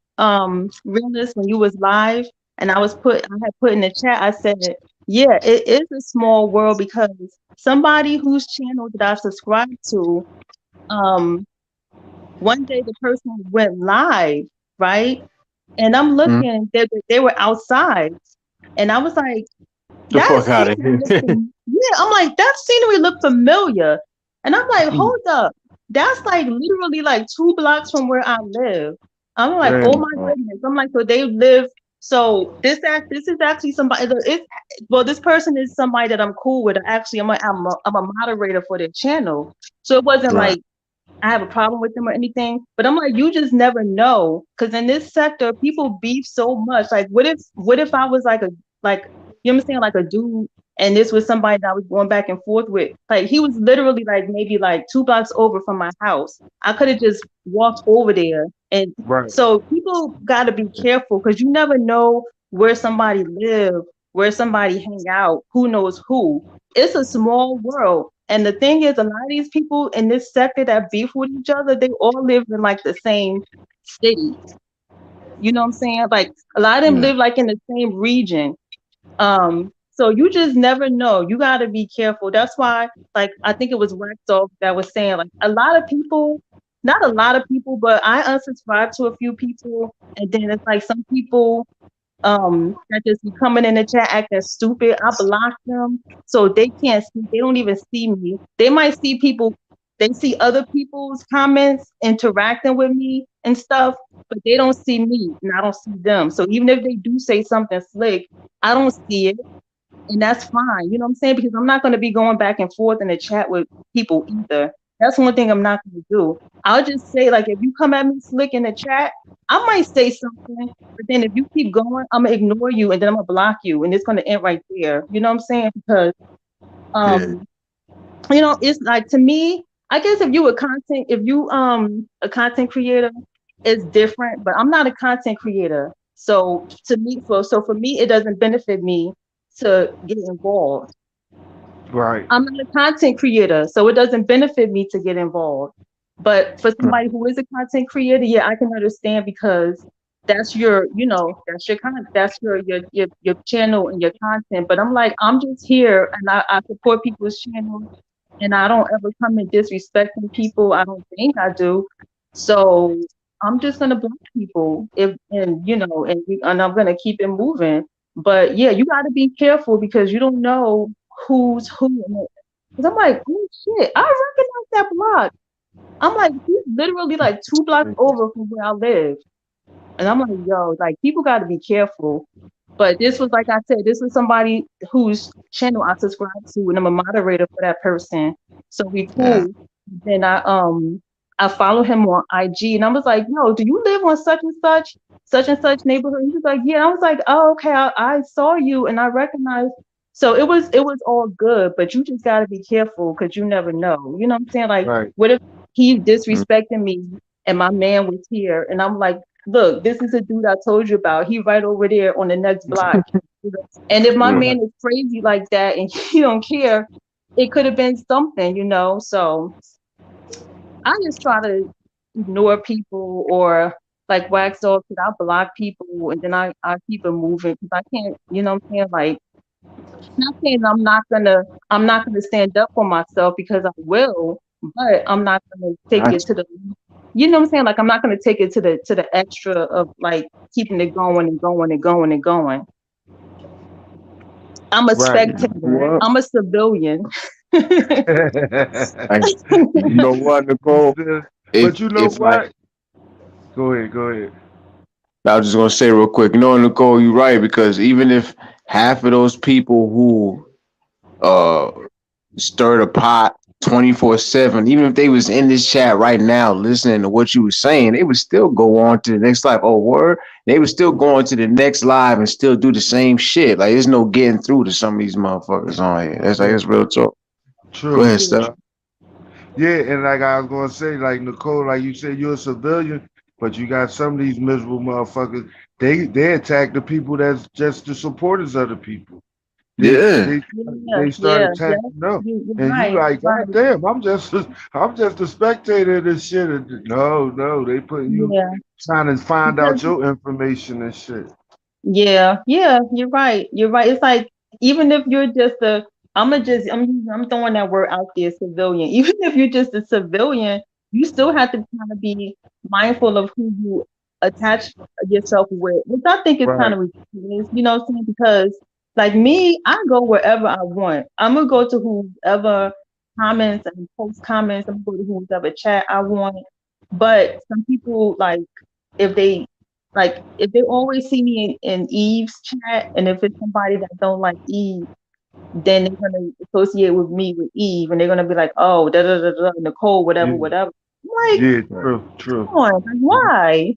Realist, when you was live, and I had put in the chat, I said, yeah, it is a small world because somebody whose channel that I subscribe to, one day the person went live, right? And I'm looking, they were outside. And I was like, the fuck out of here. Yeah, I'm like, that scenery looked familiar. And I'm like, hold up. That's like literally like 2 blocks from where I live. I'm like, oh my goodness. I'm like, so they live. So this is actually somebody. This person is somebody that I'm cool with. Actually, I'm a moderator for their channel. So it wasn't Right. like I have a problem with them or anything. But I'm like, you just never know, because in this sector, people beef so much. Like, what if I was like you understand, like a dude, and this was somebody that I was going back and forth with. Like, he was literally like maybe like 2 blocks over from my house. I could have just walked over there. And Right. so people got to be careful, because you never know where somebody live, where somebody hang out, who knows who. It's a small world. And the thing is, a lot of these people in this sector that beef with each other, they all live in like the same city. You know what I'm saying? Like, a lot of them live like in the same region. So you just never know. You got to be careful. That's why, like, I think it was Waxoff that was saying, like, a lot of people, not a lot of people, but I unsubscribe to a few people, and then it's like some people that just be coming in the chat acting stupid. I block them so they can't see, they don't even see me. They might see people, they see other people's comments interacting with me and stuff, but they don't see me and I don't see them. So even if they do say something slick, I don't see it. And that's fine. You know what I'm saying? Because I'm not going to be going back and forth in the chat with people either. That's one thing I'm not going to do. I'll just say, like, if you come at me slick in the chat, I might say something, but then if you keep going, I'm going to ignore you, and then I'm going to block you, and it's going to end right there. You know what I'm saying? Because, you know, it's like, to me, I guess if you a content creator, it's different, but I'm not a content creator. So to me, for me, it doesn't benefit me to get involved. Right. I'm not a content creator, so it doesn't benefit me to get involved. But for somebody who is a content creator, yeah, I can understand, because that's your, you know, that's your content, that's your channel and your content. But I'm like, I'm just here, and I support people's channels, and I don't ever come in disrespecting people. I don't think I do. So I'm just gonna block people and I'm gonna keep it moving. But yeah, you gotta be careful, because you don't know who's who in it. Because I'm like, oh shit, I recognize that block. I'm like, he's literally like 2 blocks over from where I live. And I'm like, yo, like, people gotta be careful. But this was, like I said, this was somebody whose channel I subscribe to, and I'm a moderator for that person. So we cool. Then I follow him on IG, and I was like, yo, do you live on such and such neighborhood? He was like, yeah. I was like, oh, okay, I saw you and I recognized. So it was all good, but you just gotta be careful, because you never know. You know what I'm saying? Like, what if he disrespecting me and my man was here, and I'm like, look, this is a dude I told you about. He right over there on the next block. And if my man is crazy like that and he don't care, it could have been something, you know? So I just try to ignore people, or like wax off, because I block people, and then I keep it moving, because I can't, you know what I'm saying? Like, not saying I'm not gonna stand up for myself, because I will, but I'm not gonna take it to the, you know what I'm saying? Like, I'm not gonna take it to the extra of like keeping it going and going and going and going. I'm a spectator. I'm a civilian. You know what, Nicole? But you know what? Go ahead. I was just gonna say real quick, you know, Nicole, you're right, because even if half of those people who stir the pot 24/7, even if they was in this chat right now listening to what you were saying, they would still go on to the next live. Oh, word? They would still go on to the next live and still do the same shit. Like, there's no getting through to some of these motherfuckers on here. That's like, it's real talk. True. Go ahead, Steph. Yeah, and like I was gonna say, like, Nicole, like you said, you're a civilian, but you got some of these miserable motherfuckers. They attack the people that's just the supporters of the people. They start attacking them, and you like, God damn, I'm just a spectator of this shit. No, they put you trying to find out your information and shit. Yeah, you're right. It's like, even if you're just I'm throwing that word out there, civilian. Even if you're just a civilian, you still have to kind of be mindful of who you attach yourself with, which I think is kind of ridiculous, you know what I'm saying? Because, like me, I go wherever I want. I'm gonna go to whoever comments and post comments. I'm gonna go to whoever chat I want. But some people, like, if they if they always see me in Eve's chat, and if it's somebody that don't like Eve, then they're gonna associate with me with Eve, and they're gonna be like, oh, da da da da, Nicole, whatever, Yeah, whatever. I'm like, yeah, come true. on, like, why?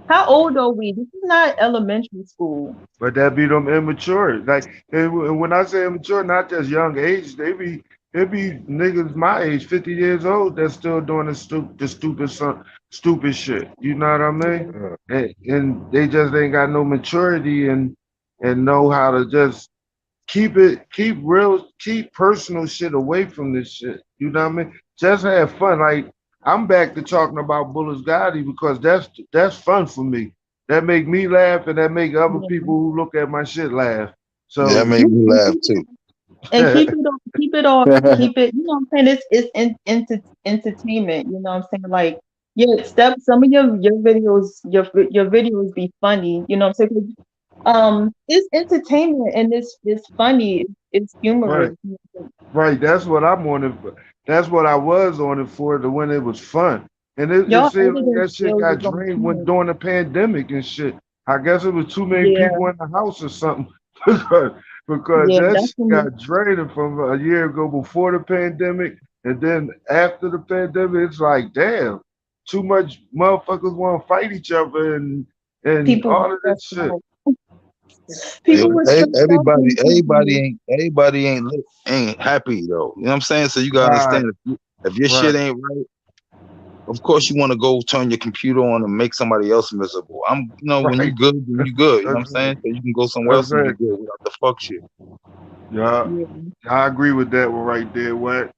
How old are we? This is not elementary school. But that be them immature. Like, and when I say immature, not just young age, they be niggas my age, 50 years old, that's still doing stupid shit. You know what I mean? Yeah. And they just ain't got no maturity and know how to just keep personal shit away from this shit. You know what I mean? Just have fun. Like, I'm back to talking about Bullets Gotti because that's fun for me. That make me laugh and that make other people who look at my shit laugh. Yeah, that So made me laugh too. And keep it, you know what I'm saying? Entertainment, you know what I'm saying? Like, yeah, some of your videos be funny, you know what I'm saying? 'Cause, it's entertainment and it's funny, it's right, humorous. right. That's what I'm on it for. That's what I was on it for, the when it was fun. And it Y'all seemed like editing that shit skills got is on drained when point. during the pandemic and shit. I guess it was too many Yeah, people in the house or something because yeah, that shit definitely. got drained from a year ago before the pandemic, and then after the pandemic, it's like, damn, too much motherfuckers want to fight each other and People were all of this stressed shit. out. People were stressed out Everybody, from COVID. ain't happy though. You know what I'm saying? So you gotta Right, understand if your right, shit ain't right, of course you want to go turn your computer on and make somebody else miserable. When you right. good, then you good. You know what I'm That's saying? right. So you can go somewhere That's else and be right. good without the fuck shit. Yeah, Yeah, I agree with that one right there. What?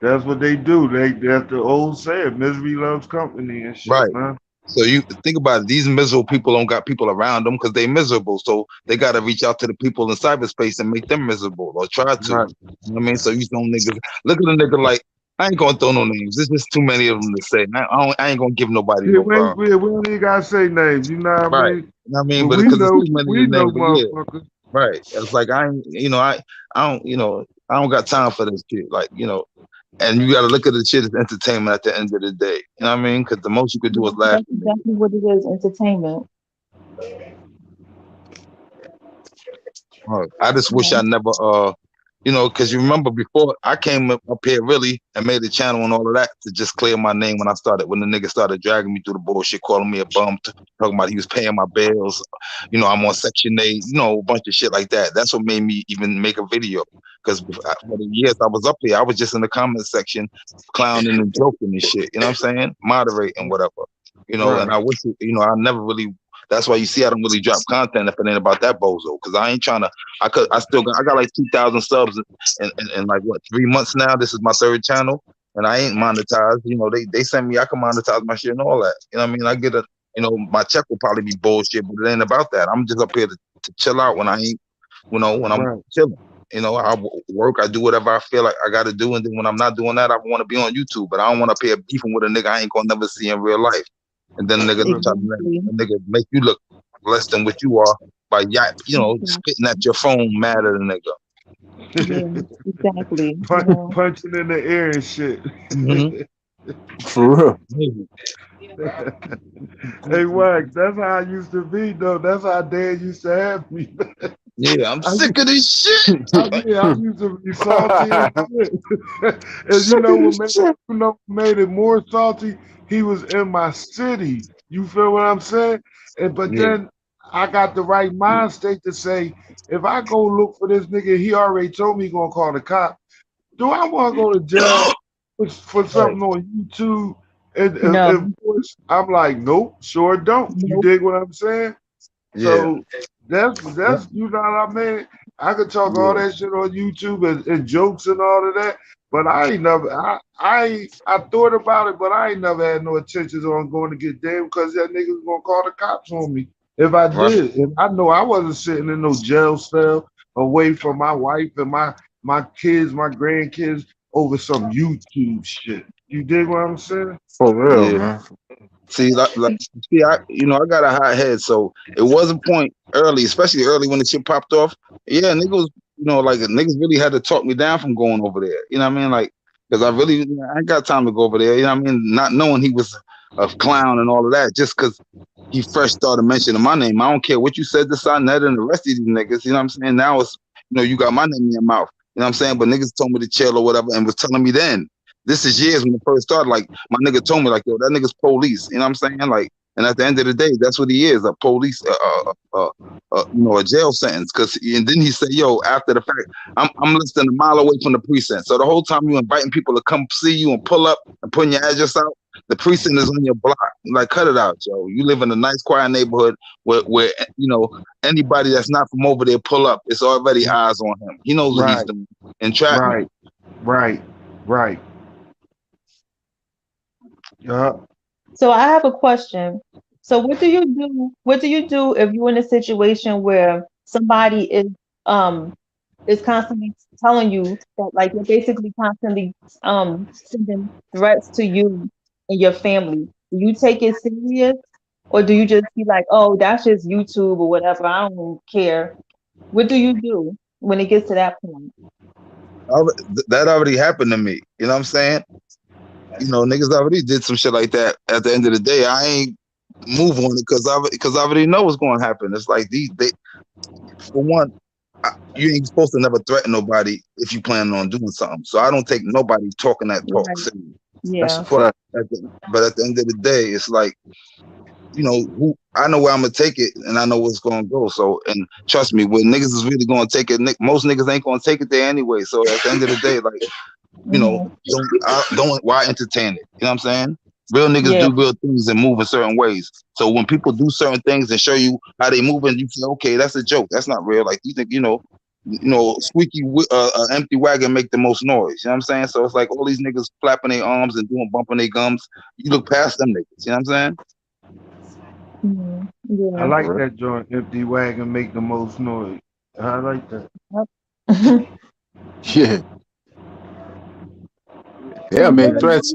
That's what they do. That's the old saying, misery loves company and shit, Right. man. So you think about it, these miserable people don't got people around them because they miserable. So they got to reach out to the people in cyberspace and make them miserable or try to. Right. You know what I mean? So you know niggas, look at a nigga like, I ain't gonna throw no names. There's just too many of them to say. I ain't gonna give nobody Yeah, no we don't even gotta say names, you know what I right. mean? You know what I mean? But But because it's too many we to name. know But yeah, motherfuckers. right. It's like I don't I don't got time for this shit. Like and you got to look at the shit as entertainment at the end of the day. You know what I mean? Because the most you could do is laugh that's at niggas. exactly what it is, entertainment. I just wish I Yeah. never, because you remember before I came up here really and made a channel and all of that to just clear my name when the nigga started dragging me through the bullshit, calling me a bum, talking about he was paying my bills, I'm on Section 8, a bunch of shit like that. That's what made me even make a video. Because for the years I was up here, I was just in the comment section clowning and joking and shit, you know what I'm saying? Moderating, whatever. And Right. I wish, I never really. That's why you see I don't really drop content if it ain't about that bozo. Because I ain't trying to. I got like 2,000 subs in like what 3 months now. This is my third channel, and I ain't monetized. They send me. I can monetize my shit and all that. You know what I mean? I get my check will probably be bullshit, but it ain't about that. I'm just up here to chill out when I ain't, when I'm Right. chilling. I work, I do whatever I feel like I got to do, and then when I'm not doing that, I want to be on YouTube. But I don't want to be beefing with a nigga I ain't gonna never see in real life. And then nigga Right. try to Exactly. a nigga make you look less than what you are by spitting at your phone mad at a nigga. Yeah, exactly. You know. Punching in the air and shit. Mm-hmm. For real. Hey, Wax, that's how I used to be, though. That's how Dad used to have me. Yeah, I'm I, sick of this shit. I used to be salty and shit. And what made it more salty? He was in my city. You feel what I'm saying? But Yeah, then I got the right mind state to say, if I go look for this nigga, he already told me he gonna call the cop. Do I want to go to jail for right. something on YouTube? And No, of course, I'm like, nope, sure don't. You nope. dig what I'm saying? Yeah, So that's you know what I mean. I could talk all yeah, that shit on YouTube and jokes and all of that, but I ain't never. I thought about it, but I ain't never had no intentions on going to get them because that nigga was gonna call the cops on me if I right. did. And I know I wasn't sitting in no jail cell away from my wife and my kids, my grandkids over some YouTube shit. You dig what I'm saying? For real, Yeah. man. See, I got a hot head, so it was a point early, especially early when the shit popped off. Yeah, niggas, like niggas really had to talk me down from going over there. You know what I mean? Like, because I ain't got time to go over there. You know what I mean? Not knowing he was of clown and all of that, just because he first started mentioning my name. I don't care what you said to Sonnet and the rest of these niggas. You know what I'm saying? Now it's, you know, you got my name in your mouth. You know what I'm saying? But niggas told me to chill or whatever and was telling me then. This is years when it first started. Like, my nigga told me, like, yo, that nigga's police. You know what I'm saying? Like, and at the end of the day, that's what he is, a police, you know, a jail sentence. Cause, and then he said, yo, after the fact, I'm less than a mile away from the precinct. So the whole time you inviting people to come see you and pull up and putting your address out, the precinct is on your block. Like, cut it out, Joe. You live in a nice, quiet neighborhood where you know, anybody that's not from over there pull up, it's already eyes on him. He knows what he's doing. And trap. Right. Yeah. So I have a question. So what do you do? What do you do if you're in a situation where somebody is constantly telling you that, like, they're basically constantly sending threats to you and your family? Do you take it serious, or do you just be like, oh, that's just YouTube or whatever, I don't care? What do you do when it gets to that point? That already happened to me. You know what I'm saying? You know, niggas already did some shit like that. At the end of the day, I ain't move on it because I already know what's going to happen. It's like they for one, you ain't supposed to never threaten nobody if you plan on doing something. So I don't take nobody talking that talk serious. Yeah. But at the end of the day, it's like, you know, I know where I'm gonna take it and I know what's gonna go. So, and trust me, when niggas is really gonna take it, most niggas ain't gonna take it there anyway. So at the end of the day, like, you know, don't why entertain it? You know what I'm saying? Real niggas do real things and move in certain ways. So when people do certain things and show you how they move, and you say, okay, that's a joke. That's not real. Like, you think, you know, squeaky empty wagon make the most noise. You know what I'm saying? So it's like all these niggas flapping their arms and bumping their gums. You look past them niggas. You know what I'm saying? I like that joint. Empty wagon make the most noise. I like that. Yeah. Yeah, make threats.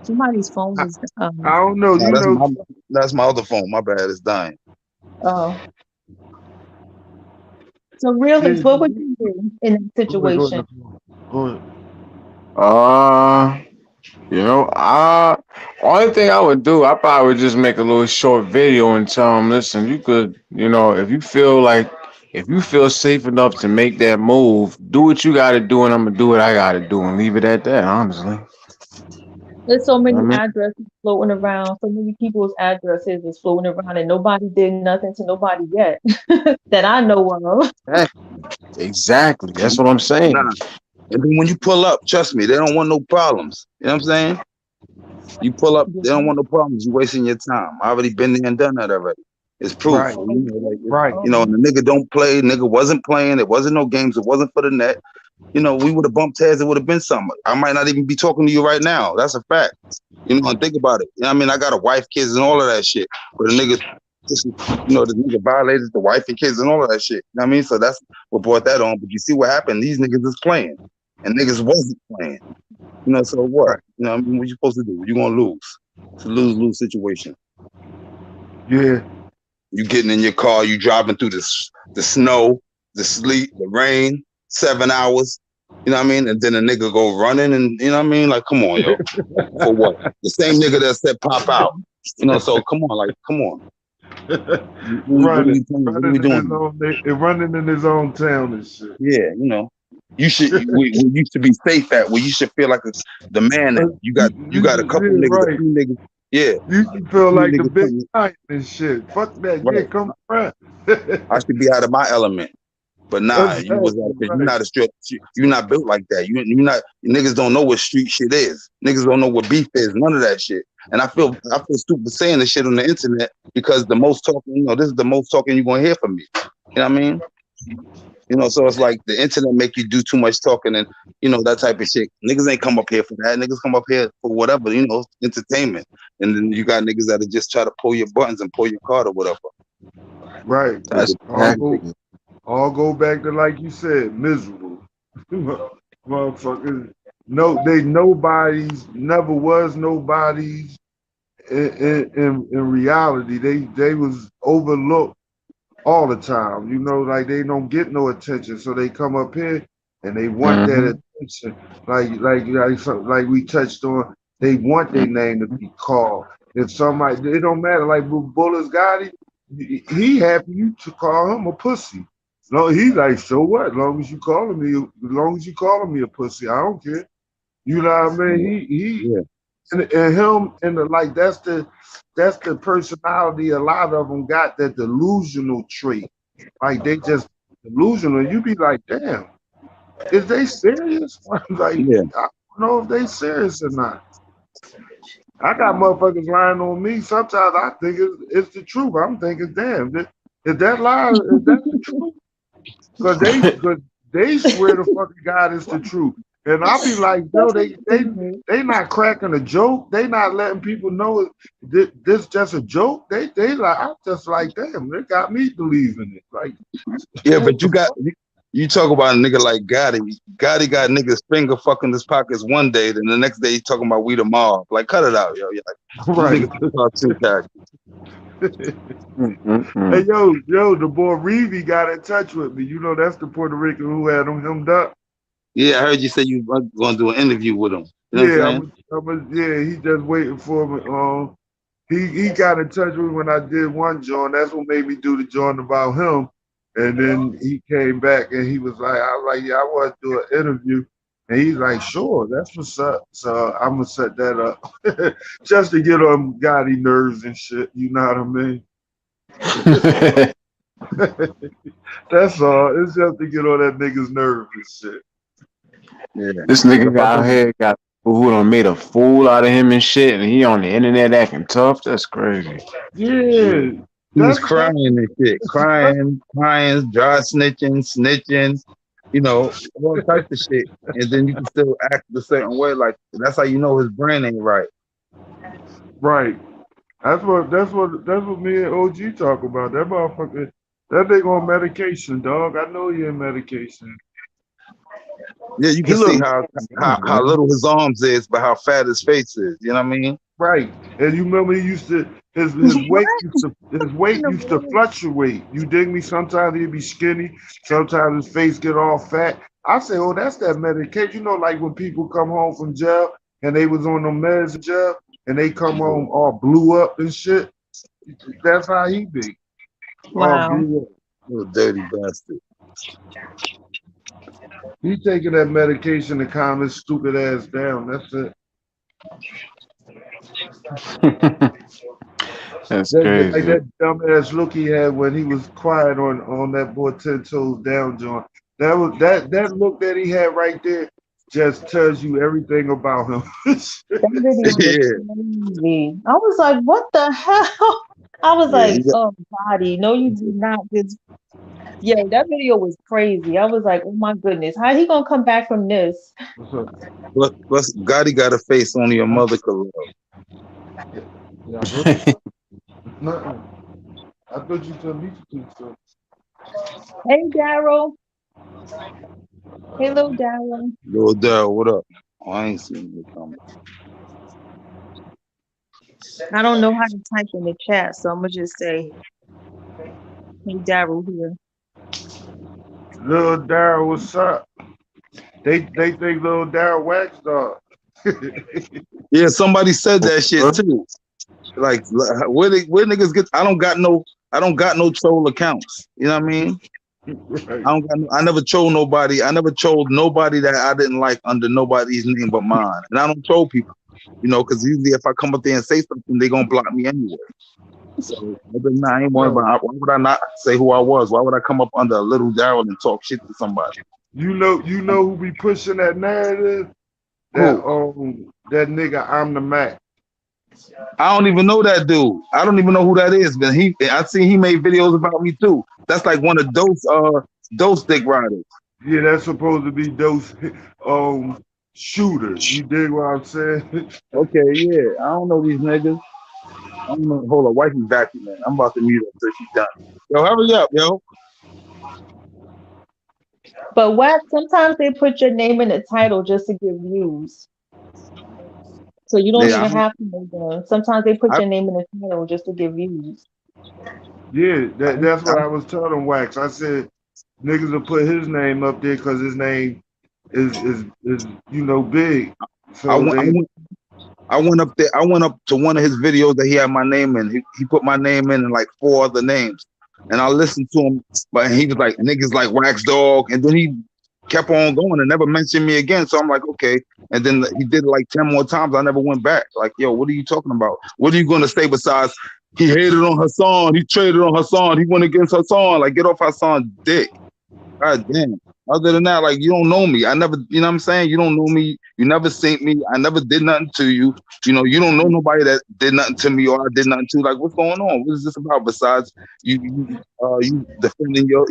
Somebody's phone is. I don't know. That's my other phone. My bad. It's dying. Oh. So Realest, what would you do in that situation? You know, only thing I would do, I probably would just make a little short video and tell them, listen, you could, you know, if you feel safe enough to make that move, do what you got to do, and I'm gonna do what I got to do, and leave it at that. Honestly, there's so many addresses floating around. So many people's addresses is floating around, and nobody did nothing to nobody yet that I know of. Exactly. That's what I'm saying. And then when you pull up, trust me, they don't want no problems. You know what I'm saying? You pull up, they don't want no problems. You're wasting your time. I already been there and done that already. It's proof. Right. You know, and the nigga don't play. Nigga wasn't playing. It wasn't no games. It wasn't for the net. You know, we would have bumped heads. It would have been something. I might not even be talking to you right now. That's a fact. You know, and think about it. You know what I mean? I got a wife, kids, and all of that shit. But the nigga, you know, the nigga violated the wife and kids and all of that shit. You know what I mean? So that's what brought that on. But you see what happened? These niggas is playing. And niggas wasn't playing. You know, so what? You know what I mean? What you supposed to do? You're going to lose. It's a lose-lose situation. Yeah. You getting in your car, you driving through the snow, the sleet, the rain, 7 hours. You know what I mean? And then a nigga go running and, you know what I mean? Like, come on, yo. For what? The same nigga that said pop out. You know, so come on, like, come on. Running in his own town and shit. Yeah, you know. You should. We used to be safe at where you should feel like the man that you got a couple niggas, a few niggas. Yeah, you should feel like the big giant and shit. Fuck that. Right. Yeah, come around. I should be out of my element, but nah, you're not a strip. You're not built like that. You're not. Niggas don't know what street shit is. Niggas don't know what beef is. None of that shit. And I feel stupid saying this shit on the internet because the most talking, you know, this is the most talking you're gonna hear from me. You know what I mean? You know, so it's like the internet make you do too much talking and, you know, that type of shit. Niggas ain't come up here for that. Niggas come up here for whatever, you know, entertainment. And then you got niggas that just try to pull your buttons and pull your card or whatever. Right. That's all go back to, like you said, miserable. Motherfuckers. No, they nobodies, never was nobodies in reality. They was overlooked all the time, you know, like they don't get no attention. So they come up here and they want that attention. Like we touched on, they want their name to be called. If somebody, it don't matter. Like Bullets Gotti, he happy you to call him a pussy. No, he like, so what? As long as you calling me a pussy, I don't care. You know what I mean? And him and like that's the personality. A lot of them got that delusional trait. Like they just delusional. You be like, damn, is they serious? Like, I don't know if they serious or not. I got motherfuckers lying on me. Sometimes I think it's the truth. I'm thinking, damn, is that lie? Is that the truth? Because they swear to fucking God it's the truth. And I'll be like, yo, they not cracking a joke. They not letting people know this just a joke. They like, I'm just like, damn, they got me believing it. Like, yeah, but you talk about a nigga like Gotti. Gotti got niggas finger fucking his pockets one day, then the next day he talking about we the mob. Like, cut it out, yo. Like, right. Hey, yo, the boy Reevy got in touch with me. You know, that's the Puerto Rican who had him hemmed up. Yeah, I heard you say you were going to do an interview with him. You know he just waiting for me. He got in touch with me when I did one joint. That's what made me do the joint about him. And then he came back and he was like, I was like, yeah, I want to do an interview. And he's like, sure, that's what's up. So I'm gonna set that up just to get on Gotti nerves and shit. You know what I mean? That's all. It's just to get on that nigga's nerves and shit. Yeah. This nigga out here got people who done made a fool out of him and shit, and he on the internet acting tough. That's crazy. Yeah. He was crying and shit. Crying, dry snitching, you know, all types of shit. And then you can still act the certain way. Like, that's how you know his brain ain't right. Right. That's what me and OG talk about. That motherfucker, that nigga on medication, dog. I know he in medication. Yeah, you can see how little his arms is, but how fat his face is. You know what I mean? Right. And you remember he used to his weight used to fluctuate. You dig me? Sometimes he'd be skinny, sometimes his face get all fat. I say, oh, that's that medication. You know, like when people come home from jail and they was on the meds in jail and they come home all blew up and shit. That's how he be. Wow. All blew up. Little dirty bastard. He taking that medication to calm his stupid ass down. That's it. That's crazy. Like that dumbass look he had when he was quiet on that boy 10 Toes Down joint. That was that look that he had right there just tells you everything about him. Crazy. I was like, what the hell? I was like, oh, body. No, you do not. Yeah, that video was crazy. I was like, oh my goodness, how he gonna come back from this? Plus, Gotti got a face only your mother could love. No, I thought you told me to do so. Hey, Daryl. Hey, little Daryl. Little Daryl, what up? Oh, I ain't seen you coming. I don't know how to type in the chat, so I'm gonna just say, hey, Daryl here. Little Daryl, what's up? They think little Daryl wax dog. Yeah, somebody said that shit too. Like where niggas get? I don't got no troll accounts. You know what I mean? Right. I never troll nobody. I never trolled nobody that I didn't like under nobody's name but mine. And I don't troll people, you know, because usually if I come up there and say something, they gonna block me anyway. So I ain't worried about. Why would I not say who I was? Why would I come up under a little Daryl and talk shit to somebody? You know who be pushing that narrative? That nigga, I'm the Mac. I don't even know that dude. I don't even know who that is, but I see he made videos about me too. That's like one of those dick riders. Yeah, that's supposed to be those shooters. You dig what I'm saying? Okay, yeah. I don't know these niggas. I don't know. Hold on, wifey's back, man. I'm about to mute her so she's done. Yo, hurry up, yo. But sometimes they put your name in the title just to get views. So you don't even have to make them. Sometimes they put your name in the title just to get views. Yeah, that's what I was telling Wax. I said niggas will put his name up there because his name is you know big. I So went, I they went, I went up there. I went up to one of his videos that he had my name in. He put my name in and like 4 other names, and I listened to him, but he was like niggas like Wax Dog, and then he kept on going and never mentioned me again. So I'm like, okay. And then he did it like 10 more times. I never went back. Like, yo, what are you talking about? What are you going to say besides he hated on Hassan, he traded on Hassan, he went against Hassan? Like, get off Hassan's dick. God damn. Other than that, like, you don't know me. I never, you know what I'm saying? You don't know me. You never seen me. I never did nothing to you. You know, you don't know nobody that did nothing to me or I did nothing to. Like, what's going on? What is this about besides you defending your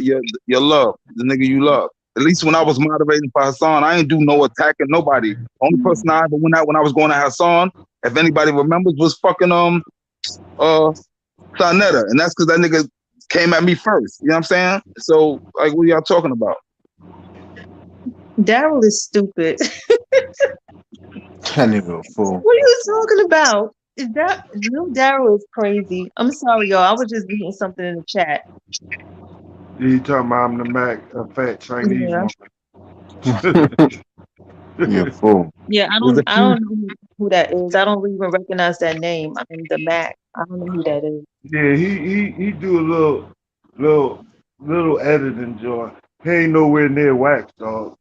love, the nigga you love? At least when I was moderating for Hassan, I ain't do no attacking nobody. Only person I ever went out when I was going to Hassan, if anybody remembers, was fucking Sonetta, and that's because that nigga came at me first. You know what I'm saying? So, like, what are y'all talking about? Daryl is stupid. That nigga a fool. What are you talking about? Is that no? Daryl is crazy. I'm sorry, y'all. I was just reading something in the chat. you talking about I'm the Mac, a fat Chinese Yeah. woman. You a fool. Yeah, I don't know who that is. I don't even recognize that name. I mean, the Mac. I don't know who that is. Yeah, he do a little editing joint. He ain't nowhere near Wax Dog.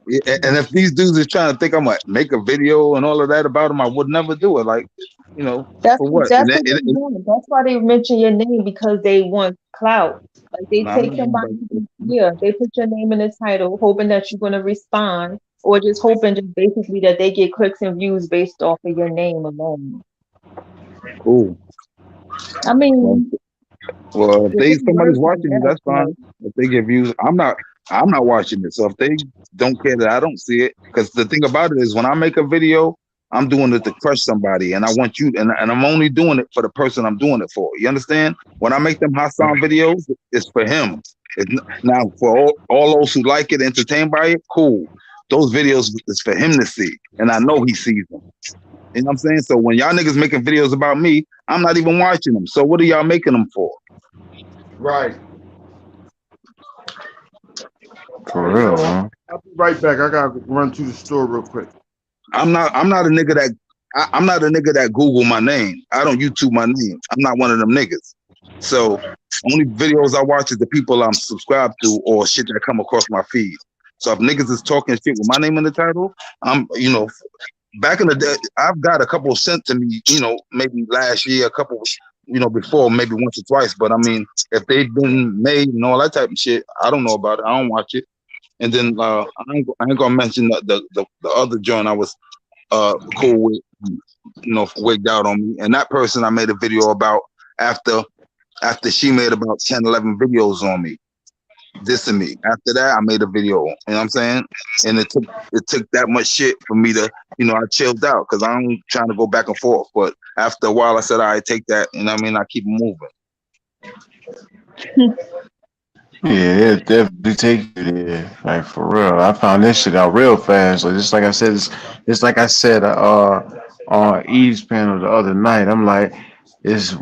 Yeah, and if these dudes are trying to think I'm gonna make a video and all of that about him, I would never do it. Like, you know, That's for what? what they want. That's why they mention your name, because they want clout. Like they Nah, take somebody, yeah, they put your name in the title, hoping that you're gonna respond, or just hoping just basically that they get clicks and views based off of your name alone. cool. I mean, Well, if yeah, somebody's watching it, that's fine. If they give views, I'm not watching it. So if they don't care that I don't see it, because the thing about it is when I make a video, I'm doing it to crush somebody, and I want you, and I'm only doing it for the person I'm doing it for. You understand? When I make them Hassan videos, it's for him. Now for all those who like it, entertained by it, cool. Those videos is for him to see, and I know he sees them. You know what I'm saying? So when y'all niggas making videos about me, I'm not even watching them. So what are y'all making them for? Right. For real, huh? I'll be right back. I gotta run to the store real quick. I'm not a nigga that I'm not a nigga that Google my name. I don't YouTube my name. I'm not one of them niggas. So only videos I watch is the people I'm subscribed to or shit that come across my feed. So if niggas is talking shit with my name in the title, I'm, you know, back in the day, I've got a couple sent to me, you know, maybe last year, a couple, you know, before, maybe once or twice. But I mean, if they've been made and all that type of shit, I don't know about it. I don't watch it. And then I ain't gonna mention the other joint I was cool with, you know, wigged out on me. And that person I made a video about after she made about 10, 11 videos on me, dissing me. After that, I made a video. You know what I'm saying? And it took that much shit for me to, you know, I chilled out because I'm trying to go back and forth. But after a while, I said, I take that, and I mean, I keep moving. Yeah, it definitely take you there. Like for real. I found this shit out real fast. Like just like I said, it's like I said on Eve's panel the other night. I'm like, it's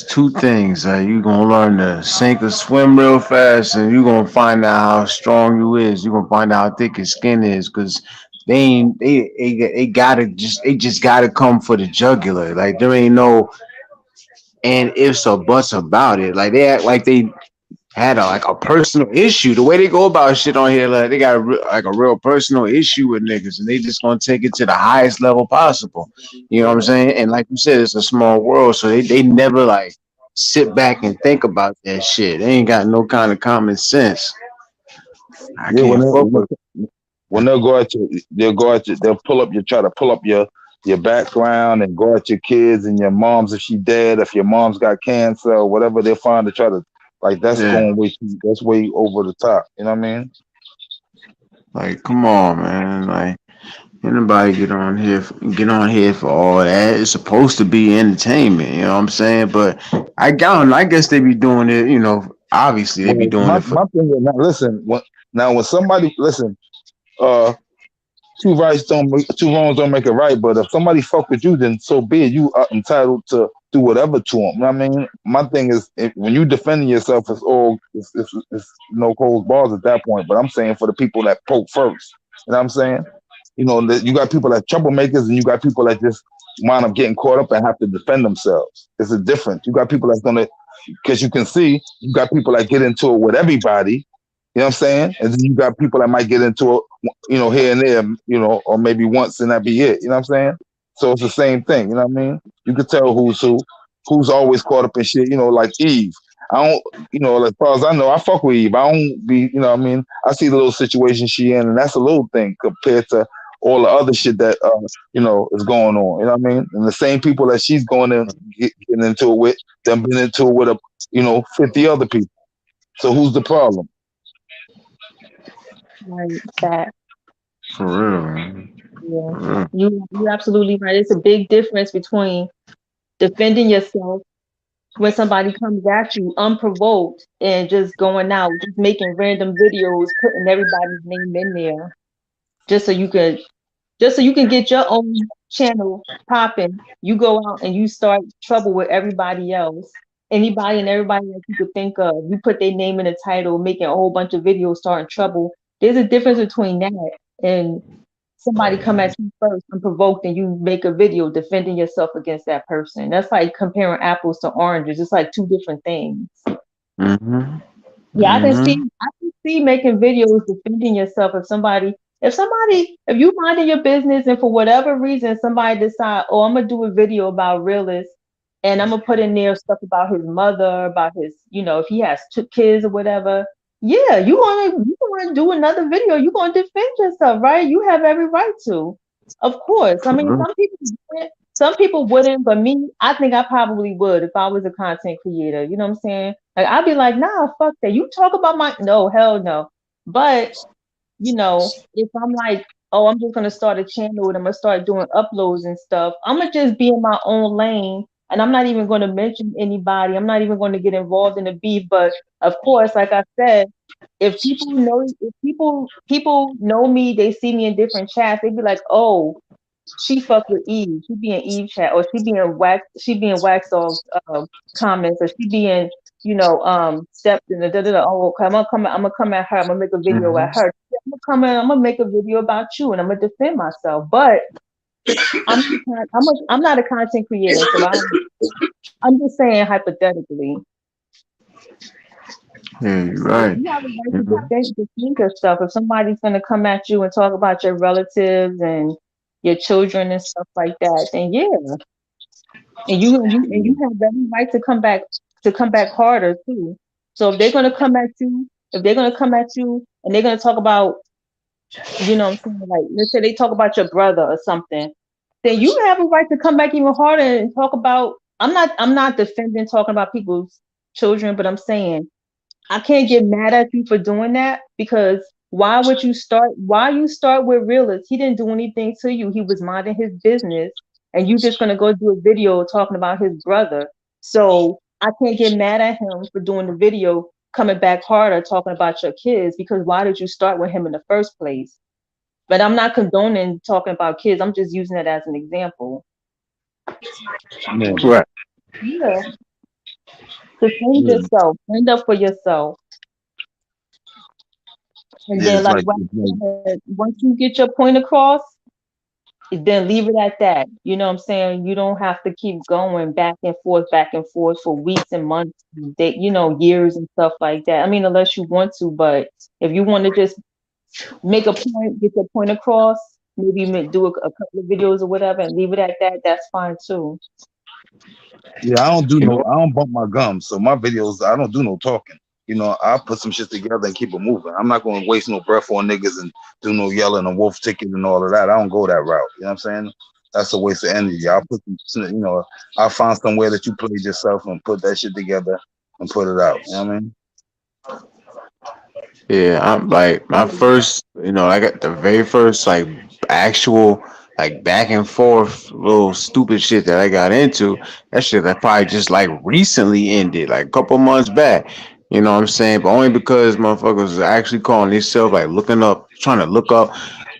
two things. You gonna learn to sink or swim real fast, and you gonna find out how strong you is. You gonna find out how thick your skin is, cause they just gotta come for the jugular. Like there ain't no and ifs or buts about it. Like they act like they had a personal issue. The way they go about shit on here, like they got a real personal issue with niggas, and they just gonna take it to the highest level possible. You know what I'm saying? And like you said, it's a small world, so they never like sit back and think about that shit. They ain't got no kind of common sense. I can't fuck with. When they'll pull up try to pull up your background and go at your kids and your moms if she dead, if your mom's got cancer or whatever, they'll find to try to, like, that's going that's way over the top. You know what I mean? Like, come on, man. Like, anybody get on here for all that. It's supposed to be entertainment, you know what I'm saying? But I guess they be doing it, you know, obviously they be doing it for. My thing is, now listen, when somebody, listen, two wrongs don't make it right, but if somebody fuck with you, then so be it. You are entitled to do whatever to them. You know what I mean, my thing is when you defending yourself, it's no holds bars at that point. But I'm saying for the people that poke first, you know what I'm saying? You know, you got people that troublemakers, and you got people that just wind up getting caught up and have to defend themselves. It's a difference. You got people that's gonna, because you can see, you got people that get into it with everybody. You know what I'm saying? And then you got people that might get into it, you know, here and there, you know, or maybe once and that be it. You know what I'm saying? So it's the same thing. You know what I mean? You can tell who's always caught up in shit. You know, like Eve. I don't, you know, as far as I know, I fuck with Eve. I don't be, you know what I mean? I see the little situation she in, and that's a little thing compared to all the other shit that, you know, is going on. You know what I mean? And the same people that she's going in, getting into it with, them been into it with, 50 other people. So who's the problem? Right, that. For real, man. Yeah, you're absolutely right. It's a big difference between defending yourself when somebody comes at you unprovoked and just going out, just making random videos, putting everybody's name in there, just so you can get your own channel popping. You go out and you start trouble with everybody else. Anybody and everybody that you could think of, you put their name in the title, making a whole bunch of videos, starting trouble. There's a difference between that and somebody come at you first unprovoked and you make a video defending yourself against that person. That's like comparing apples to oranges. It's like two different things. Mm-hmm. Yeah, I can see making videos defending yourself if you minding your business and for whatever reason somebody decide, oh, I'm gonna do a video about Realest and I'm gonna put in there stuff about his mother, about his, you know, if he has two kids or whatever. Yeah, you wanna do another video, you gonna defend yourself, right? You have every right to. Of course. I mean, some people wouldn't, but me, I think I probably would if I was a content creator. You know what I'm saying? Like I'd be like, nah, fuck that. You talk about no, hell no. But you know, if I'm like, oh, I'm just gonna start a channel and I'm gonna start doing uploads and stuff, I'm gonna just be in my own lane and I'm not even gonna mention anybody. I'm not even gonna get involved in the beef. But of course, like I said, if people know me, they see me in different chats, they'd be like, oh, she fuck with Eve. She be in Eve chat, or she be in wax off comments, or she be in, you know, steps in the oh, okay, I'm gonna come at her, I'm gonna make a video at her. I'm gonna make a video about you and I'm gonna defend myself. But I'm not a content creator, so I'm just saying hypothetically. Yeah, you're right. You have a right to defend yourself. If somebody's gonna come at you and talk about your relatives and your children and stuff like that, then yeah. And you have every right to come back harder too. So if they're gonna come at you, and they're gonna talk about, you know what I'm saying, like let's say they talk about your brother or something, then you have a right to come back even harder and talk about, I'm not defending talking about people's children, but I'm saying I can't get mad at you for doing that, because why you start with Realest? He didn't do anything to you. He was minding his business and you just gonna go do a video talking about his brother. So I can't get mad at him for doing the video, coming back harder, talking about your kids, because why did you start with him in the first place? But I'm not condoning talking about kids. I'm just using it as an example. Yeah. Right. Yeah. Defend yourself. Stand up for yourself. And then, like once you get your point across, then leave it at that. You know what I'm saying? You don't have to keep going back and forth for weeks and months, years and stuff like that. I mean, unless you want to, but if you want to just make a point, get your point across, maybe do a couple of videos or whatever and leave it at that, that's fine too. Yeah, I don't bump my gums, so my videos, I don't do no talking. You know, I'll put some shit together and keep it moving. I'm not going to waste no breath on niggas and do no yelling and wolf ticket and all of that. I don't go that route. You know what I'm saying? That's a waste of energy. I'll put some, I'll find somewhere that you played yourself and put that shit together and put it out. You know what I mean? Yeah, I'm like my first, I got the very first like actual like back and forth little stupid shit that I got into. That shit that probably just like recently ended, like a couple months back. You know what I'm saying? But only because motherfuckers was actually calling themselves like looking up, trying to look up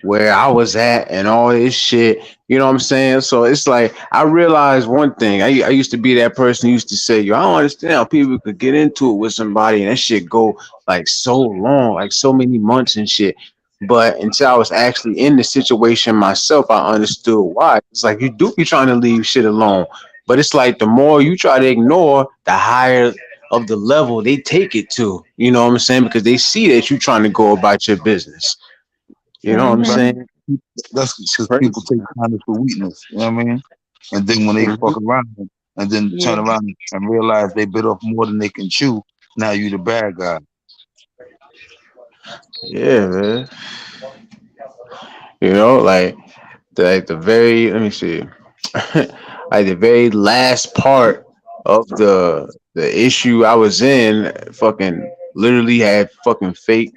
where I was at and all this shit. You know what I'm saying? So it's like I realized one thing. I used to be that person who used to say, "Yo, I don't understand how people could get into it with somebody and that shit go like so long, like so many months and shit." But until I was actually in the situation myself, I understood why. It's like you do be trying to leave shit alone, but it's like the more you try to ignore, the higher of the level they take it to. You know what I'm saying? Because they see that you're trying to go about your business. You know what I'm Right. Mm-hmm. saying? That's It's because crazy. people take kindness for weakness. You know what I mean? And then when they Mhm. fuck around and then Yeah. turn around and realize they bit off more than they can chew, now you the bad guy. Yeah, man. You know, like the very let me see, like the very last part of the issue I was in, fucking literally had fucking fake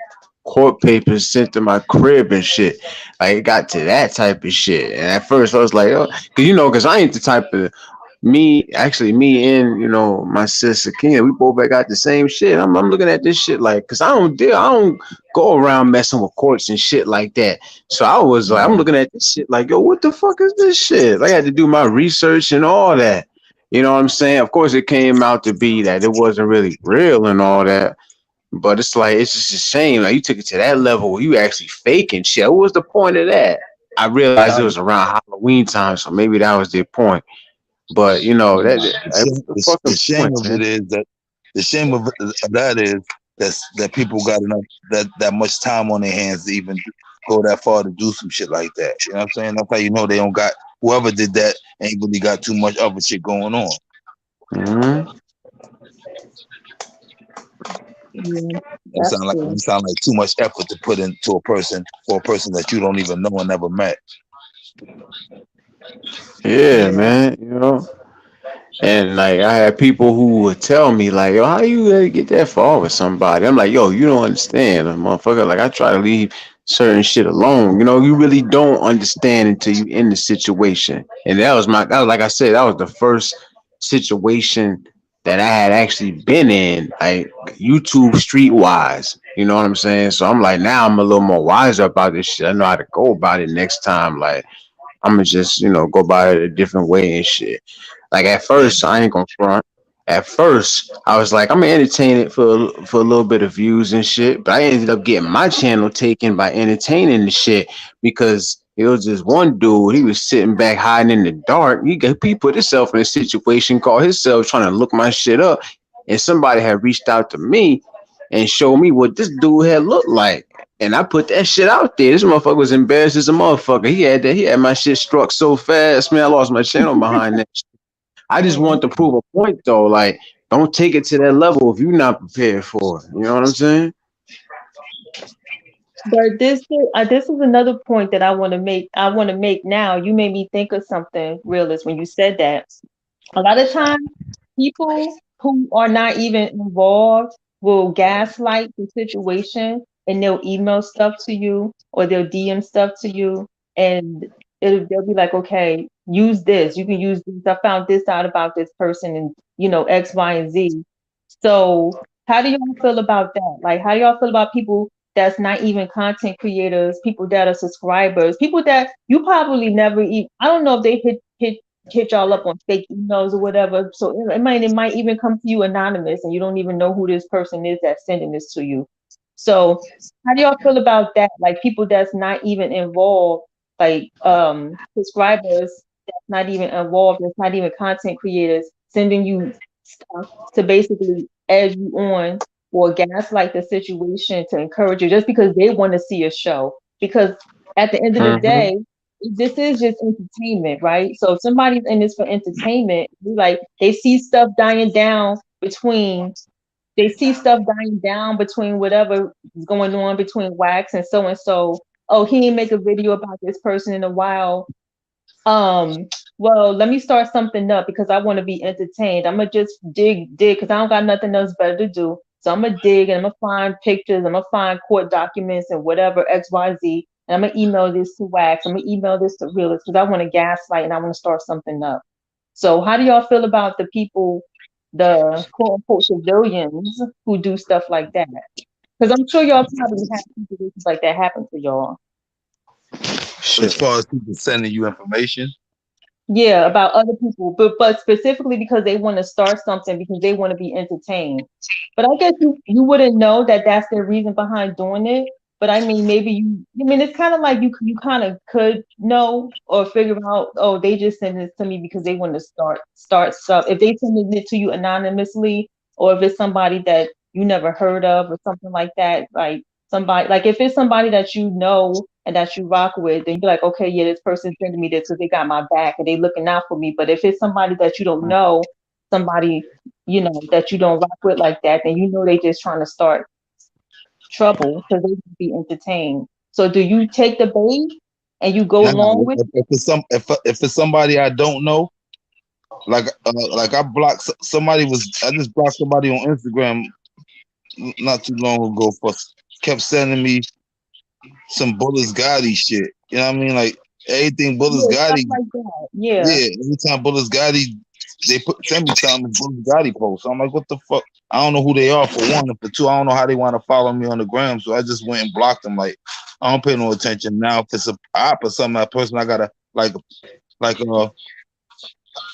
court papers sent to my crib and shit. Like it got to that type of shit, and at first I was like, oh, cause cause I ain't the type of me and my sister Ken, we both got the same shit. I'm looking at this shit like, cause I don't go around messing with courts and shit like that. So I was like, I'm looking at this shit like, yo, what the fuck is this shit? I had to do my research and all that. You know what I'm saying? Of course, it came out to be that it wasn't really real and all that. But it's like it's just a shame. Like you took it to that level where you actually faking shit. What was the point of that? I realized it Now, was around Halloween time, so maybe that was the point. But what's the the fucking shame point, of it man? is that the shame of that is that people got enough that much time on their hands to even go that far to do some shit like that. You know what I'm saying? That's how you know they don't got whoever did that ain't really got too much other shit going on. Hmm. Yeah. That's true. It sound like too much effort to put into a person for a person that you don't even know and never met. Yeah, Yeah. man. And like I had people who would tell me like, "Yo, how you get that far with somebody?" I'm like, "Yo, you don't understand, motherfucker. Like I try to leave certain shit alone. You really don't understand until you in the situation." And that was like I said, that was the first situation that I had actually been in, like YouTube streetwise. You know what I'm saying? So I'm like, now I'm a little more wiser about this shit. I know how to go about it next time. Like I'm gonna just go about it a different way and shit. Like at Yeah, first, I ain't gonna front. At first, I was like, I'm gonna entertain it for a little bit of views and shit. But I ended up getting my channel taken by entertaining the shit because it was this one dude. He was sitting back hiding in the dark. He put himself in a situation, called himself trying to look my shit up, and somebody had reached out to me and showed me what this dude had looked like. And I put that shit out there. This motherfucker was embarrassed as a motherfucker. He had my shit struck so fast, man. I lost my channel behind that. I just Mm. want to prove a point though. Like, don't take it to that level if you're not prepared for it. You know what I'm saying? But this is another point that I want to make. I want to make now. You made me think of something, realist, when you said that. A lot of times, people who are not even involved will gaslight the situation and they'll email stuff to you or they'll DM stuff to you, and they'll be like, okay, use this. You can use this. I found this out about this person and X, Y, and Z. So how do y'all feel about that? Like, how do y'all feel about people that's not even content creators, people that are subscribers, people that you probably never even, I don't know if they hit y'all up on fake emails or whatever. So it might even come to you anonymous and you don't even know who this person is that's sending this to you. So how do y'all feel about that? Like people that's not even involved, like subscribers that's not even involved, that's not even content creators, sending you stuff to basically edge you on or gaslight the situation to encourage you just because they want to see a show. Because at the end of the Mm-hmm. day, this is just entertainment, right? So if somebody's in this for entertainment, like they see stuff dying down between whatever is going on between Wax and so and so. Oh, he didn't make a video about this person in a while. Um, well, let me start something up because I want to be entertained. I'm gonna just dig, because I don't got nothing else better to do. So I'm gonna dig and I'm gonna find pictures, I'm gonna find court documents and whatever XYZ, and I'm gonna email this to Wax. I'm gonna email this to Realist because I want to gaslight and I want to start something up. So how do y'all feel about the people, the quote unquote civilians who do stuff like that? Because I'm sure y'all probably have situations like that happen to y'all. as Shit. far as people sending you information. Yeah, about other people, but specifically because they want to start something because they want to be entertained. But I guess you wouldn't know that that's their reason behind doing it. But I mean, maybe I mean, it's kind of like you kind of could know or figure out, oh, they just send this to me because they want to start stuff. If they send it to you anonymously, or if it's somebody that you never heard of or something like that, like somebody, like if it's somebody that you know and that you rock with, then you're like, okay, yeah, this person's sending me this because they got my back and they looking out for me. But if it's somebody that you don't know, somebody, you know, that you don't rock with like that, then you know they just trying to start trouble because they want to be entertained. So do you take the bait and you go Now, along with it? if it's somebody I don't know, like I blocked somebody I just blocked somebody on Instagram not too long ago for kept sending me some Bullets Gotti shit. You know what I mean? Like anything Bullets Yeah, stuff Gotti. like that. Yeah. Yeah, every time Bullets Gotti, they send me something Bullets Gotti post. I'm like, what the fuck? I don't know who they are for one, and for two, I don't know how they want to follow me on the gram. So I just went and blocked them. Like, I don't pay no attention now. If it's a op or something, that person I gotta like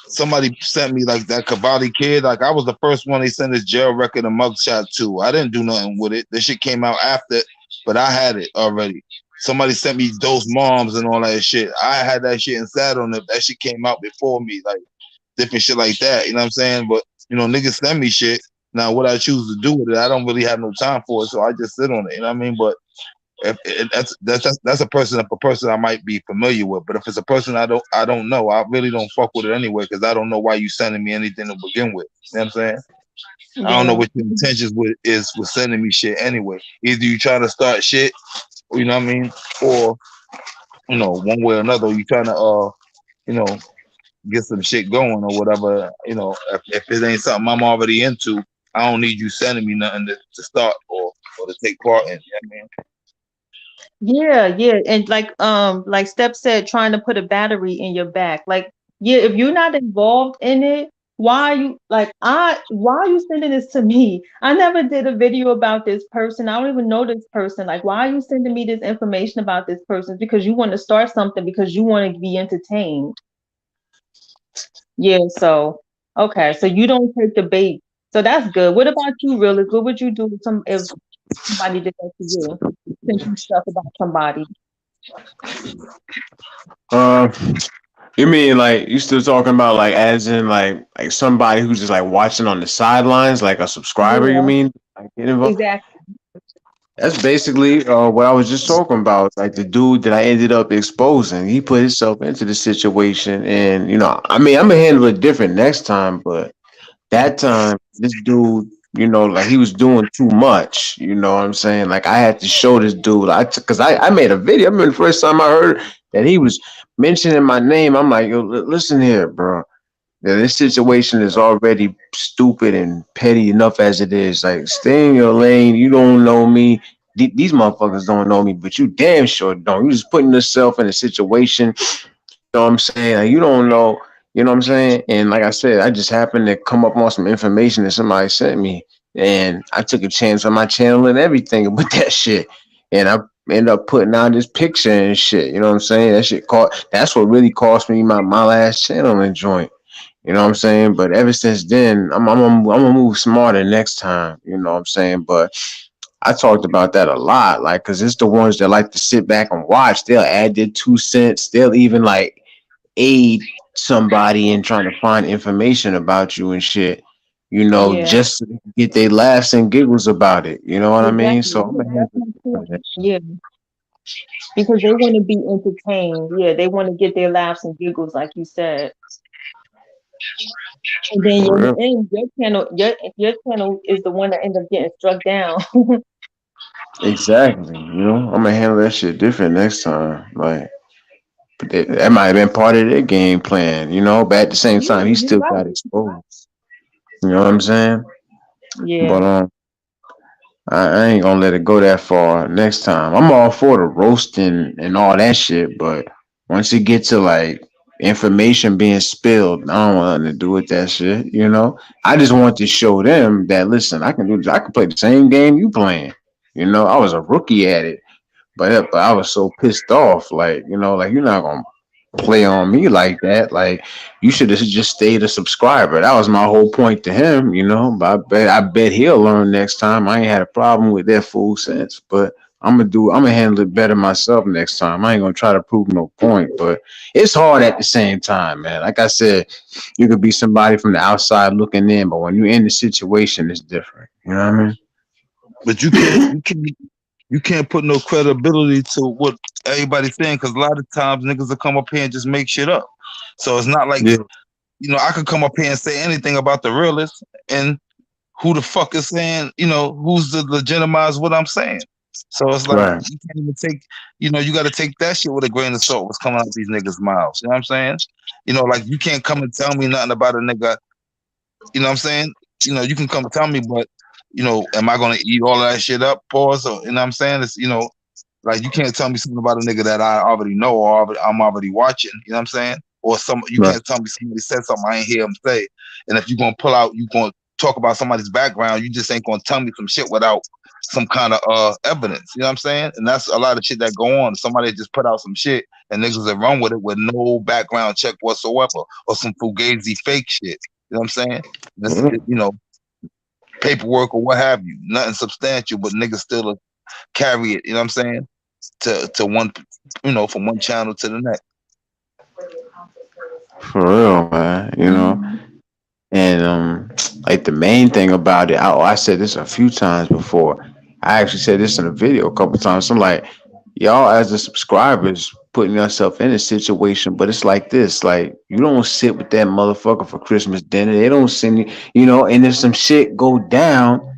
somebody sent me like that Cavalli kid. Like I was the first one they sent his jail record and mugshot to. I didn't do nothing with it. This shit came out after, but I had it already. Somebody sent me those moms and all that shit. I had that shit and sat on it. That shit came out before me, like different shit like that. You know what I'm saying? But you know, niggas send me shit. Now what I choose to do with it, I don't really have no time for it, so I just sit on it. You know what I mean? But if that's a person I might be familiar with. But if it's a person I don't know, I really don't fuck with it anyway because I don't know why you sending me anything to begin with. You know what I'm saying? I don't know Yeah. what your intentions with sending me shit anyway. Either you trying to start shit, you know what I mean, or you know, one way or another, you trying to you know, get some shit going or whatever. You know, if it ain't something I'm already into, I don't need you sending me nothing to start or to take part in. You know what I mean? Yeah, yeah. And like Steph said, trying to put a battery in your back. Like, yeah, if you're not involved in it, why are you sending this to me? I never did a video about this person. I don't even know this person. Like, why are you sending me this information about this person? It's because you want to start something because you want to be entertained. Yeah, so okay, so you don't take the bait. So that's good. What about you, Realist? What would you do if somebody did that to you? Sent you stuff about somebody. Uh, you mean like you still talking about like as in like somebody who's just like watching on the sidelines, like a subscriber? You Yeah, mean? Like get involved? exactly. That's basically what I was just talking about. Like the dude that I ended up exposing, he put himself into the situation, and you know, I mean, I'm gonna handle it different next time, but that time, this dude, you know, like he was doing too much. You know what I'm saying? Like I had to show this dude. Because I made a video. I remember the first time I heard that he was mentioning my name. I'm like, yo, listen here, bro. Yeah, this situation is already stupid and petty enough as it is. Like, stay in your lane. You don't know me. These motherfuckers don't know me, but you damn sure don't. You just putting yourself in a situation. You know what I'm saying? Like, you don't know. You know what I'm saying? And like I said, I just happened to come up on some information that somebody sent me, and I took a chance on my channel and everything with that shit. And I ended up putting out this picture and shit. You know what I'm saying? That shit cost. That's what really cost me my last channel and joint. You know what I'm saying? But ever since then, I'm gonna move smarter next time. You know what I'm saying? But I talked about that a lot, like, cause it's the ones that like to sit back and watch. They'll add their 2 cents. They'll even like aid somebody in trying to find information about you and shit. You know, Yeah, just to get their laughs and giggles about it. You know what I mean? exactly. So I'm Yeah, gonna that's handle my point. it. Yeah, because they want to be entertained. Yeah, they want to get their laughs and giggles, like you said. And then For real. your channel is the one that ends up getting struck down. Exactly. You know, I'm gonna handle that shit different next time. Like. But that might have been part of their game plan, you know. But at the same Yeah, time, he you're still right. got exposed. You know what I'm saying? Yeah, But I ain't gonna let it go that far next time. I'm all for the roasting and all that shit, but once it gets to like information being spilled, I don't want nothing to do with that shit. You know, I just want to show them that listen, I can do this. I can play the same game you playing. You know, I was a rookie at it. but I was so pissed off. Like, you know, like you're not gonna play on me like that. Like, you should have just stayed a subscriber. That was my whole point to him, you know. But I bet he'll learn next time. I ain't had a problem with that fool since. But I'm gonna handle it better myself next time. I ain't gonna try to prove no point. But it's hard at the same time, man. Like I said, you could be somebody from the outside looking in, but when you're in the situation, it's different. You know what I mean? But you can't put no credibility to what everybody's saying, because a lot of times niggas will come up here and just make shit up. So it's not like, Yeah. you know, I could come up here and say anything about the realist, and who the fuck is saying, you know, who's to legitimize what I'm saying? So it's like Right. you can't even take, you know, you got to take that shit with a grain of salt. What's coming out these niggas' mouths? You know what I'm saying? You know, like you can't come and tell me nothing about a nigga. You know what I'm saying? You know, you can come and tell me, but you know, am I gonna eat all of that shit up? Pause. Or, you know what I'm saying? It's, you know, like you can't tell me something about a nigga that I already know or I'm already watching. You know what I'm saying? Or you Right. can't tell me somebody said something I ain't hear him say. And if you're gonna pull out, you gonna talk about somebody's background, you just ain't gonna tell me some shit without some kind of evidence. You know what I'm saying? And that's a lot of shit that go on. Somebody just put out some shit and niggas that run with it with no background check whatsoever, or some fugazi fake shit. You know what I'm saying? This, Yeah. you know, paperwork or what have you, nothing substantial, but niggas still carry it. You know what I'm saying? To one, you know, from one channel to the next. For real, man. You know. Mhm. And like the main thing about it, I said this a few times before. I actually said this in a video a couple times. I'm like, y'all as the subscribers putting yourself in a situation, but it's like this: like you don't sit with that motherfucker for Christmas dinner. They don't send you, you know. And if some shit go down,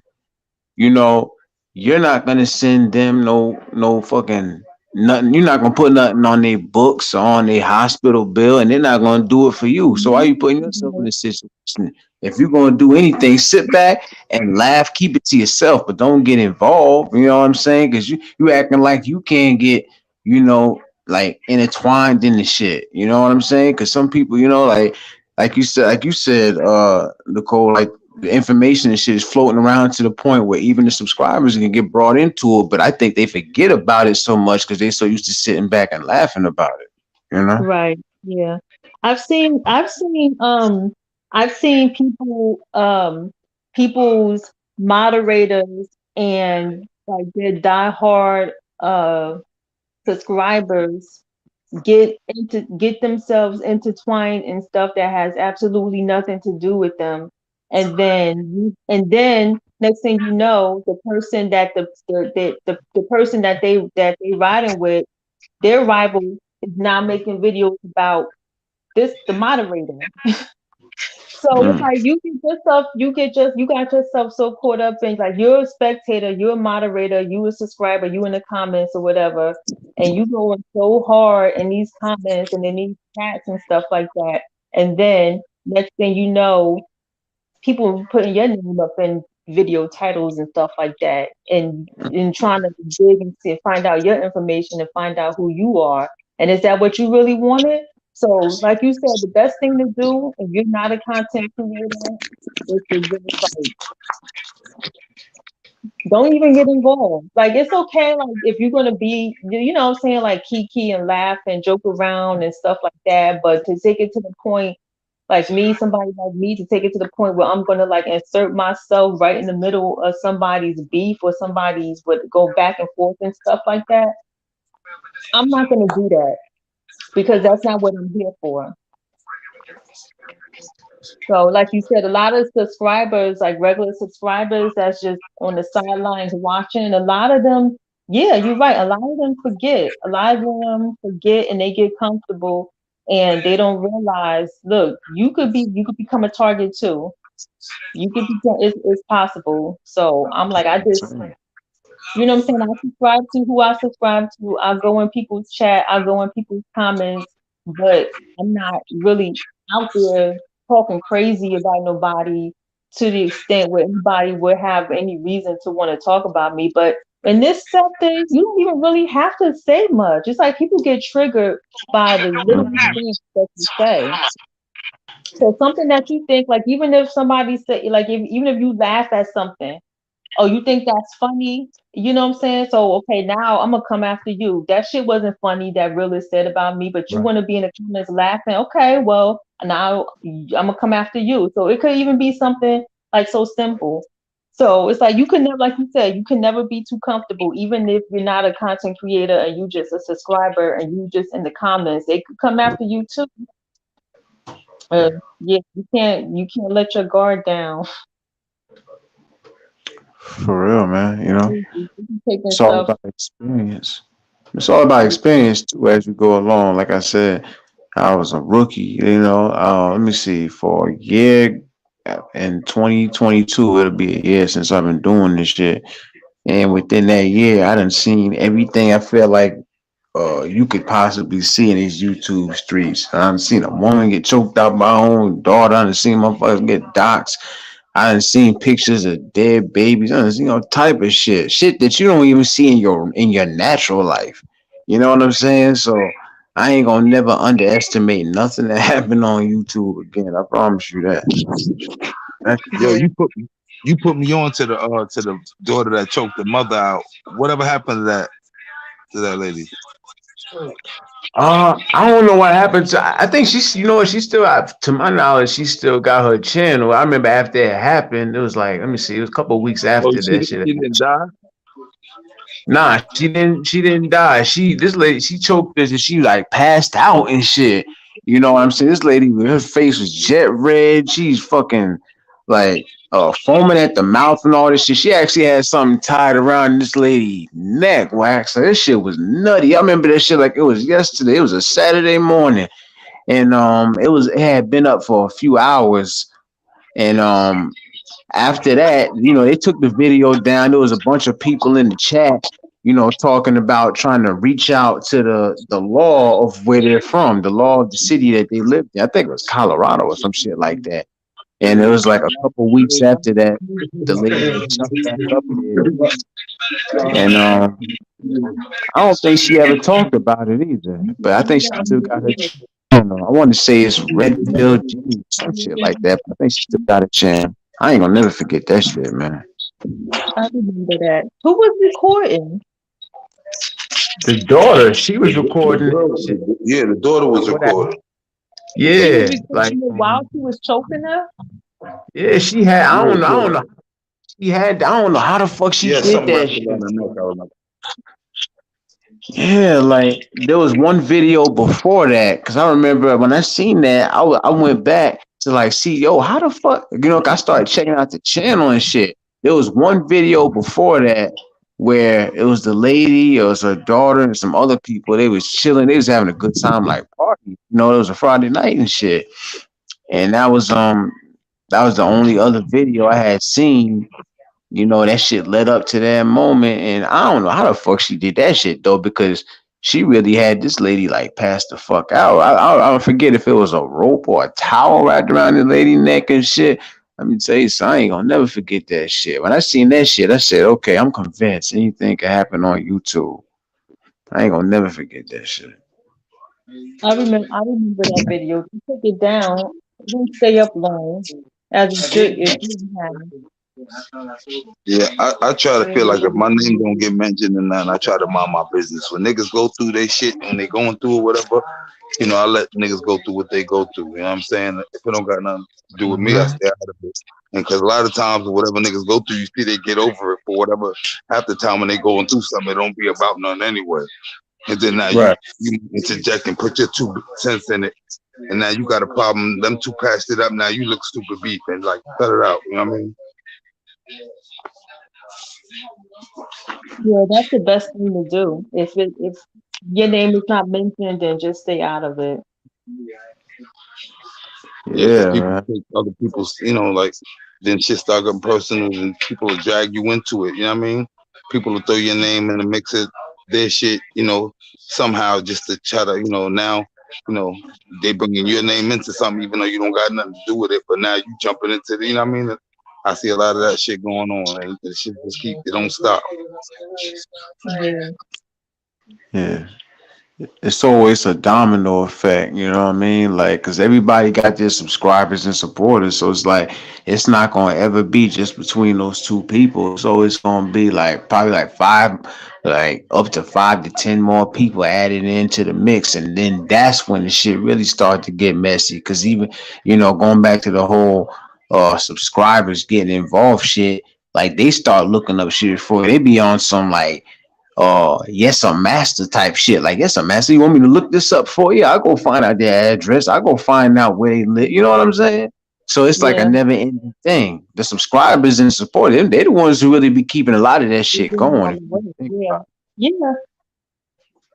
you know, you're not gonna send them no fucking nothing. You're not gonna put nothing on their books or on their hospital bill, and they're not gonna do it for you. So why are you putting yourself in this situation? If you're gonna do anything, sit back and laugh, keep it to yourself, but don't get involved. You know what I'm saying? Because you acting like you can't get, you know, like intertwined in the shit. You know what I'm saying? Because some people, you know, like you said, Nicole, like the information and shit is floating around to the point where even the subscribers can get brought into it. But I think they forget about it so much because they're so used to sitting back and laughing about it. You know? Right. Yeah. I've seen people's moderators and like their diehard subscribers get themselves intertwined in stuff that has absolutely nothing to do with them, and then next thing you know, the person that the person that they riding with, their rival, is now making videos about the moderator. So it's Mm. like you got yourself so caught up in, like, you're a spectator, you're a moderator, you a subscriber, you in the comments or whatever, and you going so hard in these comments and in these chats and stuff like that. And then next thing you know, people putting your name up in video titles and stuff like that, and trying to dig and see, find out your information and find out who you are. And is that what you really wanted? So, like you said, the best thing to do if you're not a content creator is to just, like, don't even get involved. Like, it's okay, like, if you're gonna be, you know what I'm saying, like, kiki and laugh and joke around and stuff like that, but to take it to the point, like me, somebody like me, to take it to the point where I'm gonna, like, insert myself right in the middle of somebody's beef or somebody's, would go back and forth and stuff like that. I'm not gonna do that because that's not what I'm here for. So, like you said, a lot of subscribers, like regular subscribers, that's just on the sidelines watching. A lot of them, yeah, you're right. A lot of them forget. A lot of them forget, and they get comfortable, and they don't realize. Look, you could become a target too. You could be. It's possible. So I'm like, I just, you know what I'm saying? I subscribe to who I subscribe to. I go in people's chat. I go in people's comments, but I'm not really out there talking crazy about nobody to the extent where anybody would have any reason to want to talk about me. But in this sector, you don't even really have to say much. It's like people get triggered by the littlest things that you say. So something that you think, like, even if somebody say, like, even if you laugh at something, oh, you think that's funny? You know what I'm saying? So okay, now I'm gonna come after you. That shit wasn't funny that Realist said about me, but you Right. want to be in the comments laughing. Okay, well now I'm gonna come after you. So it could even be something like so simple. So it's like you can never, like you said, you can never be too comfortable, even if you're not a content creator and you just a subscriber and you just in the comments. They could come after you too. Uh, yeah, you can't let your guard down. For real, man. You know, Taking it's all stuff. about experience. It's all about experience too as you go along. Like I said, I was a rookie, you know. Let me see, for a year in 2022, it'll be a year since I've been doing this shit. And within that year, I done seen everything I feel like you could possibly see in these YouTube streets. I done seen a woman get choked out by her own daughter. I done seen motherfuckers get doxxed. I done seen pictures of dead babies. I done seen all type of shit. Shit that you don't even see in your natural life. You know what I'm saying? So I ain't gonna never underestimate nothing that happened on YouTube again. I promise you that. Yo, Yeah. you put me on to the daughter that choked the mother out. Whatever happened to that lady? I don't know what happened to. I think she's, you know what, she still, to my knowledge, she still got her channel. I remember after it happened, it was like, let me see, it was a couple of weeks Oh, after that shit. she didn't die. Nah, she didn't. She didn't die. This lady, she choked this and she like passed out and shit. You know what I'm saying? This lady, her face was jet red. She's fucking like foaming at the mouth and all this shit. She actually had something tied around this lady's neck. Wax. So this shit was nutty. I remember that shit like it was yesterday. It was a Saturday morning, and it had been up for a few hours, and after that, you know, they took the video down. There was a bunch of people in the chat, you know, talking about trying to reach out to the law of where they're from, the law of the city that they lived in. I think it was Colorado or some shit like that. And it was like a couple weeks after that, the lady had jumped back up there, and I don't think she ever talked about it either. But I think she still got her. I don't know. I want to say it's Red Pill G, some shit like that. But I think she still got a chance. I ain't gonna never forget that shit, man. I remember that. Who was recording? The daughter, she was recording shit. Yeah, the daughter was What happened? recording. She was Yeah, like recording it while she was choking her. yeah, she had. Yeah, I don't know. She had. I don't know how the fuck she yeah, did something that wrapped shit. around the neck. I remember. Yeah, like there was one video before that because I remember when I seen that, I went back to like see, yo, how the fuck, you know, I started checking out the channel and shit. There was one video before that where it was the lady, it was her daughter, and some other people. They was chilling, they was having a good time, like party. You know, it was a Friday night and shit. And that was the only other video I had seen. You know, that shit led up to that moment, and I don't know how the fuck she did that shit though, because she really had this lady like pass the fuck out. I don't forget if it was a rope or a towel wrapped around the lady neck and shit. Let me tell you, something, I ain't gonna never forget that shit. When I seen that shit, I said, okay, I'm convinced anything can happen on YouTube. I ain't gonna never forget that shit. I remember that video. He took it down. It didn't stay up long, as it should. It didn't have. Yeah, I try to feel like if my name don't get mentioned in that, I try to mind my business. When niggas go through their shit, when they going through or whatever, you know, I let niggas go through what they go through. You know what I'm saying? If it don't got nothing to do with me, I stay out of it. And because a lot of times, whatever niggas go through, you see they get over it for whatever. Half the time when they going through something, it don't be about nothing anyway. And then now Right. you interject and put your 2 cents in it. And now you got a problem. Them two patched it up. Now you look stupid beef and like cut it out. You know what I mean? Yeah, that's the best thing to do. If your name is not mentioned, then just stay out of it. Yeah, because Yeah, people man. take other people's, you know, like then shit start getting personal and people will drag you into it. You know what I mean? People will throw your name in the mix of their shit, you know, somehow just to try to, you know, now, you know, they bringing your name into something even though you don't got nothing to do with it. But now you jumping into the, you know what I mean? I see a lot of that shit going on and the shit just it don't stop. Yeah. Yeah. it's always a domino effect, you know what I mean? Like, cause everybody got their subscribers and supporters, so it's like it's not gonna ever be just between those two people. It's always gonna be like probably like five, like up to 5 to 10 more people added into the mix, and then that's when the shit really start to get messy. Cause even going back to the whole subscribers getting involved shit, like they start looking up shit for it. They be on some like yes, a master type shit. Like, yes, a master. You want me to look this up for you? I'll go find out their address. I'll go find out where they live. You know what I'm saying? So it's like a Yeah. never ending thing. The subscribers and support them, they're the ones who really be keeping a lot of that You're shit doing all going. the If you work. think Yeah. about Yeah.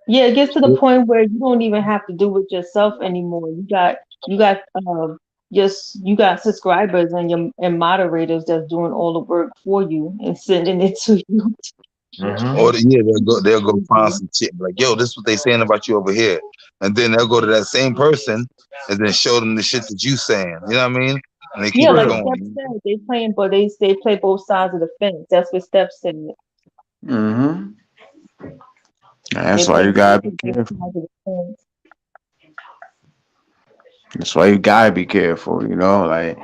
Yeah, it gets to the it. point where you don't even have to do it yourself anymore. You got just you got subscribers and your and moderators that's doing all the work for you and sending it to you. Or Mm-hmm. yeah, they'll go find some shit like, yo, this is what they saying about you over here, and then they'll go to that same person and then show them the shit that you saying. You know what I mean? And they keep Yeah, it like Real. Steph going. said, they playing, but they play both sides of the fence. That's what Steph said. Mm-hmm. They That's why play you gotta be both careful. sides of the fence. That's why you gotta be careful. Like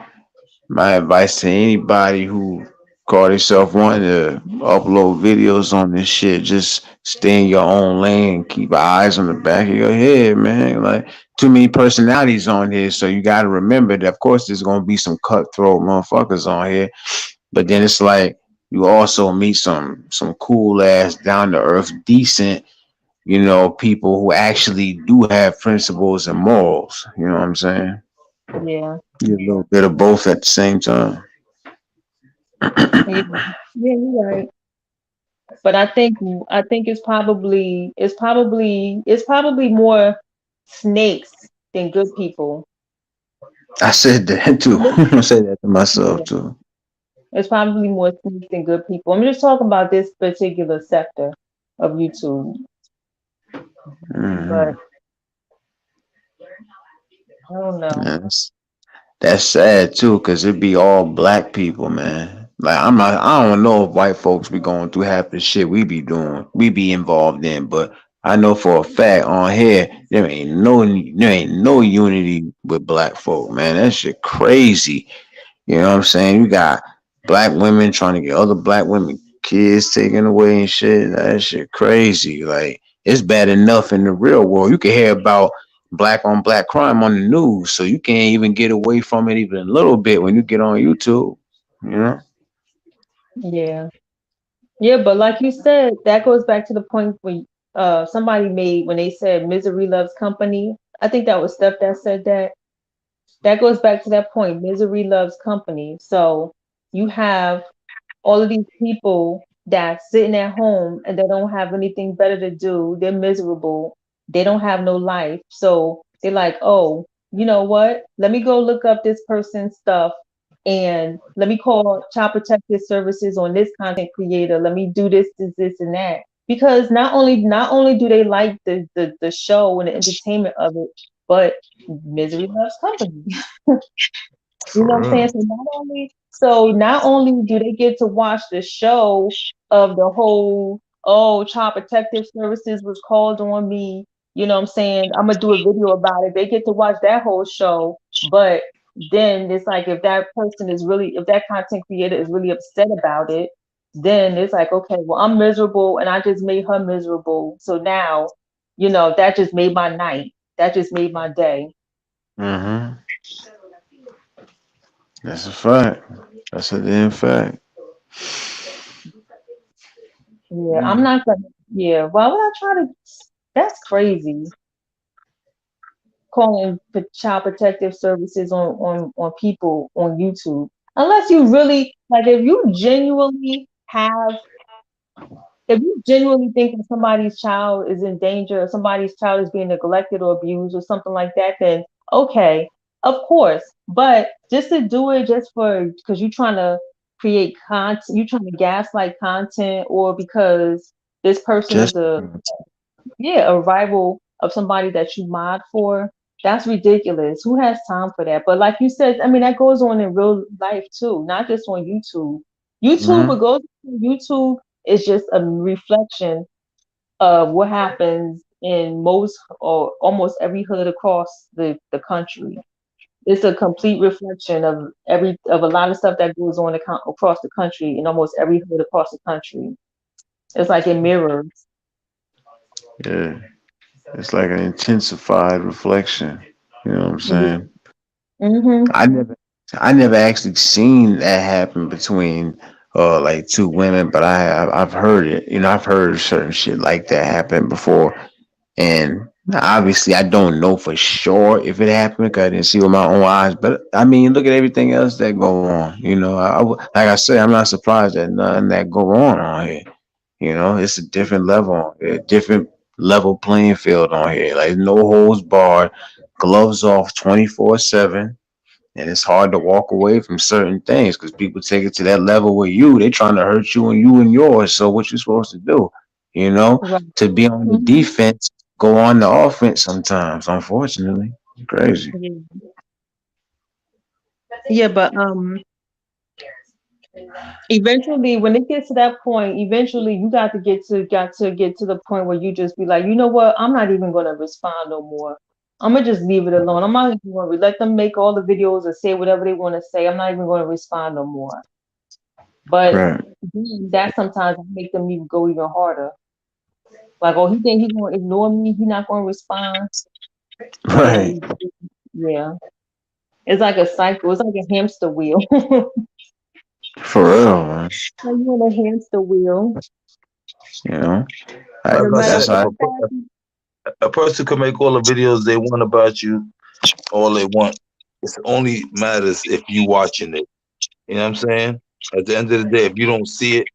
my advice to anybody who call themselves wanting to upload videos on this shit, just stay in your own lane. Keep eyes on the back of your head, man. Like too many personalities on here, so you gotta remember that of course there's gonna be some cutthroat motherfuckers on here. But then it's like you also meet some cool ass, down to earth, decent, people who actually do have principles and morals. You know what I'm saying? Yeah. Get a little bit of both at the same time. Yeah. Yeah, you're right. But I think it's probably more snakes than good people. I said that too. I said that to myself Yeah. too. It's probably more snakes than good people. I'm just talking about this particular sector of YouTube. But Hmm. I don't know. That's sad too, cause it be all black people, man. Like I don't know if white folks be going through half the shit we be doing, we be involved in, but I know for a fact on here there ain't no unity with black folk, man. That shit crazy. You know what I'm saying? You got black women trying to get other black women kids taken away and shit. That shit crazy. Like it's bad enough in the real world. You can hear about black on black crime on the news, so you can't even get away from it even a little bit when you get on YouTube. You know? Yeah. Yeah, but like you said, that goes back to the point where somebody made when they said misery loves company. I think that was Steph that said that. That goes back to that point. Misery loves company. So you have all of these people that's sitting at home and they don't have anything better to do. They're miserable. They don't have no life. So they're like, oh, you know what? Let me go look up this person's stuff and let me call Child Protective Services on this content creator. Let me do this, and that. Because not only do they like the show and the entertainment of it, but misery loves company. You know what I'm For saying? real. So not only do they get to watch the show of the whole, oh, Child Protective Services was called on me, you know what I'm saying? I'm gonna do a video about it. They get to watch that whole show, but then it's like if that content creator is really upset about it, then it's like, okay, well, I'm miserable and I just made her miserable. So now, that just made my night. That just made my day. Mm-hmm. That's a fact. That's a damn fact. Yeah, I'm Mm. not gonna. Yeah, why would I try to? That's crazy. Calling for child protective services on people on YouTube. Unless you really like, if you genuinely think that somebody's child is in danger or somebody's child is being neglected or abused or something like that, then okay, of course. But just to do it just because you're trying to create content, you're trying to gaslight content, or because this person is Just a rival of somebody that you mod for, that's ridiculous. Who has time for that? But like you said, I mean, that goes on in real life too, not just on YouTube. mm-hmm. What goes on YouTube is just a reflection of what happens in most or almost every hood across the country. It's a complete reflection of a lot of stuff that goes on across the country in almost every hood across the country. It's like it mirrors. Yeah, it's like an intensified reflection. You know what I'm saying? Mm-hmm. I never actually seen that happen between like two women, but I've heard it. You know, I've heard certain shit like that happen before, and obviously I don't know for sure if it happened because I didn't see with my own eyes. But I mean, look at everything else that go on. You know, like I said, I'm not surprised that nothing that go on here. You know, it's a different level on here, different level playing field on here. Like no holds barred, gloves off 24/7. And it's hard to walk away from certain things because people take it to that level with you. They trying to hurt you and yours. So what you supposed to do? You know, Right. to be on the Mm-hmm. defense, go on the offense sometimes. Unfortunately, crazy. Yeah, but eventually when it gets to that point, eventually you got to get to the point where you just be like, you know what, I'm not even gonna respond no more. I'm gonna just leave it alone. I'm not even gonna let them make all the videos or say whatever they want to say. I'm not even gonna respond no more. But Right. that sometimes make them even go even harder. Like, oh, he think he's gonna ignore me, he not gonna respond. Right. And yeah, it's like a cycle, it's like a hamster wheel. For real, man. Like you on a hamster wheel. You know, Like No I matter said, that's if why. how fast a person can make all the videos they want about you, all they want. It only matters if you watching it. You know what I'm saying? At the end of the day, if you don't see it,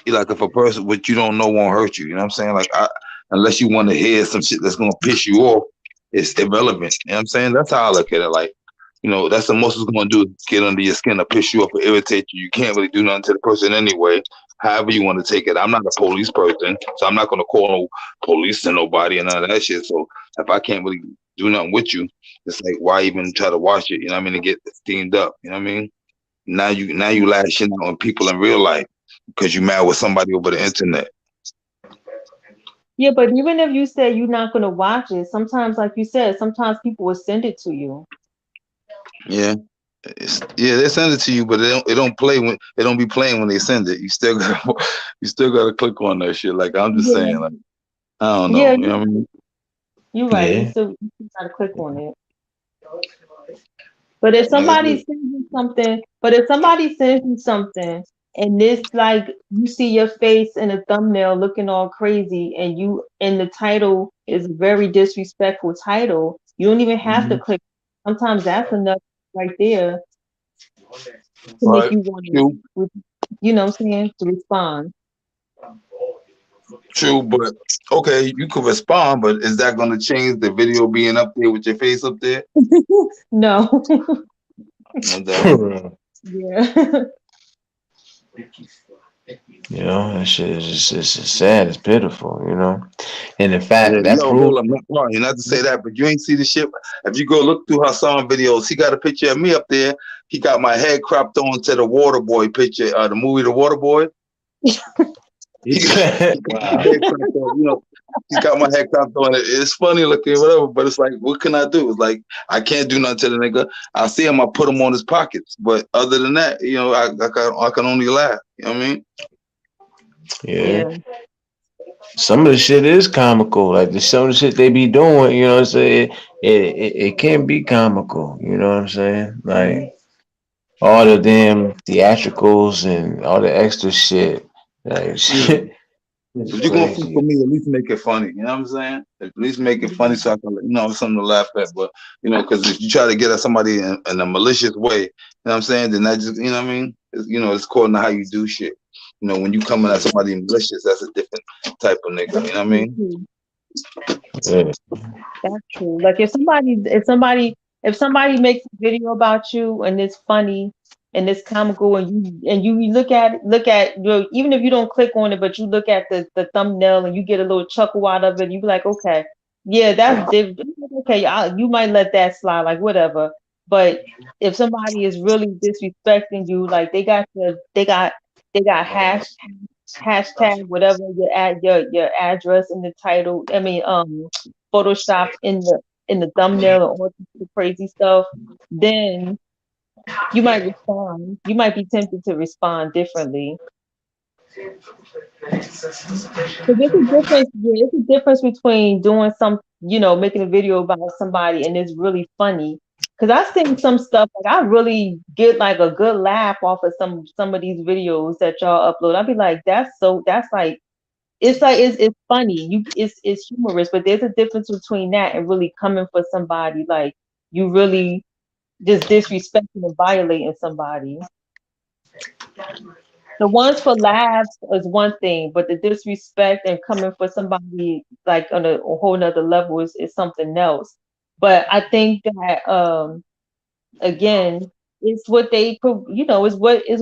like if a person what you don't know won't hurt you. You know what I'm saying? Like unless you want to hear some shit that's gonna piss you off, it's irrelevant. You know what I'm saying? That's how I look at it. Like, you know, that's the most it's gonna do is get under your skin or piss you off or irritate you. You can't really do nothing to the person anyway. However you want to take it. I'm not a police person, so I'm not gonna call no police to nobody and none of that shit. So if I can't really do nothing with you, it's like why even try to watch it? You know what I mean? To get steamed up. You know what I mean? Now you lashing out on people in real life because you mad with somebody over the internet. Yeah, but even if you say you're not gonna watch it, sometimes, like you said, sometimes people will send it to you. Yeah, they send it to you, but it don't play when it don't be playing when they send it. You still gotta click on that shit. Like I'm just Yeah, saying, like I don't yeah, know. You know what I mean? you're right. Yeah. You still gotta click on it. But if Yeah, somebody sends you something, and this like you see your face in a thumbnail looking all crazy, and the title is a very disrespectful title, you don't even have to click. Sometimes that's enough right there to make right. you want True, to, you know what I'm saying, to respond. true, but okay, you can respond, but is that gonna change the video being up there with your face up there? No. No For doubt. real. Yeah. You know, that shit is just it's sad. It's pitiful. You know, and in Yeah, fact, that yo, proves. hold on, not sorry, not to say that, but you ain't see the shit. If you go look through her song videos, he got a picture of me up there. He got my head cropped on to the Waterboy picture, the movie The Waterboy. He got my Wow. head cropped on, you know. He got my head cropped on. It's funny looking, whatever, but it's like, what can I do? It's like I can't do nothing to the nigga. I see him, I put him on his pockets, but other than that, you know, I can only laugh. You know what I mean? Yeah. Yeah. Some of the shit is comical. Like some of the shit they be doing, you know what I'm saying? It can be comical, you know what I'm saying? Like all the damn theatricals and all the extra shit. Like Yeah. shit. It's If you're gonna fuck crazy. with me, at least make it funny. You know what I'm saying? At least make it funny so I can, something to laugh at. But because if you try to get at somebody in a malicious way, you know what I'm saying? Then that just, you know what I mean? It's according to how you do shit. When you coming at somebody malicious, that's a different type of nigga. That's You know what I true mean? too. Yeah. That's true. Like if somebody makes a video about you and it's funny and it's comical and you look at even if you don't click on it, but you look at the thumbnail and you get a little chuckle out of it, you be like, okay, yeah, that's different. Okay, you might let that slide, like whatever. But if somebody is really disrespecting you, like they got hashtags hashtag whatever your address in the title. I mean, Photoshop in the thumbnail and all the crazy stuff, then you might respond. You might be tempted to respond differently. So there's a difference. Yeah, there's a difference between doing some, making a video about somebody and it's really funny. Cause I seen some stuff like I really get like a good laugh off of some of these videos that y'all upload. I'd be like, that's like it's funny. It's humorous, but there's a difference between that and really coming for somebody like you really just disrespecting and violating somebody. The ones for laughs is one thing, but the disrespect and coming for somebody like on a whole nother level is something else. But I think that again, it's what is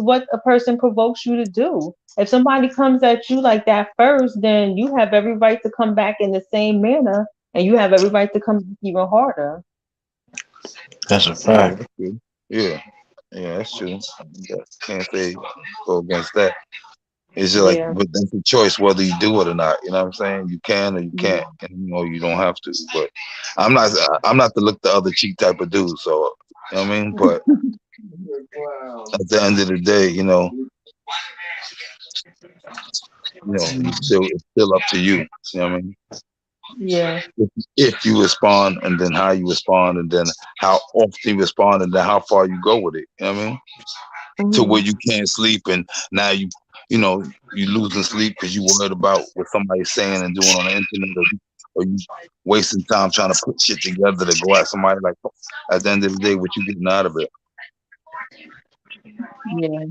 what a person provokes you to do. If somebody comes at you like that first, then you have every right to come back in the same manner, and you have every right to come back even harder. That's a fact. Yeah, yeah, that's true. Can't say go against that. It's just like, Yeah. but that's a choice whether you do it or not. You know what I'm saying? You can or you Yeah. can't, and you don't have to. But I'm not the look the other cheek type of dude. So you know what I mean. But at the end of the day, it's still up to you. You know what I mean? Yeah. If you respond, and then how you respond, and then how often you respond, and then how far you go with it. You know what I mean? To where you can't sleep, and now you losing sleep because you worried about what somebody's saying and doing on the internet, or you wasting time trying to put shit together to go at somebody. Like, at the end of the day, what you getting out of it? Yeah.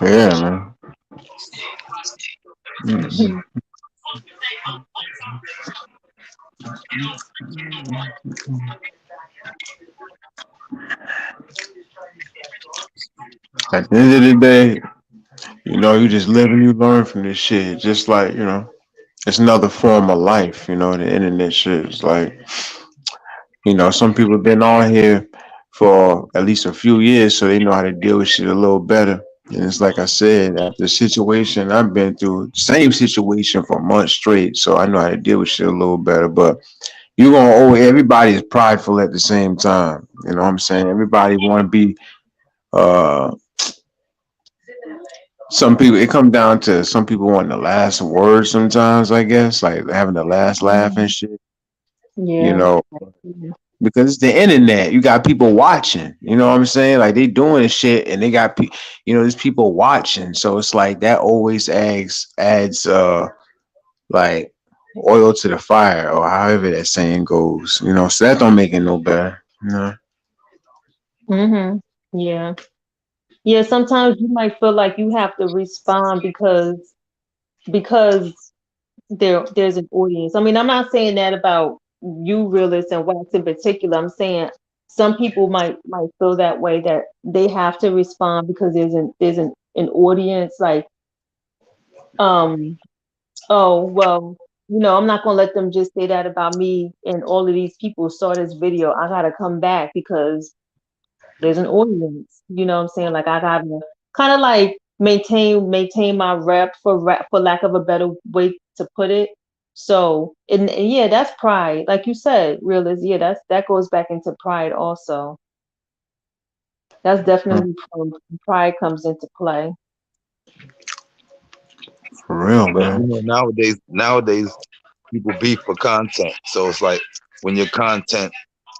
Yeah, man. Mhm. At the end of the day, you just live and you learn from this shit. Just like, it's another form of life, the internet shit is like, some people have been on here for at least a few years, so they know how to deal with shit a little better. And it's like I said, after the situation I've been through, same situation for months straight, so I know how to deal with shit a little better. But everybody is prideful at the same time. You know what I'm saying? Everybody want to be, uh, some people, it comes down to some people wanting the last word sometimes, I guess, like having the last laugh and shit, you Yeah. know, because it's the internet. You got people watching, you know what I'm saying? Like they doing shit and they got, there's people watching. So it's like that always adds, like oil to the fire or however that saying goes, so that don't make it no better, Yeah. Yeah. Sometimes you might feel like you have to respond because there's an audience. I mean, I'm not saying that about you, Realist and Wax in particular. I'm saying some people might feel that way, that they have to respond because there's an audience. Like, oh well, I'm not gonna let them just say that about me and all of these people saw this video. I gotta come back because there's an audience. You know what I'm saying? Like I gotta kind of like maintain my rep for lack of a better way to put it. So and yeah, that's pride. Like you said, Realist, yeah, that goes back into pride also. That's definitely pride comes into play. for real, But man. nowadays people beef for content. So it's like when your content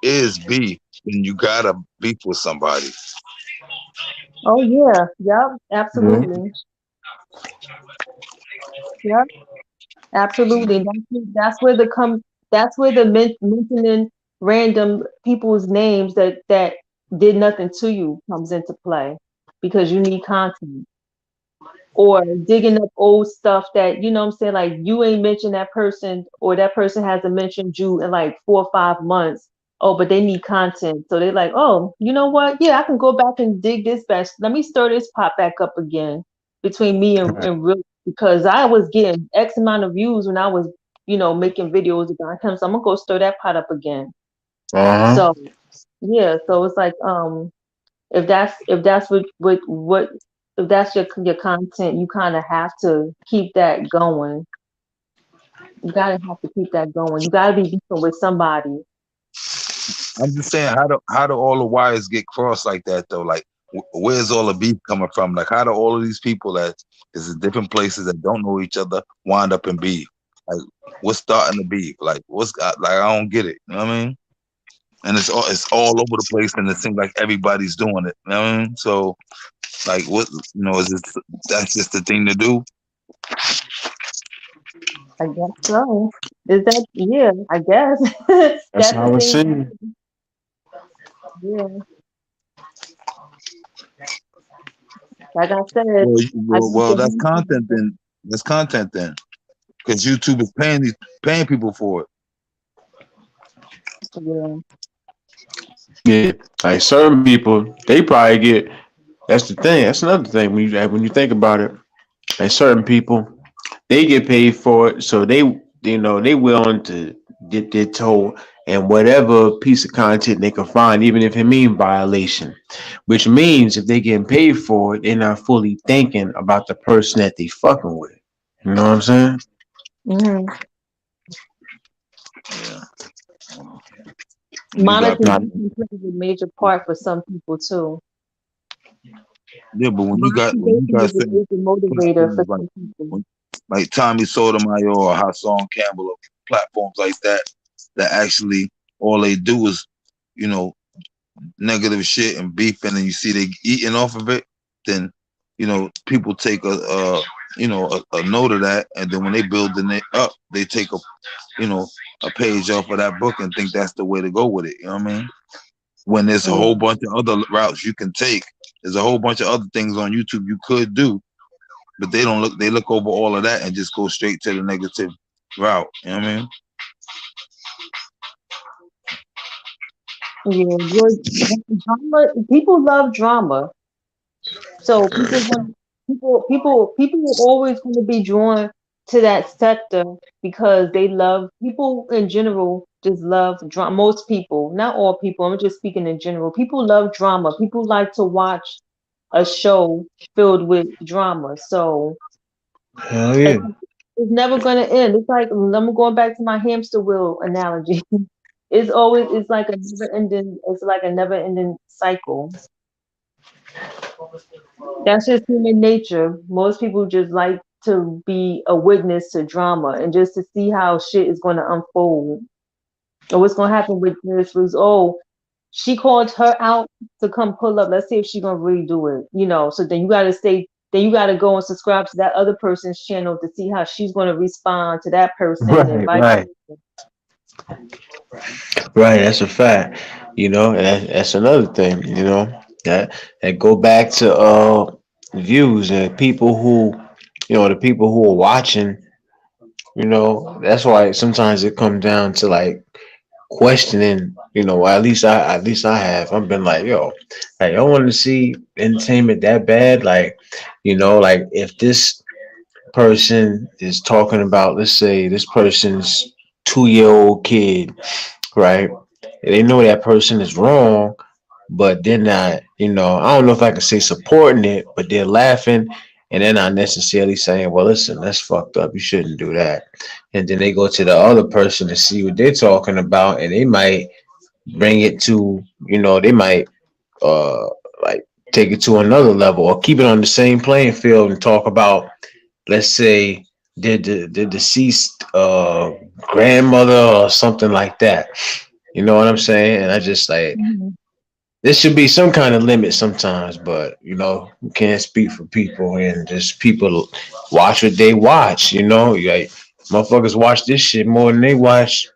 is beef, then you gotta beef with somebody. Oh yeah, yep, Yeah. absolutely. Yep, absolutely. That's where the mentioning random people's names that did nothing to you comes into play because you need content. Or digging up old stuff that what I'm saying, like you ain't mentioned that person or that person hasn't mentioned you in like 4 or 5 months. Oh, but they need content, so they're like, oh, you know what, yeah, I can go back and dig this back, let me stir this pot back up again between me and real, because I was getting X amount of views when I was making videos about him, so I'm gonna go stir that pot up again. Uh-huh. So yeah, so it's like if that's what if that's your content, you kind of have to keep that going. You gotta have to keep that going. You gotta be beefing with somebody. I'm just saying, how do all the wires get crossed like that though? Like, where's all the beef coming from? Like, how do all of these people that is in different places that don't know each other wind up in beef? Like, what's starting the beef? Like, like? I don't get it. You know what I mean? And it's all over the place, and it seems like everybody's doing it. You know what I mean? So, like, what is this? That's just the thing to do. I guess so. Is that I guess That's that's the how it thing. seems. Yeah. Like I said, Well, that's content then. That's content then, because YouTube is paying people for it. Yeah. Yeah, like certain people, they probably get. That's the thing. That's another thing when you think about it. Like certain people, they get paid for it, so they willing to dip their toe in whatever piece of content they can find, even if it means violation. Which means if they getting paid for it, they're not fully thinking about the person that they fucking with. You know what I'm saying? Mm-hmm. Yeah. Monetization plays a major part for some people too. Yeah, but when you got Monetization is a certain major motivator for platforms some people. like Tommy Sotomayor or Hassan Campbell or platforms like that actually all they do is, you know, negative shit and beefing, and you see they eating off of it, then people take a note of that, and then when they building it up, they take a page off of that book and think that's the way to go with it. You know what I mean? When there's a whole bunch of other routes you can take, there's a whole bunch of other things on YouTube you could do, but they don't look. They look over all of that and just go straight to the negative route. You know what I mean? Yeah, drama. People love drama, so people are always going to be drawn to that sector because they love people in general. Just love drama. Most people, not all people. I'm just speaking in general. People love drama. People like to watch a show filled with drama. So Hell yeah. it's never going to end. It's like I'm going back to my hamster wheel analogy. It's like a never ending. It's like a never ending cycle. That's just human nature. Most people just like to be a witness to drama and just to see how shit is going to unfold or what's going to happen with this was, oh, she called her out to come pull up. Let's see if she's going to really do it. So then you got to then you got to go and subscribe to that other person's channel to see how she's going to respond to that person and Right. Right, that's a fact. And that's another thing. That go back to views and people who, the people who are watching. That's why sometimes it comes down to like questioning. At least I have. I've been like, yo, like I want to see entertainment that bad. Like, like if this person is talking about, let's say this person's 2-year old kid, right? They know that person is wrong, but they're not, I don't know if I can say supporting it, but they're laughing and they're not necessarily saying, well, listen, that's fucked up. You shouldn't do that. And then they go to the other person to see what they're talking about, and they might bring it to, they might uh like take it to another level or keep it on the same playing field and talk about, let's say, the deceased grandmother or something like that. You know what I'm saying? And I just like, there should be some kind of limit sometimes, but we can't speak for people, and just people watch what they watch. Like motherfuckers watch this shit more than they watch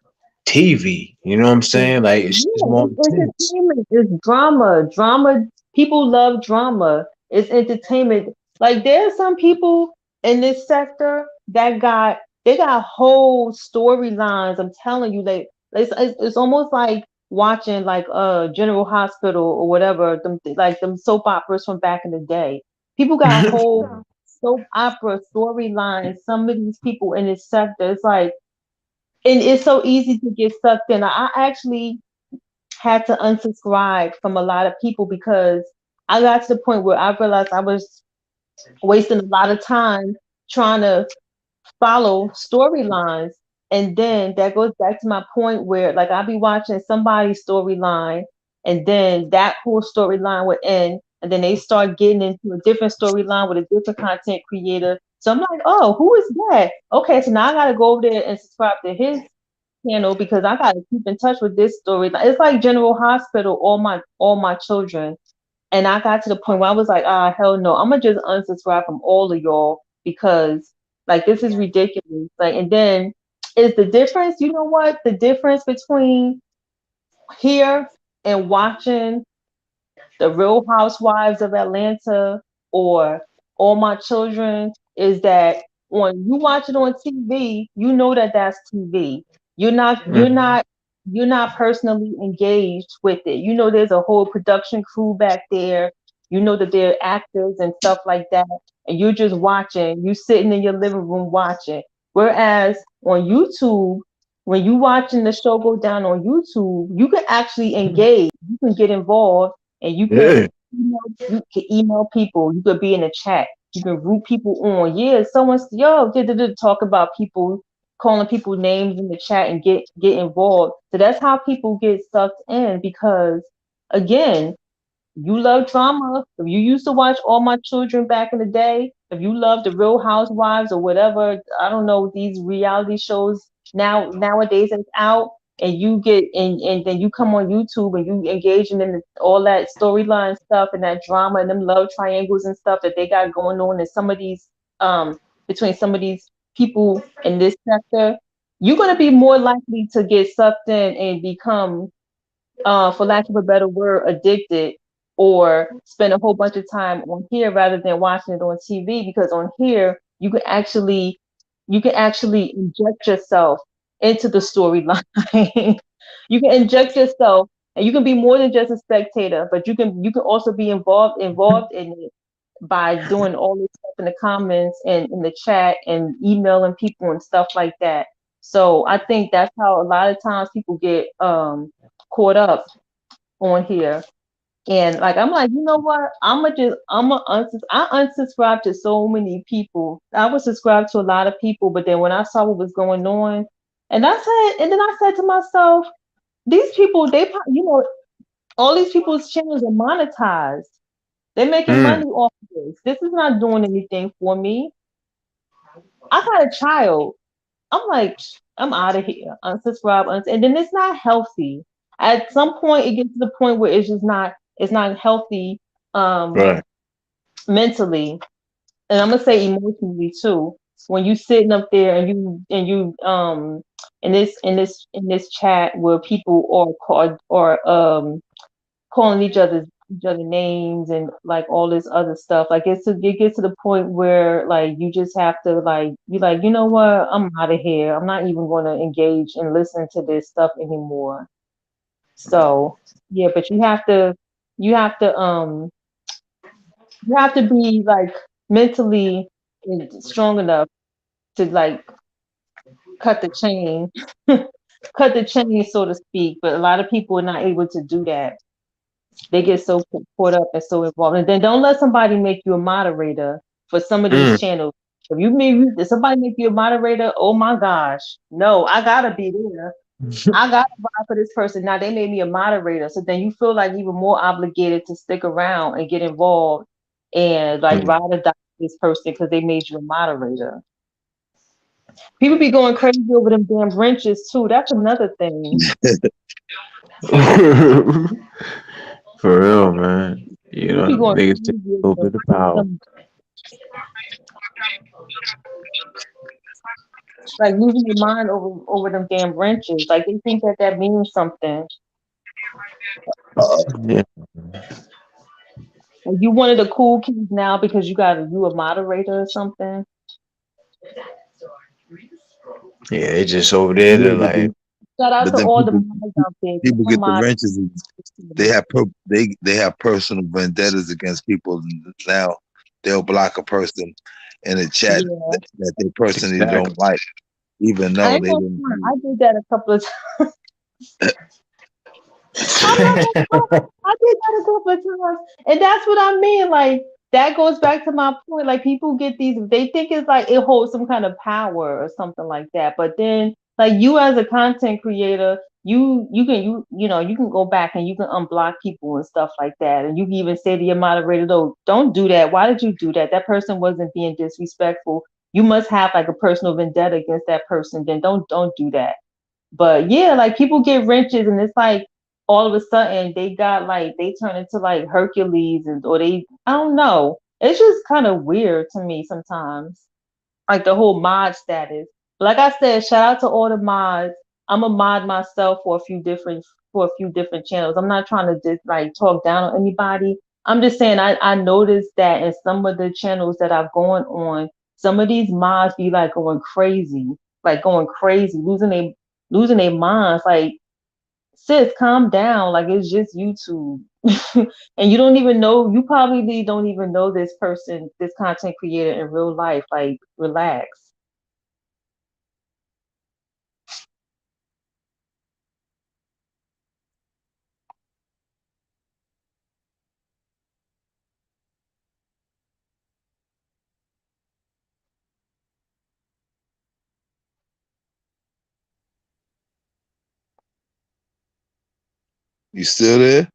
TV. You know what I'm saying? Like it's more It's intense. entertainment. It's drama. Drama. People love drama. It's entertainment. Like there are some people in this sector that they got whole storylines. I'm telling you, it's almost like watching like General Hospital or whatever. Them soap operas from back in the day. People got whole soap opera storylines. Some of these people in this sector, it's like, and it's so easy to get sucked in. I actually had to unsubscribe from a lot of people because I got to the point where I realized I was wasting a lot of time trying to follow storylines. And then that goes back to my point where, like, I'll be watching somebody's storyline, and then that whole storyline would end, and then they start getting into a different storyline with a different content creator. So I'm like, oh, who is that? Okay, so now I gotta go over there and subscribe to his channel because I gotta keep in touch with this story. It's like General Hospital, all my children. And I got to the point where I was like, ah, hell no, I'm gonna just unsubscribe from all of y'all because like this is ridiculous. Like, and then is the difference, you know what? The difference between here and watching the Real Housewives of Atlanta or All My Children is that when you watch it on TV, you know that that's TV. You're not you're Mm. not you're not personally engaged with it. You know there's a whole production crew back there. You know that they're actors and stuff like that, and you're just watching. You sitting in your living room watching. Whereas on YouTube, when you watching the show go down on YouTube, you can actually engage. You can get involved and Yeah. you can email people, you could be in a chat, you can root people on. Yeah, someone's talk about people, calling people names in the chat and get involved. So that's how people get sucked in because again, you love drama. If you used to watch All My Children back in the day, if you love the Real Housewives or whatever, I don't know, these reality shows nowadays it's out, and you get and then you come on YouTube and you engaging in all that storyline stuff and that drama and them love triangles and stuff that they got going on in some of these between some of these people in this sector, you're gonna be more likely to get sucked in and become for lack of a better word, addicted, or spend a whole bunch of time on here rather than watching it on TV. Because on here, you can actually inject yourself into the storyline. You can inject yourself, and you can be more than just a spectator, but you can also be involved in it by doing all this stuff in the comments and in the chat and emailing people and stuff like that. So I think that's how a lot of times people get caught up on here. And like I'm like, you know what? I unsubscribe to so many people. I was subscribed to a lot of people, but then when I saw what was going on, and then I said to myself, these people, all these people's channels are monetized. They're making Mm. money off of this. This is not doing anything for me. I got a child. I'm like, I'm out of here. Unsubscribe, and then it's not healthy. At some point, it gets to the point where it's not healthy Right. mentally, and I'm gonna say emotionally too. When you sitting up there and you in this chat where people are called or calling each other names and like all this other stuff. Like it gets to the point where like you just have to like be like, you know what, I'm out of here. I'm not even gonna engage and listen to this stuff anymore. So yeah, but you have to you have to be like mentally strong enough to like cut the chain cut the chain so to speak. But a lot of people are not able to do that. They get so caught up and so involved. And then don't let somebody make you a moderator for some of these Mm. channels. If somebody make you a moderator, oh my gosh, no, I gotta be there. I gotta buy for this person. Now they made me a moderator. So then you feel like even more obligated to stick around and get involved and like Mm. ride or die with this person because they made you a moderator. People be going crazy over them damn wrenches too. That's another thing. For real, man. You People know, be going niggas take crazy a little over bit of power. them, like losing their mind over them damn wrenches. Like they think that means something. Yeah. Like you one of the cool kids now because you a moderator or something. Yeah, they just over there. Yeah, They're like, Shout out but to then all the mods out there. people I'm get the mod. wrenches. And they have personal vendettas against people. And now they'll block a person in a chat Yeah, that they personally exactly. don't like, even I though ain't they gonna didn't. front. I did that a couple of times. I'm not gonna front. I did that a couple of times, and that's what I mean. Like that goes back to my point. Like people get these, they think it's like it holds some kind of power or something like that. But then, like you as a content creator, you can go back and you can unblock people and stuff like that. And you can even say to your moderator, "No, don't do that. Why did you do that? That person wasn't being disrespectful. You must have like a personal vendetta against that person. Then don't do that." But yeah, like people get wrenches, and it's like all of a sudden they got like they turn into like Hercules, and or they I don't know. It's just kind of weird to me sometimes, like the whole mod status. Like I said, shout out to all the mods. I'm a mod myself for a few different channels. I'm not trying to just like talk down on anybody. I'm just saying I noticed that in some of the channels that I've gone on, some of these mods be like going crazy, losing their minds. Like, sis, calm down. Like it's just YouTube. And you probably don't even know this person, this content creator in real life. Like, relax. You still there?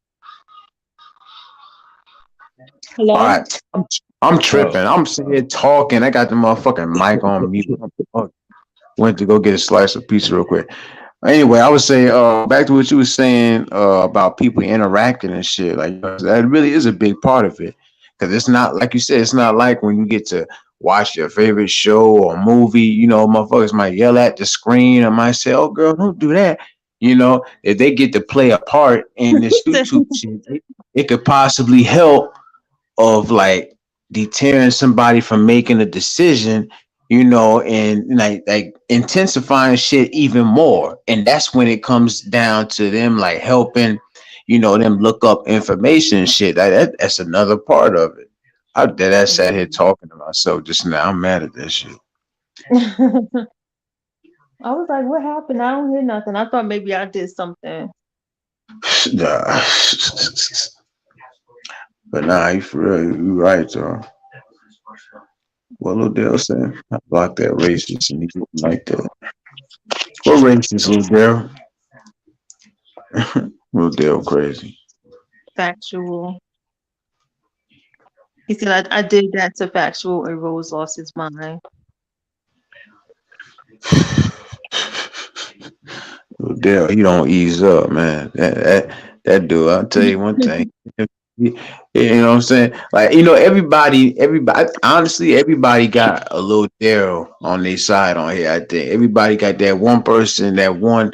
All Hello? right, I'm Oh, tripping. I'm sitting here talking. I got the motherfucking mic on mute. Went to go get a slice of pizza real quick. Anyway, I would say back to what you were saying about people interacting and shit. Like that really is a big part of it. Because it's not like you said, it's not like when you get to watch your favorite show or movie, motherfuckers might yell at the screen or might say, "Oh girl, don't do that." If they get to play a part in this YouTube shit, it could possibly help of like deterring somebody from making a decision, and like intensifying shit even more. And that's when it comes down to them like helping, them look up information and shit. That's another part of it. I sat here talking to myself just now. I'm mad at this shit. I was like, what happened? I don't hear nothing. I thought maybe I did something. Nah. But nah, you for real, you right, though. What Odell said, I block that racist and you like that. What racist, Odell? Odell crazy. Factual. He said, I did that to Factual, and Rose lost his mind. Odell, he don't ease up, man. That dude, I'll tell you one thing. You know what I'm saying? Like, everybody, honestly, everybody got a little Daryl on their side on here. I think everybody got that one person, that one,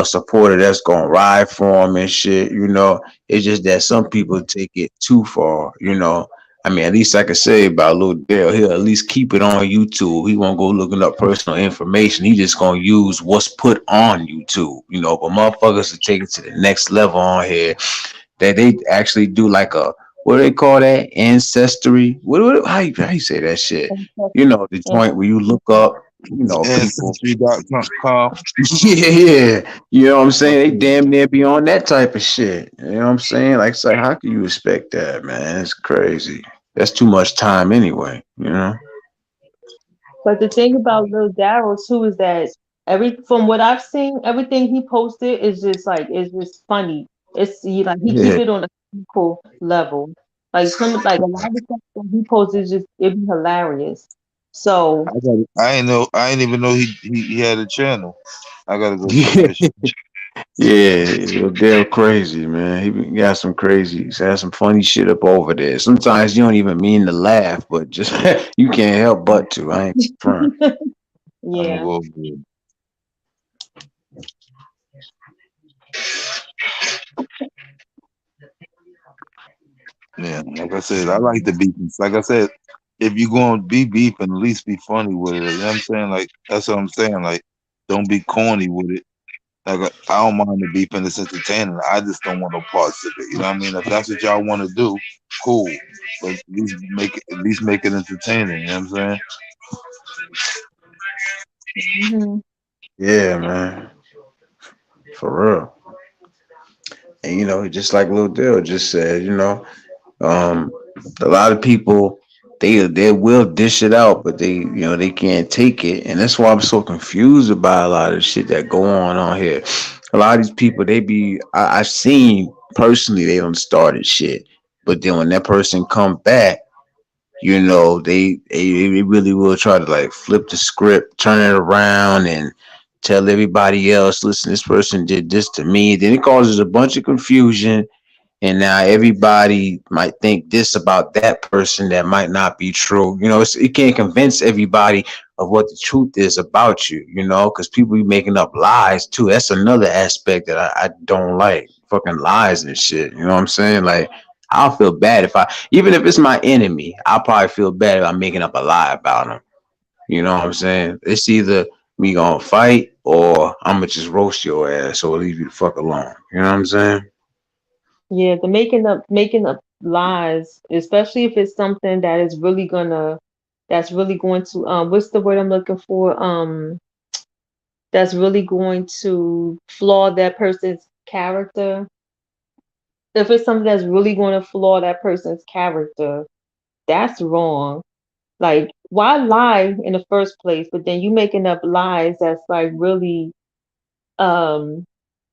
supporter that's gonna ride for him and shit. It's just that some people take it too far. I mean, at least I can say about Lil Daryl, he'll at least keep it on YouTube. He won't go looking up personal information. He just gonna use what's put on YouTube. But motherfuckers to take it to the next level on here, that they actually do like a, what do they call that, ancestry? How you say that shit? The joint where you look up, people. Ancestry.com. Yeah. You know what I'm saying? They damn near be on that type of shit. You know what I'm saying? Like, it's like, how can you expect that, man? It's crazy. That's too much time anyway. But the thing about Lil Daryl too is that from what I've seen, everything he posted is just funny. He keep Yeah. it on a cool level. Like a lot of stuff that he posts is just it be hilarious. So I ain't even know he had a channel. I gotta go check Yeah. that shit. Yeah, Dale crazy, man. Got some crazy, he's had some funny shit up over there. Sometimes you don't even mean to laugh, but just you can't help but to. I ain't front. I'm gonna yeah. go over there. Yeah, like I said, I like the beefing. Like I said, if you're gonna be beefing, at least be funny with it. You know what I'm saying? Like that's what I'm saying. Like, don't be corny with it. Like I don't mind the beefing, it's entertaining. I just don't want no parts of it. You know what I mean? If that's what y'all want to do, cool. But at least make it entertaining. You know what I'm saying? hmm Yeah, man, for real. And just like Lil Dale just said, A lot of people they will dish it out, but they can't take it, and that's why I'm so confused about a lot of shit that go on here. A lot of these people I've seen personally they don't started shit, but then when that person come back, they really will try to like flip the script, turn it around, and tell everybody else, listen, this person did this to me. Then it causes a bunch of confusion, and now everybody might think this about that person that might not be true. It can't convince everybody of what the truth is about you. Because people be making up lies too. That's another aspect that I don't like. Fucking lies and shit. You know what I'm saying? Like, I'll feel bad even if it's my enemy, I'll probably feel bad if I'm making up a lie about him. You know what I'm saying? It's either we gonna fight or I'm gonna just roast your ass or leave you the fuck alone. You know what I'm saying? Yeah, the making up lies, especially if it's something that's really going to what's the word I'm looking for? That's really going to flaw that person's character. If it's something that's really going to flaw that person's character, that's wrong. Like, why lie in the first place? But then you making up lies that's like really um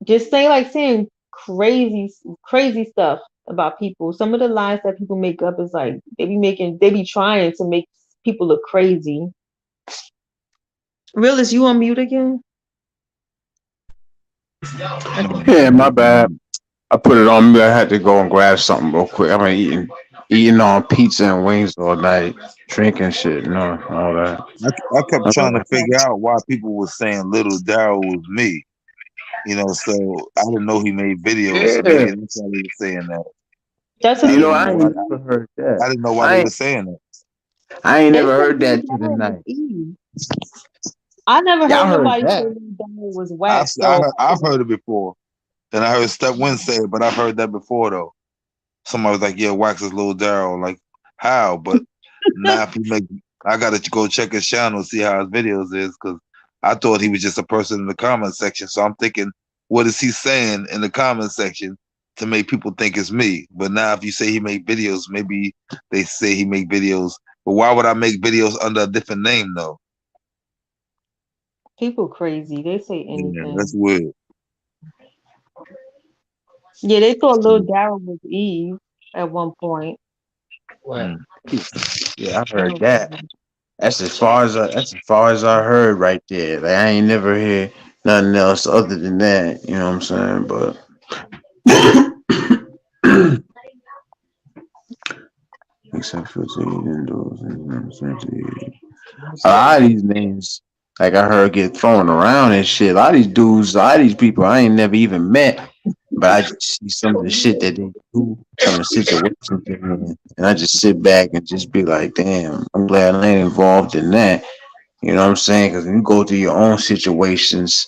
just saying crazy stuff about people. Some of the lies that people make up is like they be trying to make people look crazy. Realist, you on mute again? Yeah, my bad. I put it on me. I had to go and grab something real quick. I've been eating on pizza and wings all night, drinking shit, all that. I kept trying to figure out why people were saying Little Daryl was me. So I didn't know he made videos for me, Yeah, and that's why they were saying that. That's I what didn't people I know say. why. ain't never heard that. I didn't know why they I were ain't, saying that. I ain't They never said heard Lil that to the Daryl was night. Eve. I never Y'all heard heard nobody say that? Lil Daryl was I've whack. I So heard, I've heard it before, and I heard Step One say it, but I've heard that before though. Somebody was like, "Yeah, Wax is Little Daryl." Like, how? But now if he make, I gotta go check his channel see how his videos is because I thought he was just a person in the comment section. So I'm thinking, what is he saying in the comment section to make people think it's me? But now if you say he make videos, maybe they say he make videos. But why would I make videos under a different name though? people crazy. They say Yeah, that's anything. weird. Yeah, they thought Lil Daryl was Eve at one point. What? Mm. Yeah, I heard Oh, that. That's as far as I heard right there. Like I ain't never hear nothing else other than that. You know what I'm saying? But except for indoors, a lot of these names, like I heard, get thrown around and shit. A lot of these dudes, a lot of these people, I ain't never even met, but I just see some of the shit that they do, some of the situations they're in, and I just sit back and just be like, damn, I'm glad I ain't involved in that. You know what I'm saying? Because when you go through your own situations,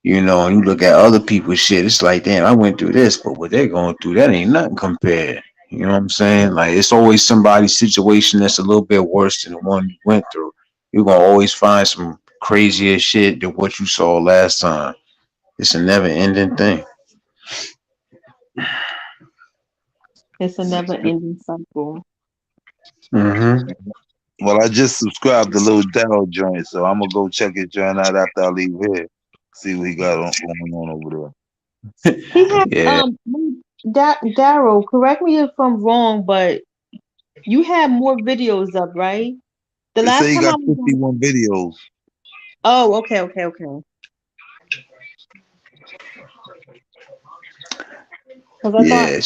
and you look at other people's shit, it's like, damn, I went through this, but what they're going through, that ain't nothing compared. You know what I'm saying? Like, it's always somebody's situation that's a little bit worse than the one you went through. You're going to always find some crazier shit than what you saw last time. It's a never ending thing. it's a never ending cycle. Mm-hmm. Well, I just subscribed to Little Daryl joint, so I'm gonna go check his joint out after I leave here. See what he got going on over He had Yeah. Daryl, correct me if I'm wrong, but you had more videos up, right? The there. They say last he time I got was on. 51 videos. Oh, okay. Because I thought, Yeah.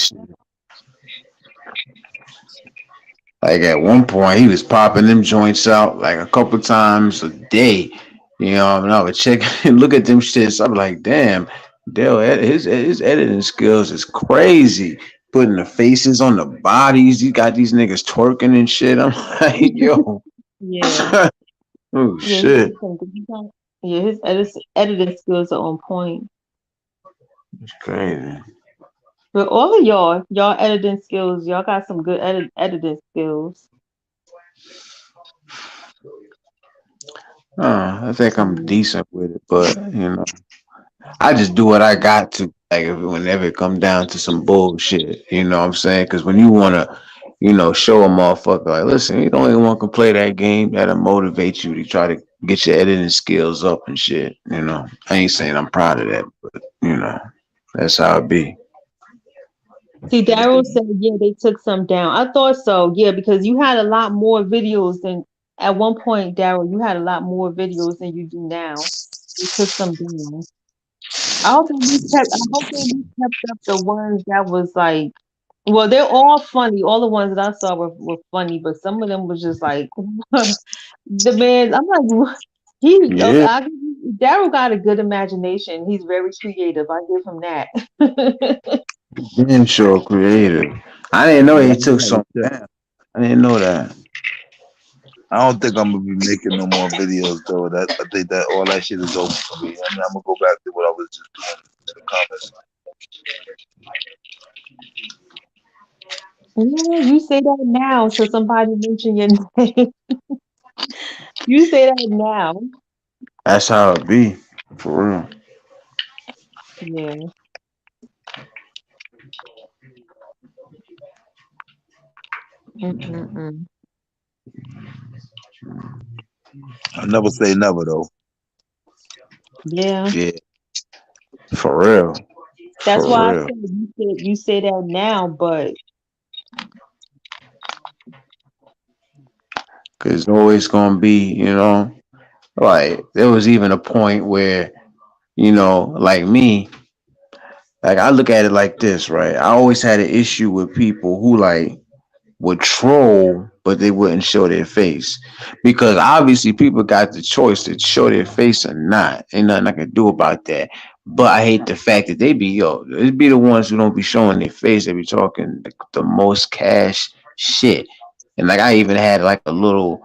Like at one point, he was popping them joints out like a couple times a day. And I would check and look at them shits. I'm like, damn, Dale, his editing skills is crazy. Putting the faces on the bodies. He got these niggas twerking and shit. I'm like, yo, yeah, oh yeah, he shit, did something. Yeah, his editing skills are on point. it's crazy. But all of y'all editing skills, y'all got some good editing skills. I think I'm decent with it, but I just do what I got to. Like whenever it come down to some bullshit, you know what I'm saying? Because when you wanna show a motherfucker like, listen, you don't even want to play that game. That'll motivate you to try to get your editing skills up and shit. I ain't saying I'm proud of that, but that's how it be. See, Daryl said, yeah, they took some down. I thought so, yeah, because you had a lot more videos than at one point, Daryl. You had a lot more videos than you do now. They took some down. I hope they at least kept up the ones that was like, well, they're all funny. All the ones that I saw were funny, but some of them was just like the man. I'm like, Yeah, Daryl got a good imagination. He's very creative. I give him that. damn sure creative. I didn't know Yeah, he took some down. I didn't know that. I don't think I'm gonna be making no more videos though. That I think that all that shit is over for me. I'm gonna go back to what I was just doing to the comments. Yeah, you say that now, so somebody mention your name. You say that now. That's how it be, for real. Yeah. Mm-mm-mm. I never say never though. Yeah. Yeah, for real, That's for why I real. said you say that now, but Cause it's always gonna be, like there was even a point where, like me, like I look at it like this, right? I always had an issue with people who like would troll, but they wouldn't show their face. Because obviously people got the choice to show their face or not. Ain't nothing I can do about that. But I hate the fact that they be the ones who don't be showing their face. They be talking the most cash shit. And like I even had like a little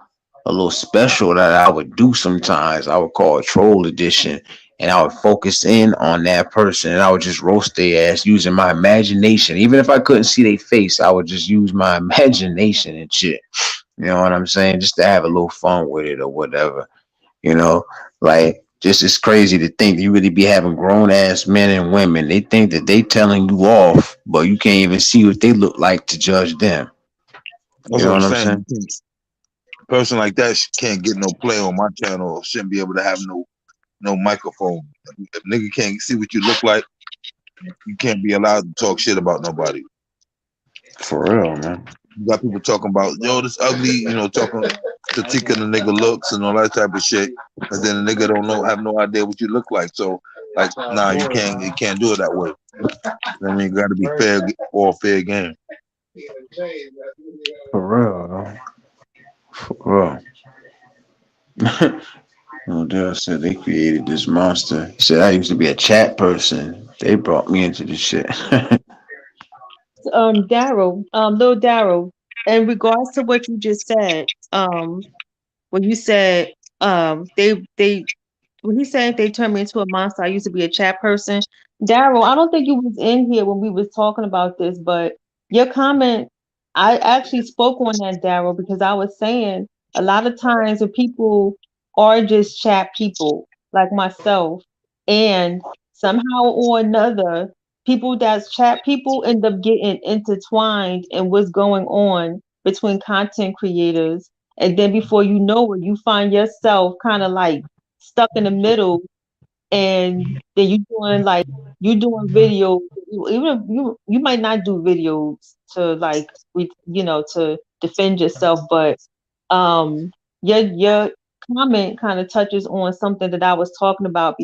special that I would do sometimes. I would call it Troll Edition, and I would focus in on that person, and I would just roast their ass using my imagination. Even if I couldn't see their face, I would just use my imagination and shit. You know what I'm saying? Just to have a little fun with it or whatever. You know, like just it's crazy to think that you really be having grown ass men and women. They think that they telling you off, but you can't even see what they look like to judge them. You That's know what I'm what I'm saying. saying? A person like that can't get no play on my channel. Or shouldn't be able to have no microphone. If nigga can't see what you look like, you can't be allowed to talk shit about nobody. For real, man. You got people talking about, yo, this ugly, talking critiquing the nigga looks and all that type of shit. And then the nigga have no idea what you look like. So like, nah, you can't do it that way. I mean, you gotta be fair, all fair game. For real, though. For real. Dale said they created this monster. He said I used to be a chat person. They brought me into this shit. Daryl, little Daryl, in regards to what you just said, when you said they when he said they turned me into a monster, I used to be a chat person. Daryl, I don't think you was in here when we was talking about this, but your comment, I actually spoke on that, Daryl, because I was saying a lot of times when people are just chat people like myself, and somehow or another, people that's chat people end up getting intertwined in what's going on between content creators. And then before you know it, you find yourself kind of like stuck in the middle, and then you doing videos. Even if you might not do videos to like to defend yourself, but um your comment kind of touches on something that I was talking about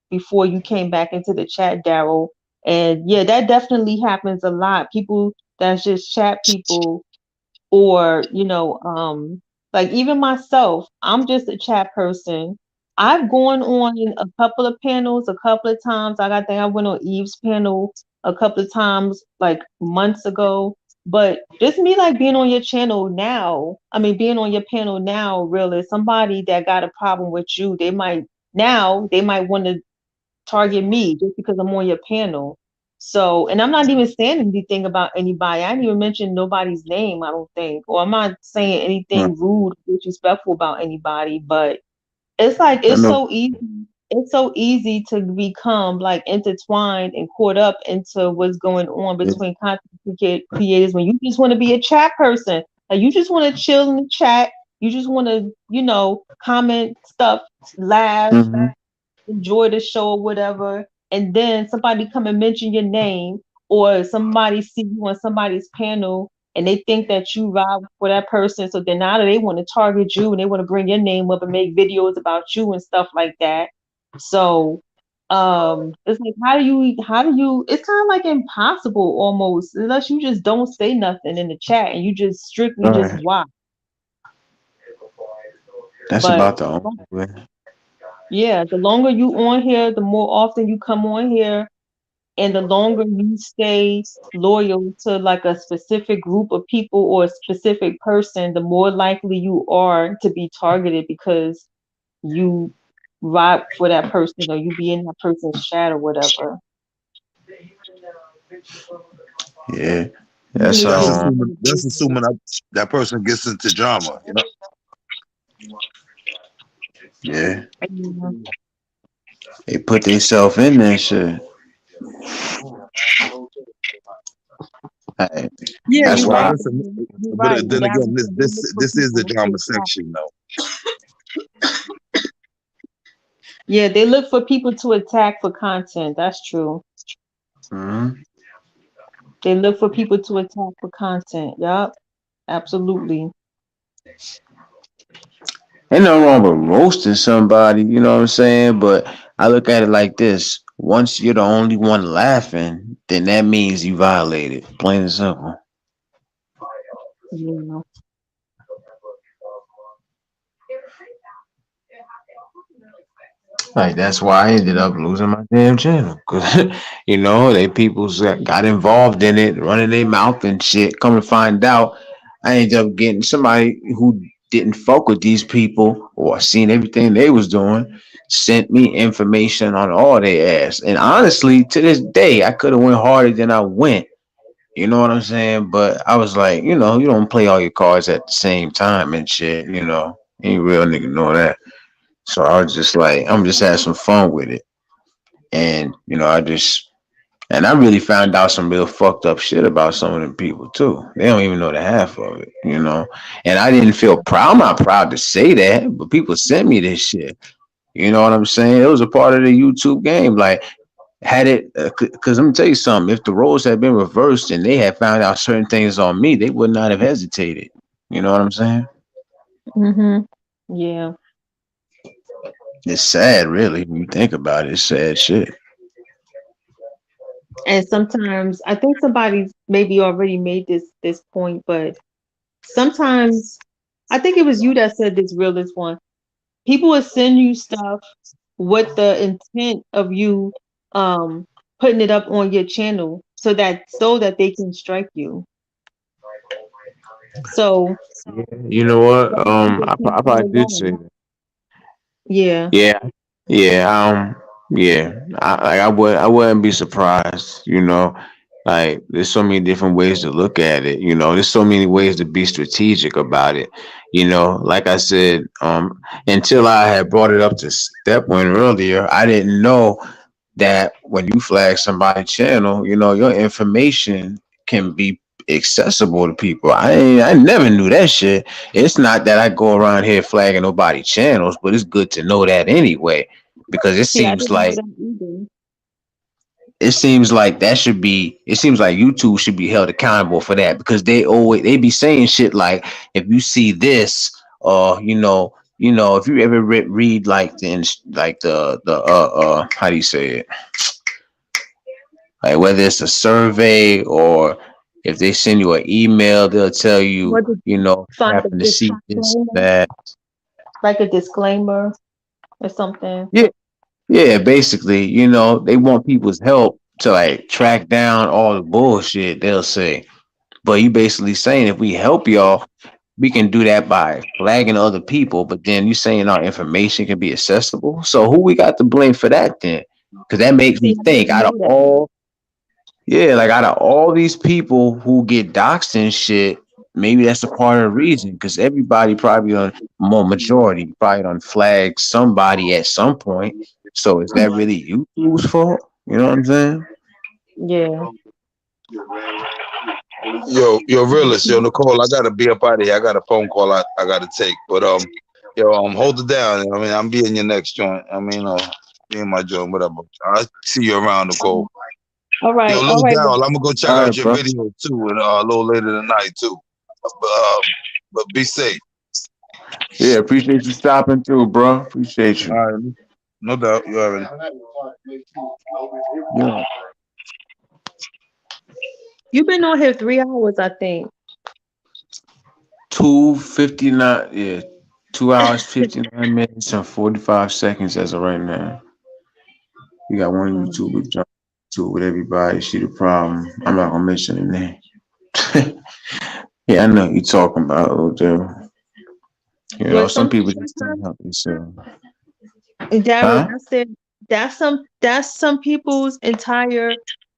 before you came back into the chat, Daryl. And yeah, that definitely happens a lot. People that's just chat people, or like even myself, I'm just a chat person. I've gone on a couple of panels a couple of times. I think I went on Eve's panel a couple of times like months ago. But just me like being on your channel now, I mean being on your panel now, really somebody that got a problem with you, they might want to target me just because I'm on your panel. So, and I'm not even saying anything about anybody. I didn't even mention nobody's name, I don't think. Or I'm not saying Right. anything rude, disrespectful about anybody, but it's like I it's know. so easy. it's so easy to become like intertwined and caught up into what's going on between creators when you just want to be a chat person. Like you just want to chill in the chat. You just want to, comment stuff, laugh, enjoy the show or whatever. And then somebody come and mention your name, or somebody see you on somebody's panel and they think that you ride for that person. So then now they want to target you and they want to bring your name up and make videos about you and stuff like that. So it's like how do you it's kind of like impossible almost, unless you just don't say nothing in the chat and you just strictly just watch. That's about the only way. Yeah, the longer you on here, the more often you come on here, and the longer you stay loyal to like a specific group of people or a specific person, the more likely you are to be targeted because you ride for that person or you be in that person's chat or whatever. Yeah. That's assuming that person gets into drama, you know? Yeah. They put themselves in that shit. Hey, yeah, that's why. But then again, this is the drama section, though. Yeah, they look for people to attack for content. That's true. They look for people to attack for content. Yup, absolutely. Ain't nothing wrong with roasting somebody, you know what I'm saying? But I look at it like this. Once you're the only one laughing, then that means you violated. Plain and simple. Yeah. Like that's why I ended up losing my damn channel. Cause they people got involved in it, running their mouth and shit. Come to find out, I ended up getting somebody who didn't fuck with these people or seen everything they was doing, sent me information on all their ass. And honestly, to this day, I could have went harder than I went. You know what I'm saying? But I was like, you don't play all your cards at the same time and shit. Any real nigga know that. So I was just like, I'm just having some fun with it. And, I really found out some real fucked up shit about some of them people too. They don't even know the half of it, And I didn't feel proud. I'm not proud to say that, but people sent me this shit. You know what I'm saying? It was a part of the YouTube game. Like, had it, because let me tell you something. If the roles had been reversed and they had found out certain things on me, they would not have hesitated. You know what I'm saying? Yeah. It's sad, really, when you think about it. It's sad shit. And sometimes I think somebody maybe already made this point, but sometimes I think it was you that said this Realest one. People will send you stuff with the intent of you putting it up on your channel so that they can strike you. So you know what? I probably did say that. Yeah. Yeah. I wouldn't be surprised. Like there's so many different ways to look at it. There's so many ways to be strategic about it. Like I said, until I had brought it up to Step One earlier, I didn't know that when you flag somebody's channel, your information can be accessible to people. I never knew that shit. It's not that I go around here flagging nobody's channels, but it's good to know that anyway, because it seems like YouTube should be held accountable for that, because they be saying shit like, if you see this, if you ever read like the how do you say it, like whether it's a survey or if they send you an email, they'll tell you, happen to see this, that. Like a disclaimer or something. Yeah, basically, they want people's help to like track down all the bullshit, they'll say. But you basically saying, if we help y'all, we can do that by flagging other people, but then you saying our information can be accessible. So who we got to blame for that then? Because that makes me think, out of all these people who get doxxed and shit, maybe that's a part of the reason. Because everybody probably majority probably on flag somebody at some point. So is that really YouTube's fault? You know what I'm saying? Yeah. Yo, realist, yo, Nicole, I gotta be up out of here. I got a phone call I gotta take. But yo, hold it down. I mean, I'm be in your next joint. I mean, be in my joint, whatever. I'll see you around, Nicole. All Yo, right. All Lil right. Down, I'm gonna go check All out right, your bro. video too, and a little later tonight too. But be safe. Yeah, appreciate you stopping through, bro. Appreciate All you. right, no doubt. You already. Yeah. You've been on here 3 hours, I think. 2:59. Yeah, 2 hours 59 minutes and 45 seconds as of right now. You got one Um, YouTuber jump to it with everybody. See the problem. I'm not gonna mention the name. Yeah, I know you talking about Odell. You know, but some people just can't sometimes, help themselves. Daryl, Huh? that's some people's entire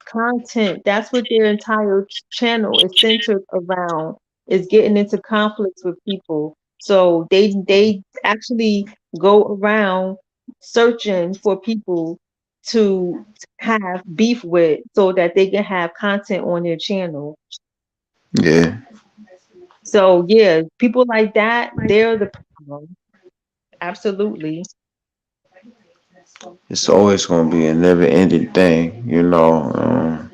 content. That's what their entire channel is centered around, is getting into conflicts with people. So they actually go around searching for people to have beef with so that they can have content on their channel. Yeah. So yeah, people like that, they're the problem. Absolutely. It's always gonna be a never ending thing, you know.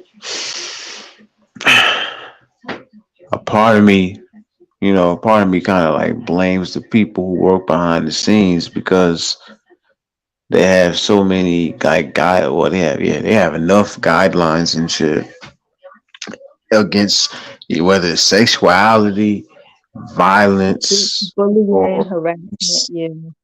A part of me, part of me kind of like blames the people who work behind the scenes because they have so many well, they have enough guidelines and shit against whether it's sexuality, violence, Bullying, or harassment,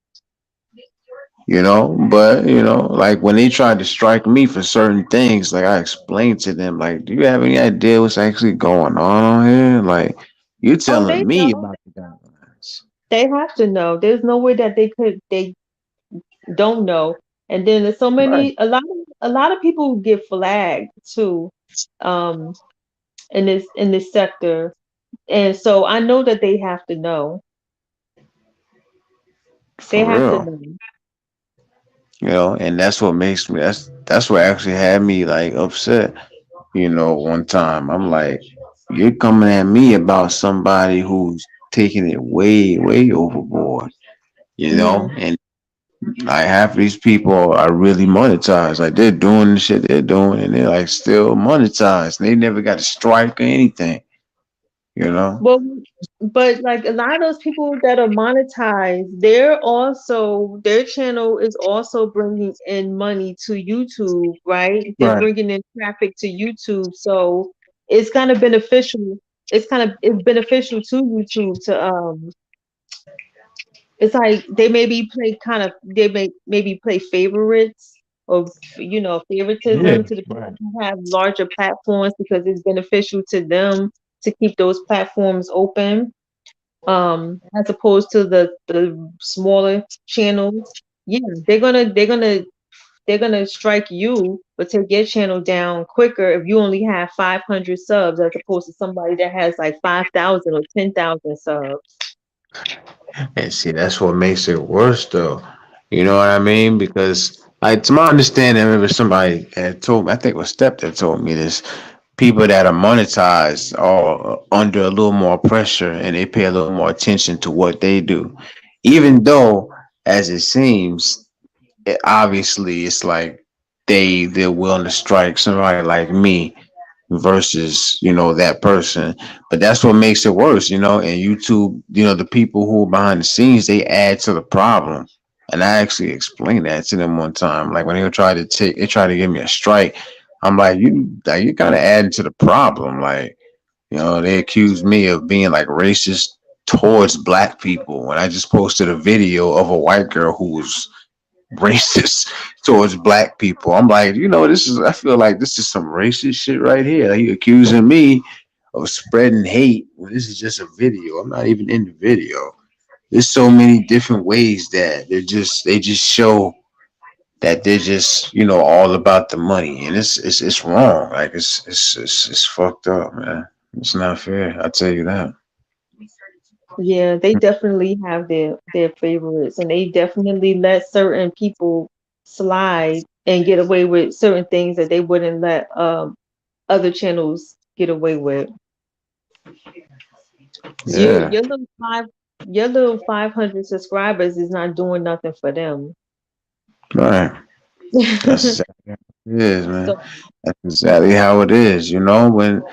yeah. but like when they tried to strike me for certain things, like I explained to them, like, do you have any idea what's actually going on here? Like, you're Oh, they telling me know. about the guidelines. They have to know. There's no way that they don't know. And then there's so Right. many a lot of people get flagged too, um, in this sector. And so I know that they have to know. They For have to real. know. And that's what makes me that's what actually had me like upset. One time I'm like, you're coming at me about somebody who's taking it way, way overboard, Yeah. and like half of these people are really monetized. Like they're doing the shit they're doing and they're like still monetized. They never got a strike or anything, you know? Well, but like a lot of those people that are monetized, their channel is also bringing in money to YouTube, right? They're Right. bringing in traffic to YouTube, so it's kind of beneficial. It's beneficial to YouTube to it's like they maybe play kind of they may maybe play favorites or Yeah. favoritism to the people Right. who have larger platforms because it's beneficial to them to keep those platforms open, as opposed to the smaller channels. Yeah, they're gonna strike you but take your channel down quicker if you only have 500 subs as opposed to somebody that has like 5,000 or 10,000 subs. And see, that's what makes it worse, though. You know what I mean? Because, like, to my understanding, I remember somebody had told me, I think it was Step that told me this. People that are monetized are under a little more pressure and they pay a little more attention to what they do. Even though, as it seems, obviously it's like they're willing to strike somebody like me versus that person, but that's what makes it worse. And YouTube, the people who are behind the scenes, they add to the problem. And I actually explained that to them one time, like when they tried to give me a strike. I'm like, you kind of adding to the problem. Like, they accused me of being like racist towards black people when I just posted a video of a white girl who was racist towards black people. I'm like, I feel like this is some racist shit right here. Like, you accusing me of spreading hate. This is just a video. I'm not even in the video. There's so many different ways that they just show that they're just, all about the money. And it's wrong. Like it's fucked up, man. It's not fair. I tell you that. Yeah, they definitely have their favorites, and they definitely let certain people. slide and get away with certain things that they wouldn't let other channels get away with. Your Yeah. your little five your little 500 subscribers is not doing nothing for them. Right. That's exactly how it is, man. So That's exactly how it is. You know, when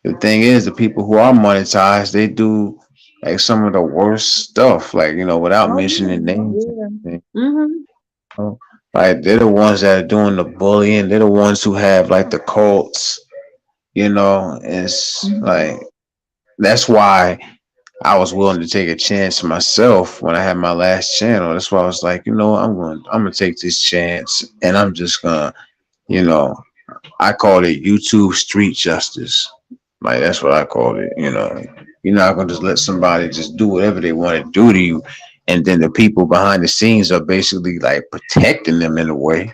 the thing is, the people who are monetized, they do like some of the worst stuff, like, without oh mentioning names. yeah, And yeah. Mhm. know? Like they're the ones that are doing the bullying. They're the ones who have like the cults. It's Mhm. like that's why I was willing to take a chance myself when I had my last channel. That's why I was like, I'm gonna take this chance, and I'm just gonna, you know, I call it YouTube street justice. Like that's what I call it. You're not gonna just let somebody just do whatever they want to do to you, and then the people behind the scenes are basically like protecting them in a way.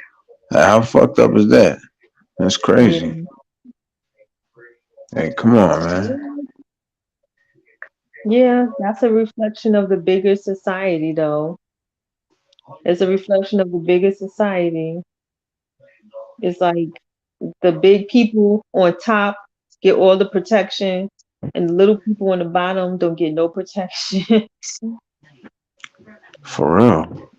How fucked up is that? That's crazy. Yeah. Hey, come on, man. Yeah. Yeah, that's a reflection of the bigger society though. It's a reflection of the bigger society. It's like the big people on top get all the protection and the little people on the bottom don't get no protection. For real.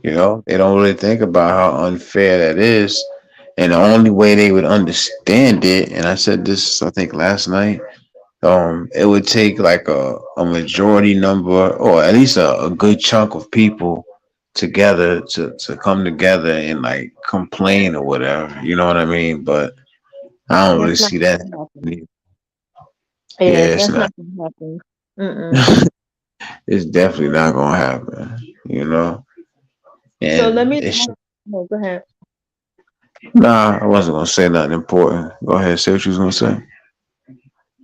They don't really think about how unfair that is. And the only way they would understand it, and I said this I think last night, it would take like a majority number or at least a good chunk of people together to come together and like complain or whatever. You know what I mean? But I don't really That's not see that gonna happen. happening. Yeah, Yeah, it's that's not. not gonna happen. Mm-mm. It's definitely not gonna happen. So let And me it's oh, go ahead. nah. I wasn't gonna say nothing important. Go ahead, say what you was gonna say.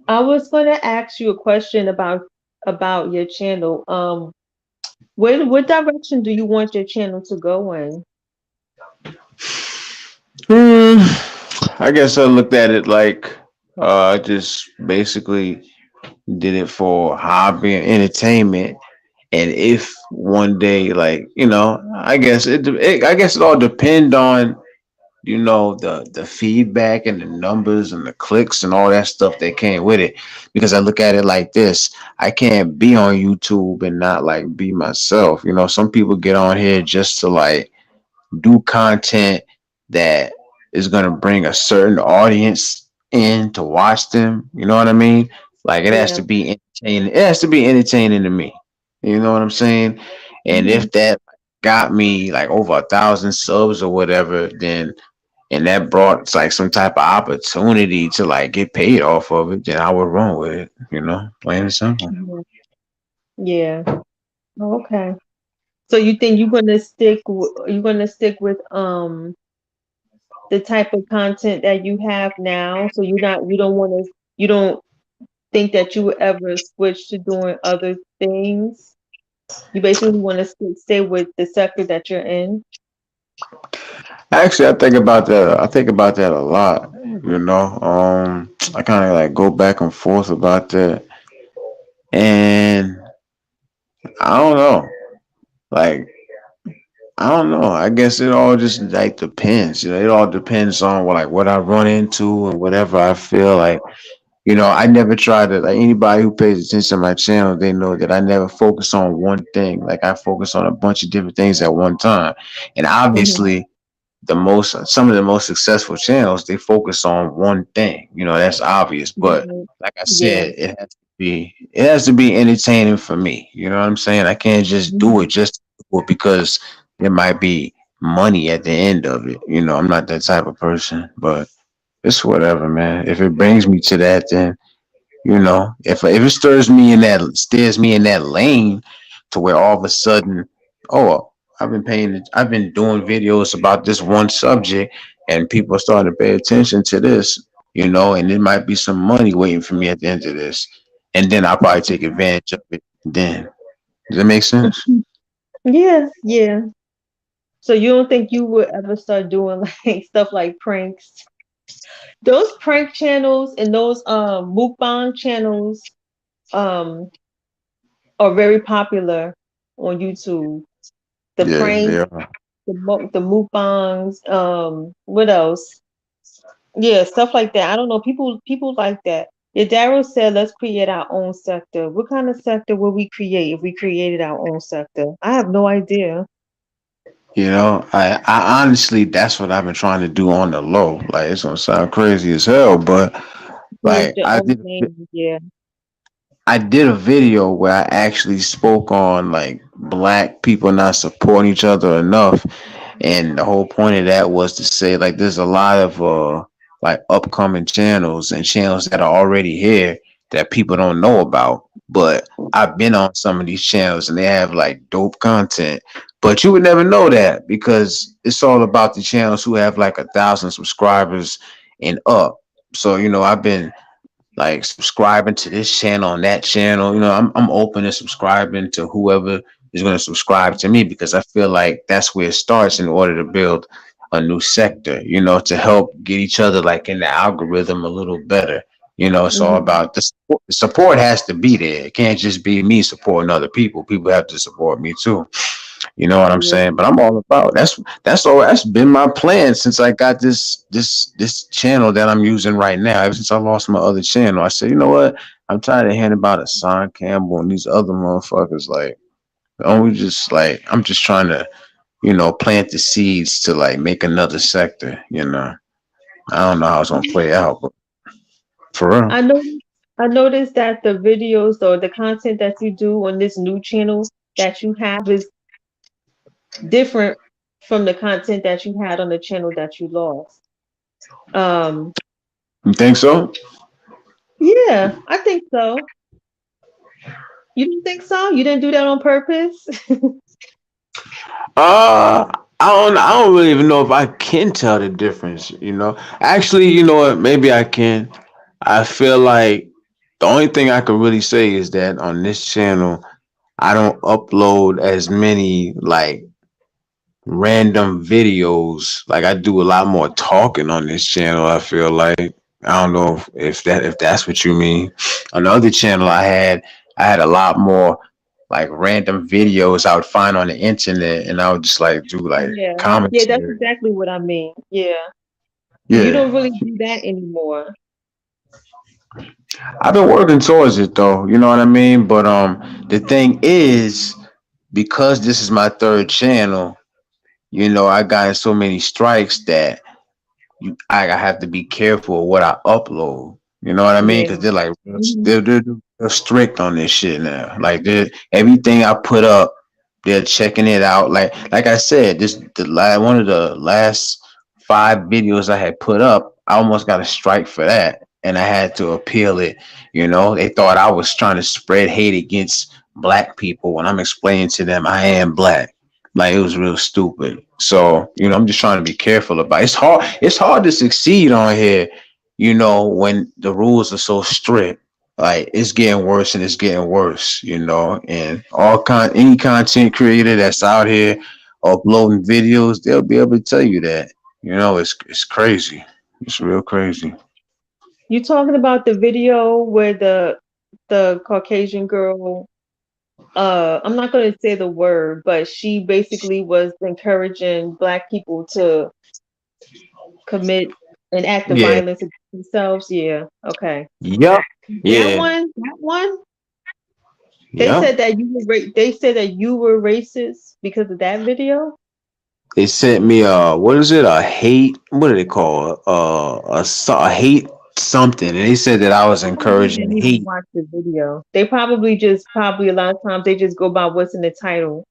I was gonna ask you a question about your channel. What direction do you want your channel to go in? Hmm, I guess I looked at it like I just basically did it for hobby and entertainment. And if one day, like I guess it all depend on the feedback and the numbers and the clicks and all that stuff that came with it. Because I look at it like this: I can't be on YouTube and not like be myself. Some people get on here just to like do content that is going to bring a certain audience in to watch them. You know what I mean? Like it has Yeah. to be entertaining. It has to be entertaining to me. You know what I'm saying? And Hmm. if that got me like over 1,000 subs or whatever, then and that brought like some type of opportunity to like get paid off of it, then I would run with it. Plain and simple. Yeah. Okay. So you think you're gonna stick with the type of content that you have now? So you don't think that you would ever switch to doing other things? You basically want to stay with the sector that you're in? Actually, I think about that. I think about that a lot. I kind of like go back and forth about that, and I don't know. Like, I don't know. I guess it all just like depends. It all depends on what I run into and whatever I feel like. I never try to like anybody who pays attention to my channel. They know that I never focus on one thing. Like I focus on a bunch of different things at one time, and Hmm. obviously some of the most successful channels they focus on one thing. That's obvious. But Right. like I Yeah. said, it has to be entertaining for me. You know what I'm saying? I can't just do Hmm. it just to do it because there might be money at the end of it. I'm not that type of person. But it's whatever, man. If it brings me to that, then if it steers me in that lane to where all of a sudden, oh, I've been doing videos about this one subject, and people are starting to pay attention to this, and there might be some money waiting for me at the end of this, and then I'll probably take advantage of it. Then does that make sense? Yeah, yeah. So you don't think you would ever start doing like stuff like pranks? Those prank channels and those mukbang channels um are very popular on YouTube. The Yeah, prank yeah. the mukbangs, what else? Yeah, stuff like that. I don't know. People like that. Yeah, Daryl said, let's create our own sector. What kind of sector would we create if we created our own sector? I have no idea. You know, I honestly, that's what I've been trying to do on the low. Like, it's gonna sound crazy as hell, but Create like your own name. Yeah. I did a video where I actually spoke on like black people not supporting each other enough, and the whole point of that was to say like there's a lot of like upcoming channels and channels that are already here that people don't know about. But I've been on some of these channels and they have like dope content. But you would never know that because it's all about the channels who have like 1,000 subscribers and up. So, you know, I've been like subscribing to this channel and that channel. You know, I'm open to subscribing to whoever is going to subscribe to me because I feel like that's where it starts in order to build a new sector, you know, to help get each other like in the algorithm a little better. You know, it's all Hmm. about the support. The support has to be there. It can't just be me supporting other people. People have to support me too. You know what I'm Yeah. saying? But I'm all about that's all that's been my plan since I got this channel that I'm using right now. Ever since I lost my other channel, I said, you know what? I'm tired of hearing about Hassan Campbell and these other motherfuckers. Like, don't we just like I'm just trying to, you know, plant the seeds to like make another sector, you know. I don't know how it's gonna play out, but for real. I know I noticed that the videos or the content that you do on this new channel that you have is different from the content that you had on the channel that you lost. Um, You think so? yeah, I think so. You didn't think so? You didn't do that on purpose? Uh, I don't really even know if I can tell the difference, you know. Actually, you know what? Maybe I can. I feel like the only thing I can really say is that on this channel, I don't upload as many like random videos. Like I do a lot more talking on this channel. I feel like I don't know if that's what you mean. On the other channel, I had a lot more like random videos I would find on the internet, and I would just like do like Yeah. Yeah, that's commentary. exactly what I mean. Yeah. You Yeah, don't really do that anymore. I've been working towards it though. You know what I mean? But the thing is, because this is my third channel, you know, I got so many strikes that I have to be careful of what I upload. You know what I mean? Yeah. Because they're like Hmm. they're strict on this shit now. Like they everything I put up, they're checking it out. Like I said, one of the last 5 videos I had put up, I almost got a strike for that, and I had to appeal it. You know, they thought I was trying to spread hate against black people when I'm explaining to them I am black. Like it was real stupid. So, you know, I'm just trying to be careful about it. It's hard to succeed on here, you know, when the rules are so strict. Like it's getting worse and it's getting worse, you know, and any content creator that's out here uploading videos, they'll be able to tell you that. You know, it's crazy. It's real crazy. You talking about the video where the Caucasian girl, I'm not going to say the word, but she basically was encouraging black people to commit an act of Yeah. violence against themselves. Yeah. Okay. Yep. That Yeah. one, that one, Yep. they said that you were racist because of that video. They sent me what is it? A hate, what do they call it? A hate something. And they said that I was Probably encouraging didn't even hate. watch the video. They probably a lot of times they just go by what's in the title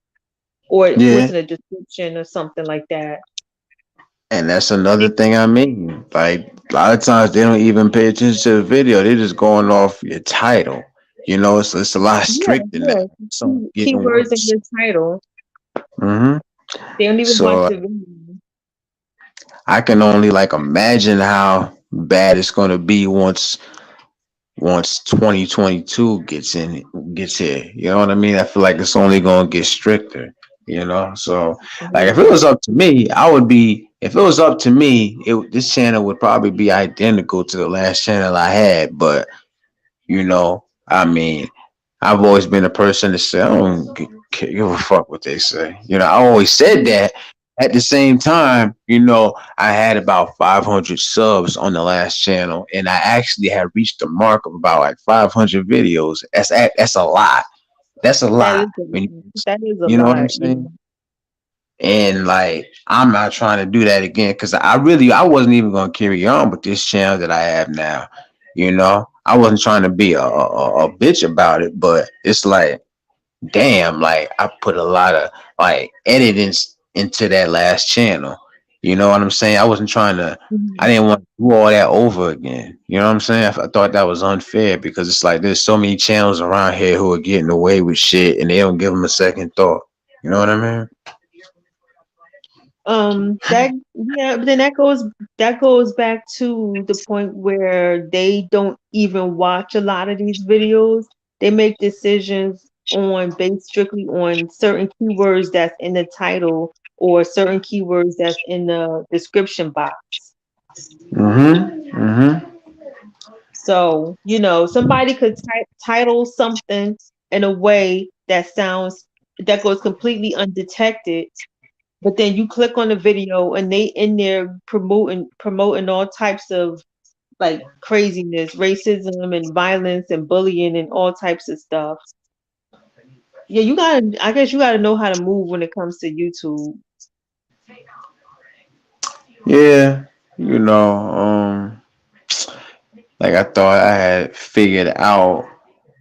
or what's Yeah. in the description or something like that. And that's another thing I mean. Like a lot of times they don't even pay attention to the video. They're just going off your title. You know, it's a lot Yeah, strict in that. yeah. So getting Keywords in worse. your title. hmm They don't even watch So the video. I can only like imagine how bad it's gonna be once 2022 gets here. You know what I mean? I feel like it's only gonna get stricter. You know, so like if it Yeah. was up to me, I would be. If it was up to me, this channel would probably be identical to the last channel I had. But you know, I mean, I've always been a person to say I don't give a fuck what they say. You know, I always said that, at the same time, you know, I had about 500 subs on the last channel, and I actually had reached the mark of about like 500 videos. That's a lot. That's a That lot. is a When that is a you know what I'm lot. saying? And like, I'm not trying to do that again because I wasn't even gonna carry on with this channel that I have now. You know, I wasn't trying to be a bitch about it, but it's like, damn, like I put a lot of like editing into that last channel. You know what I'm saying? I wasn't trying to. I Mhm. didn't want to do all that over again. You know what I'm saying? I thought that was unfair because it's like there's so many channels around here who are getting away with shit and they don't give them a second thought. You know what I mean? That yeah, but then that goes back to the point where they don't even watch a lot of these videos. They make decisions based strictly on certain keywords that's in the title or certain keywords that's in the description box. Mm-hmm. Mm-hmm. So, somebody could title something in a way that goes completely undetected, but then you click on the video and they in there promoting all types of like craziness, racism and violence and bullying and all types of stuff. Yeah, I guess you gotta know how to move when it comes to YouTube. Yeah. You know, like I thought I had figured out.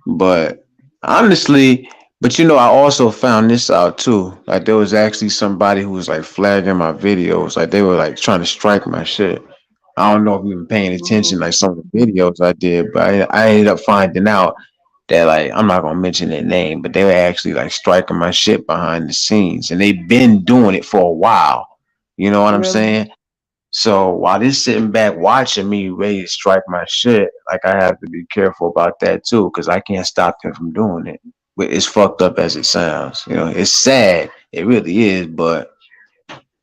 But honestly, but you know, I also found this out too. Like there was actually somebody who was like flagging my videos. Like they were like trying to strike my shit. I don't know if you've been paying attention, Mhm. like some of the videos I did, but I ended up finding out that like I'm not gonna mention their name, but they were actually like striking my shit behind the scenes, and they've been doing it for a while. You know what I'm Really? saying? So while they're sitting back watching me ready to strike my shit, like I have to be careful about that too, because I can't stop them from doing it. But it's fucked up as it sounds. You know, it's sad. It really is, but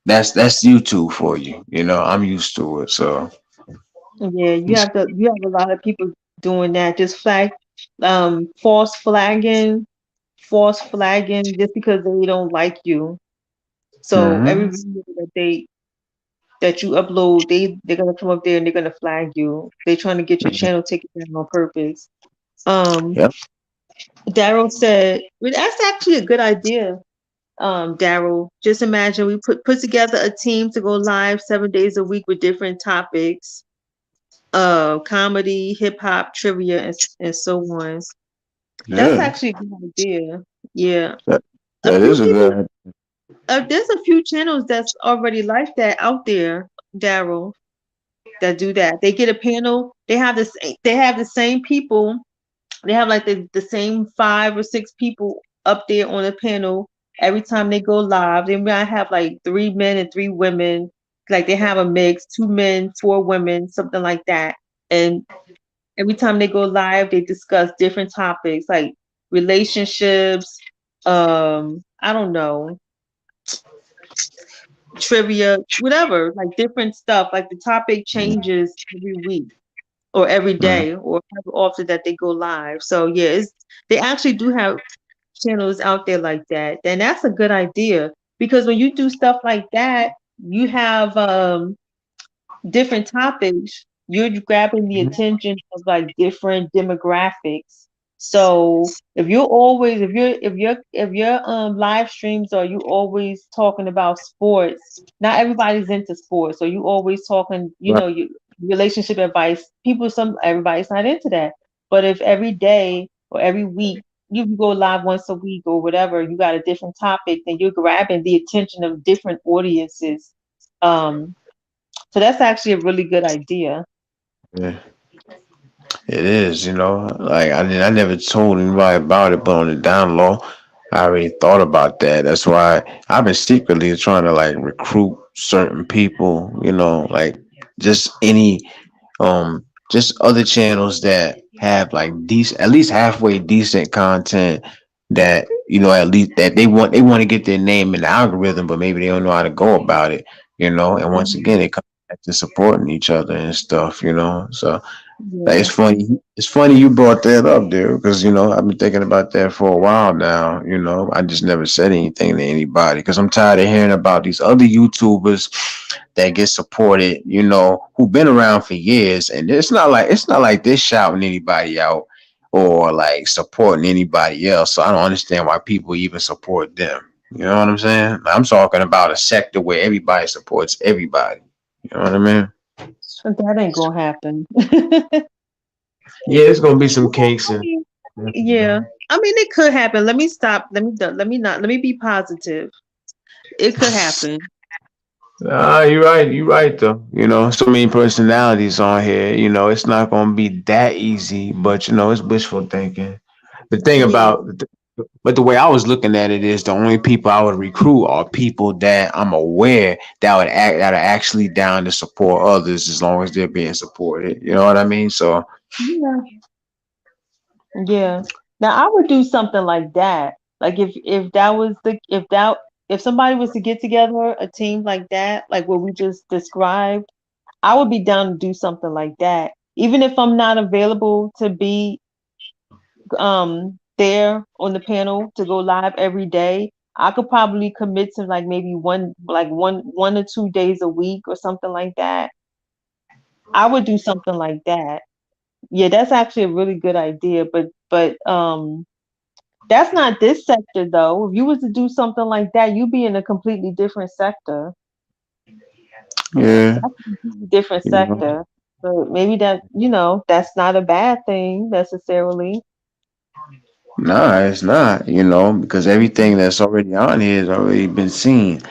that's YouTube for you. You know, I'm used to it. So Yeah, you have a lot of people doing that. Just false flagging just because they don't like you. So every hmm video that you upload, they're gonna come up there and they're gonna flag you. They're trying to get your channel taken down on purpose. Um, yep. Daryl said, well, that's actually a good idea. Daryl, just imagine we put together a team to go live 7 days a week with different topics, comedy, hip hop, trivia, and so on. That's Yeah. actually a good idea. Yeah, That, a that few is a people. good. There's a few channels that's already like that out there, Daryl, that do that. They get a panel. They have the same people. They have like the same 5 or 6 people up there on the panel every time they go live. They might have like 3 men and 3 women. Like they have a mix, 2 men, 4 women, something like that. And every time they go live, they discuss different topics like relationships, I don't know, trivia, whatever, like different stuff. Like the topic changes every week or every Mhm. day or however often that they go live. So yeah, they actually do have channels out there like that. And that's a good idea because when you do stuff like that, you have different topics, you're grabbing the attention of like different demographics. So if your live streams are you always talking about sports, not everybody's into sports. So you always talking, Right. you relationship advice. Everybody's not into that. But if every day or every week you go live once a week or whatever, you got a different topic, then you're grabbing the attention of different audiences. Um, so that's actually a really good idea. Yeah. It is, you know, like I never told anybody about it, but on the down low, I already thought about that. That's why I've been secretly trying to like recruit certain people, you know, like just any just other channels that have like decent, at least halfway decent content that, you know, at least that they want to get their name in the algorithm, but maybe they don't know how to go about it, you know. And once Mhm. again, it comes back to supporting each other and stuff, you know. So Like, Yeah. it's funny. It's funny you brought that up there because I've been thinking about that for a while now. I just never said anything to anybody because I'm tired of hearing about these other YouTubers that get supported. Who've been around for years, and it's not like they're shouting anybody out or like supporting anybody else. So I don't understand why people even support them. You know what I'm saying? I'm talking about a sector where everybody supports everybody. You know what I mean? So that ain't gonna happen. Yeah, it's gonna be some cakes I and. mean, yeah. I mean, it could happen. Let me stop. Let me be positive. It could happen. Ah, you're right. You're right, though. So many personalities on here. It's not gonna be that easy, but it's wishful thinking. The thing Yeah. about, but the way I was looking at it is the only people I would recruit are people that I'm aware that are actually down to support others as long as they're being supported. You know what I mean? So Yeah. Yeah. Now I would do something like that. Like if that was the if somebody was to get together a team like that, like what we just described, I would be down to do something like that. Even if I'm not available to be there on the panel to go live every day, I could probably commit to like maybe one or 2 days a week or something like that. I would do something like that. Yeah, that's actually a really good idea, but that's not this sector though. If you was to do something like that, you'd be in a completely different sector. yeah, That's a completely different you know, sector. So maybe that's not a bad thing necessarily. nah, it's not. Because everything that's already on here has already been seen.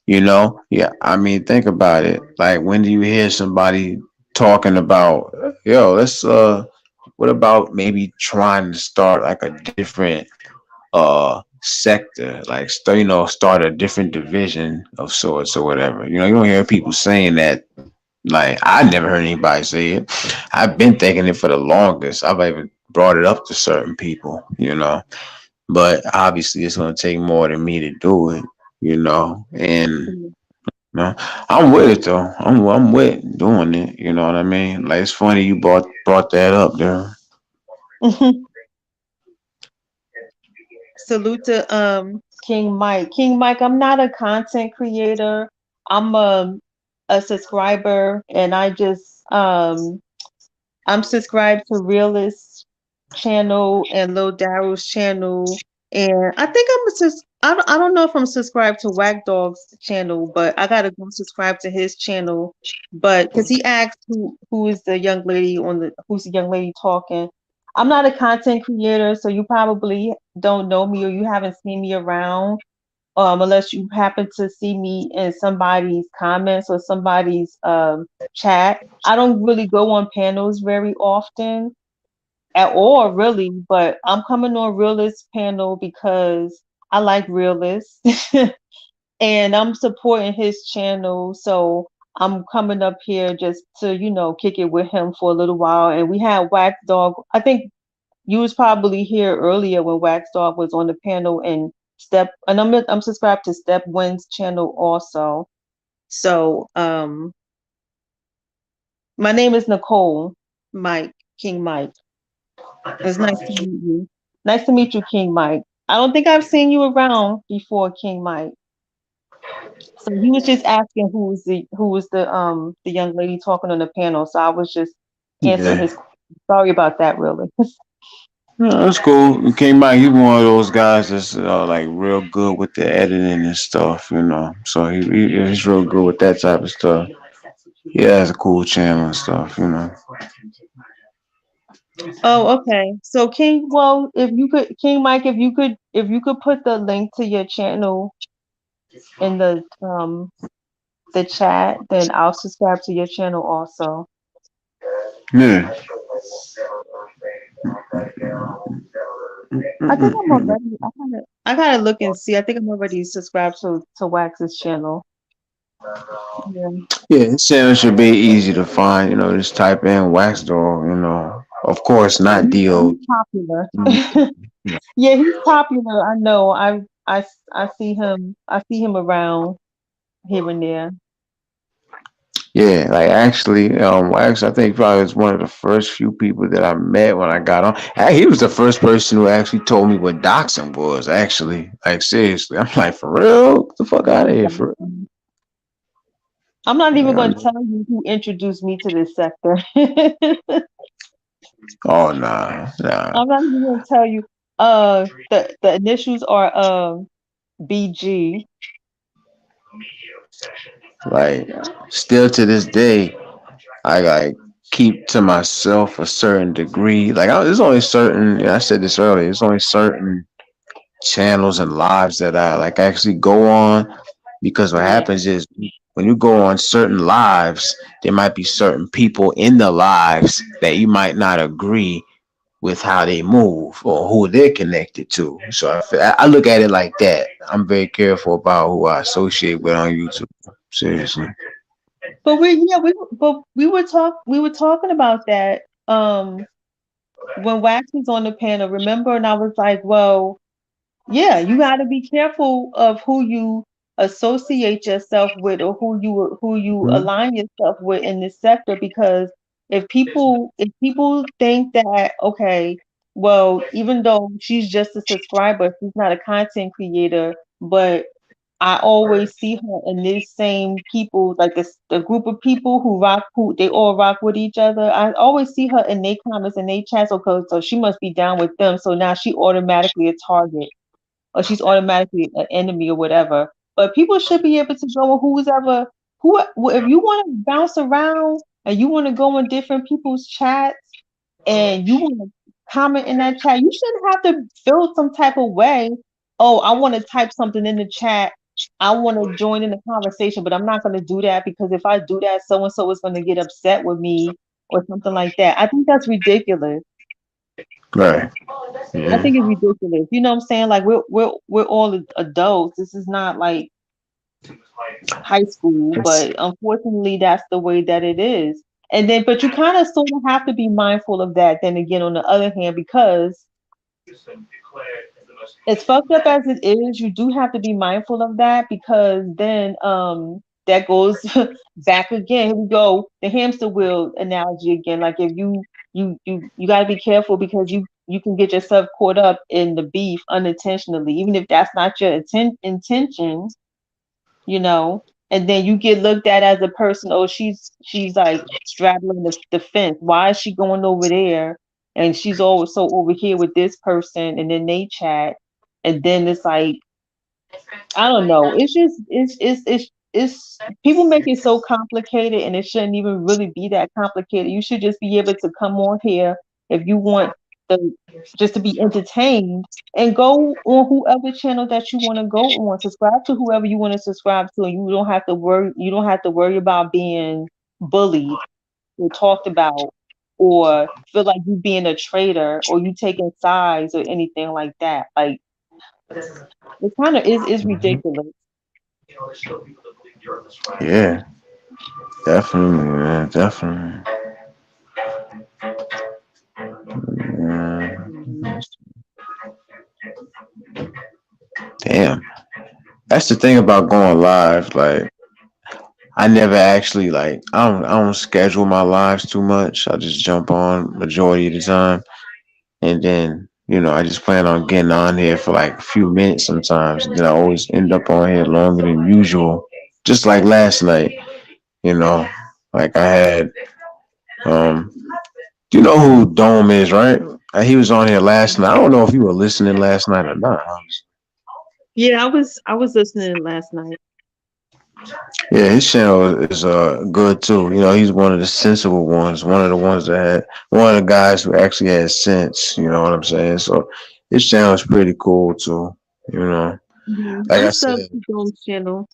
Yeah, I mean, think about it. Like, when do you hear somebody talking about, yo, what about maybe trying to start like a different sector, like start a different division of sorts or whatever. You don't hear people saying that. Like, I never heard anybody say it. I've been thinking it for the longest. I've even brought it up to certain people. But obviously it's gonna take more than me to do it. And no, I'm with it though. I'm with doing it. You know what I mean? Like, it's funny you brought that up there. Salute to King Mike. King Mike, I'm not a content creator. I'm a subscriber and I'm subscribed to Realest channel and Lil Daryl's channel, and I think I don't know if I'm subscribed to Whack Dog's channel, but I gotta go subscribe to his channel. But because he asked who is the young lady who's the young lady talking. I'm not a content creator, so you probably don't know me or you haven't seen me around, unless you happen to see me in somebody's comments or somebody's chat. I don't really go on panels very often at all, really, but I'm coming on Realist panel because I like Realist and I'm supporting his channel. So I'm coming up here just to, kick it with him for a little while. And we had Wax Dog. I think you was probably here earlier when Wax Dog was on the panel and I'm subscribed to Step Win's channel also. So my name is Nicole Mike, King Mike. It's nice to meet you. Nice to meet you, King Mike. I don't think I've seen you around before, King Mike. So he was just asking who was the young lady talking on the panel. So I was just answering Yeah. his question. Sorry about that, really. No, that's cool. You came out. He's one of those guys that's like real good with the editing and stuff. So he's real good with that type of stuff. Yeah, it's a cool channel and stuff. Oh, okay. So if you could, King Mike, if you could put the link to your channel in the chat, then I'll subscribe to your channel also. Yeah. I think I'm already. I gotta look and see. I think I'm already subscribed to Wax's channel. Yeah. Yeah, his channel should be easy to find. Just type in Wax Dog. Of course, Yeah, not he's Do. popular. Yeah, he's popular. I know. I see him. I see him around here and there. Yeah, like actually, I think probably was one of the first few people that I met when I got on. He was the first person who actually told me what doxing was. Actually, like seriously, I'm like, for real, get the fuck out of here, for real. I'm not even Yeah, going to tell you who introduced me to this sector. oh nah, nah. I'm not even going to tell you. The initials are BG. Like still to this day, I like keep to myself a certain degree. Like there's only certain. I said this earlier. There's only certain channels and lives that I like actually go on, because what Yeah. happens is when you go on certain lives, there might be certain people in the lives that you might not agree with how they move or who they're connected to. So I look at it like that. I'm very careful about who I associate with on YouTube. Seriously. But we were talking about that when Wax was on the panel, remember? And I was like, well, yeah, you got to be careful of who you associate yourself with or who you Mhm. align yourself with in this sector, because if people think that, okay, well, even though she's just a subscriber, she's not a content creator, but I always see her in this same people, like this the group of people who they all rock with each other. I always see her in their comments and their chats, so she must be down with them. So now she automatically a target, or she's automatically an enemy or whatever. But people should be able to go with who's ever who. If you want to bounce around and you want to go in different people's chats and you want to comment in that chat, you shouldn't have to feel some type of way. Oh, I want to type something in the chat. I want to join in the conversation, but I'm not going to do that because if I do that, so and so is going to get upset with me or something like that. I think that's ridiculous. Right. I Yeah. think it's ridiculous. You know what I'm saying? Like we're all adults. This is not like high school, but unfortunately that's the way that it is. And then but you kind of sort of have to be mindful of that then again on the other hand, because as fucked up as it is, you do have to be mindful of that, because then that goes back again. Here we go, the hamster wheel analogy again. Like if you got to be careful, because you can get yourself caught up in the beef unintentionally, even if that's not your intention, you know, and then you get looked at as a person. Oh, she's like straddling the fence. Why is she going over there? And she's always so over here with this person, and then they chat, and then it's like, I don't know. It's just it's people make it so complicated, and it shouldn't even really be that complicated. You should just be able to come on here if you want the just to be entertained, and go on whoever channel that you want to go on. Subscribe to whoever you want to subscribe to, and you don't have to worry. You don't have to worry about being bullied or talked about, or feel like you being a traitor or you taking sides or anything like that. Like it kind of is Mhm. ridiculous. Yeah. Definitely, man. Definitely. Yeah. Mhm. Damn. That's the thing about going live. Like I never actually like I don't schedule my lives too much. I just jump on majority of the time, and then I just plan on getting on here for like a few minutes sometimes. And then I always end up on here longer than usual. Just like last night, you know, like I had um. Do you know who Dome is, right? He was on here last night. I don't know if you were listening last night or not. Yeah, I was listening last night. Yeah, his channel is good too. He's one of the sensible ones, one of the ones that had one of the guys who actually had sense. You know what I'm saying? So his channel is pretty cool too. You know, like I'm I subbed said, to Dome's channel.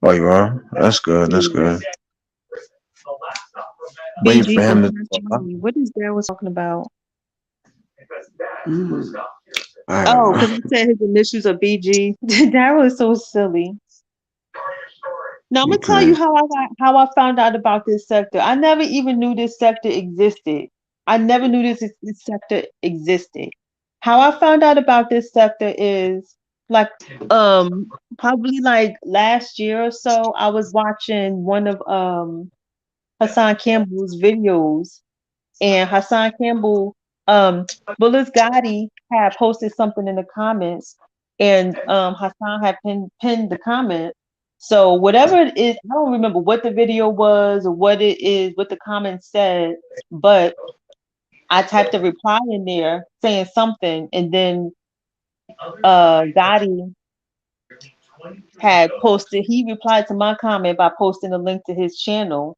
oh, you are? That's good. That's Yeah. good. Waiting for BG for him to. nationality. What is Daryl talking about? I don't Oh, know. because I said his initials are BG. Daryl is so silly. Now I'm You gonna tell you crazy? how I found out about this sector. I never even knew this sector existed. I never knew this sector existed. How I found out about this sector is like probably like last year or so, I was watching one of Hassan Campbell's videos, and Hassan Campbell, Bullis Gotti had posted something in the comments, and Hassan had pinned the comment. So whatever it is, I don't remember what the video was or what it is, what the comment said, but I typed a reply in there saying something, and then Gotti had posted, he replied to my comment by posting a link to his channel.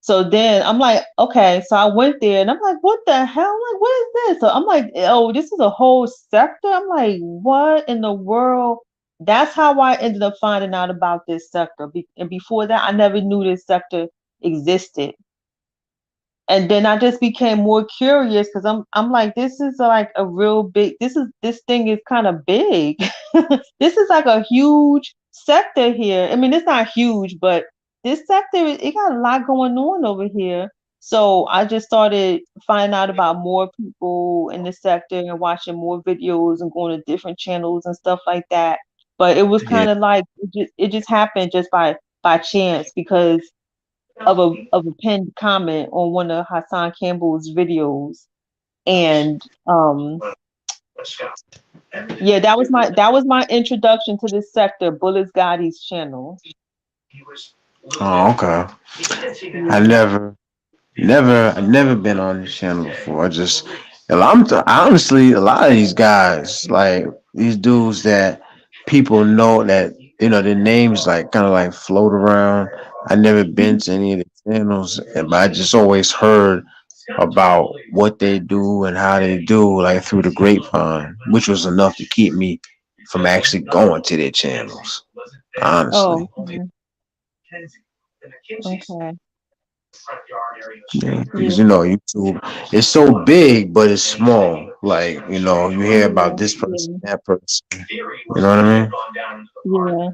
So then I'm like, okay, so I went there and I'm like, what the hell? I'm like, what is this? So I'm like, oh, this is a whole sector. I'm like, what in the world? That's how I ended up finding out about this sector. And before that, I never knew this sector existed. And then I just became more curious because I'm like, this is like a real big, this thing is kind of big. This is like a huge sector here. I mean, it's not huge, but this sector, it got a lot going on over here. So I just started finding out about more people in the sector and watching more videos and going to different channels and stuff like that. But it was Yeah, kind of like it just happened just by chance because of a pinned comment on one of Hassan Campbell's videos. And yeah, that was my introduction to this sector, Bullis Gotti's channel. oh, okay. I Yeah. never been on this channel before. I just, honestly, a lot of these guys, like these dudes that people know that, their names like kind of like float around. I never been to any of the channels, but I just always heard about what they do and how they do, like through the grapevine, which was enough to keep me from actually going to their channels. Oh, Honestly, okay. yeah, Yeah, because YouTube is so big, but it's small. Like you hear about yeah, this person, yeah, that person. You know what I mean? yeah,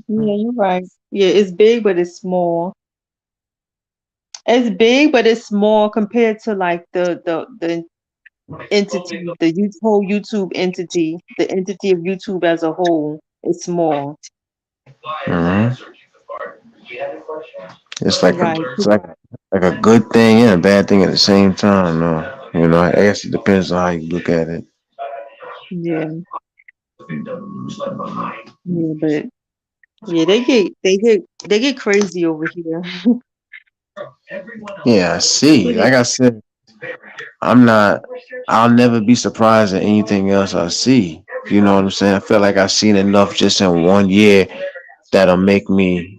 yeah, you're right. Yeah, it's big, but it's small. It's big, but it's small compared to like the entity, whole YouTube entity, the entity of YouTube as a whole is small. Hmm. It's like Right. a good thing and a bad thing at the same time. No, I guess it depends on how you look at it. Yeah, yeah, but yeah, they get crazy over here. Yeah, I see. Like I said, I'm not. I'll never be surprised at anything else I see. You know what I'm saying? I feel like I've seen enough just in 1 year that'll make me,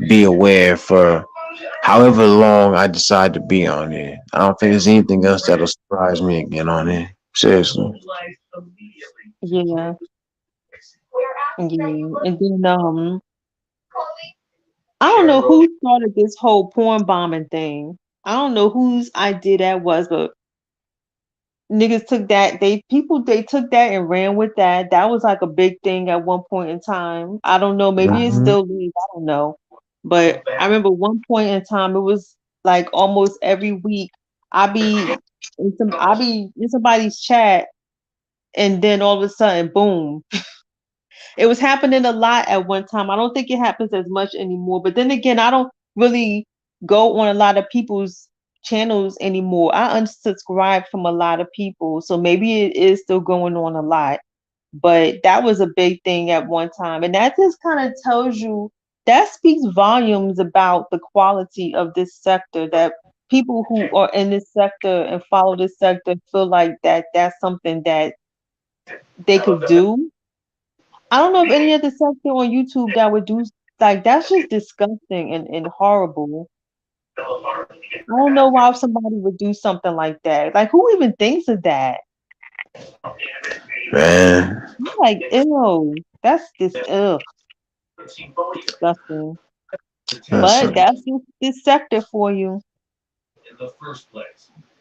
be aware for however long I decide to be on there. I don't think there's anything else that'll surprise me again on there. Seriously. Yeah, yeah. And then I don't know who started this whole porn bombing thing. I don't know whose idea that was, but niggas took that. They took that and ran with that. That was like a big thing at one point in time. I don't know. Maybe it Mhm. still is. I don't know. But I remember one point in time, it was like almost every week. I be in somebody's chat, and then all of a sudden, boom, it was happening a lot at one time. I don't think it happens as much anymore. But then again, I don't really go on a lot of people's channels anymore. I unsubscribed from a lot of people. So maybe it is still going on a lot. But that was a big thing at one time. And that just kind of tells you, that speaks volumes about the quality of this sector, that people who are in this sector and follow this sector feel like that's something that they could do. I don't know if any other sector on YouTube that would do, like, that's just disgusting and horrible. I don't know why somebody would do something like that. Like, who even thinks of that? Man, I'm like, ew, that's this, ugh, disgusting. that's But that's just this sector for you.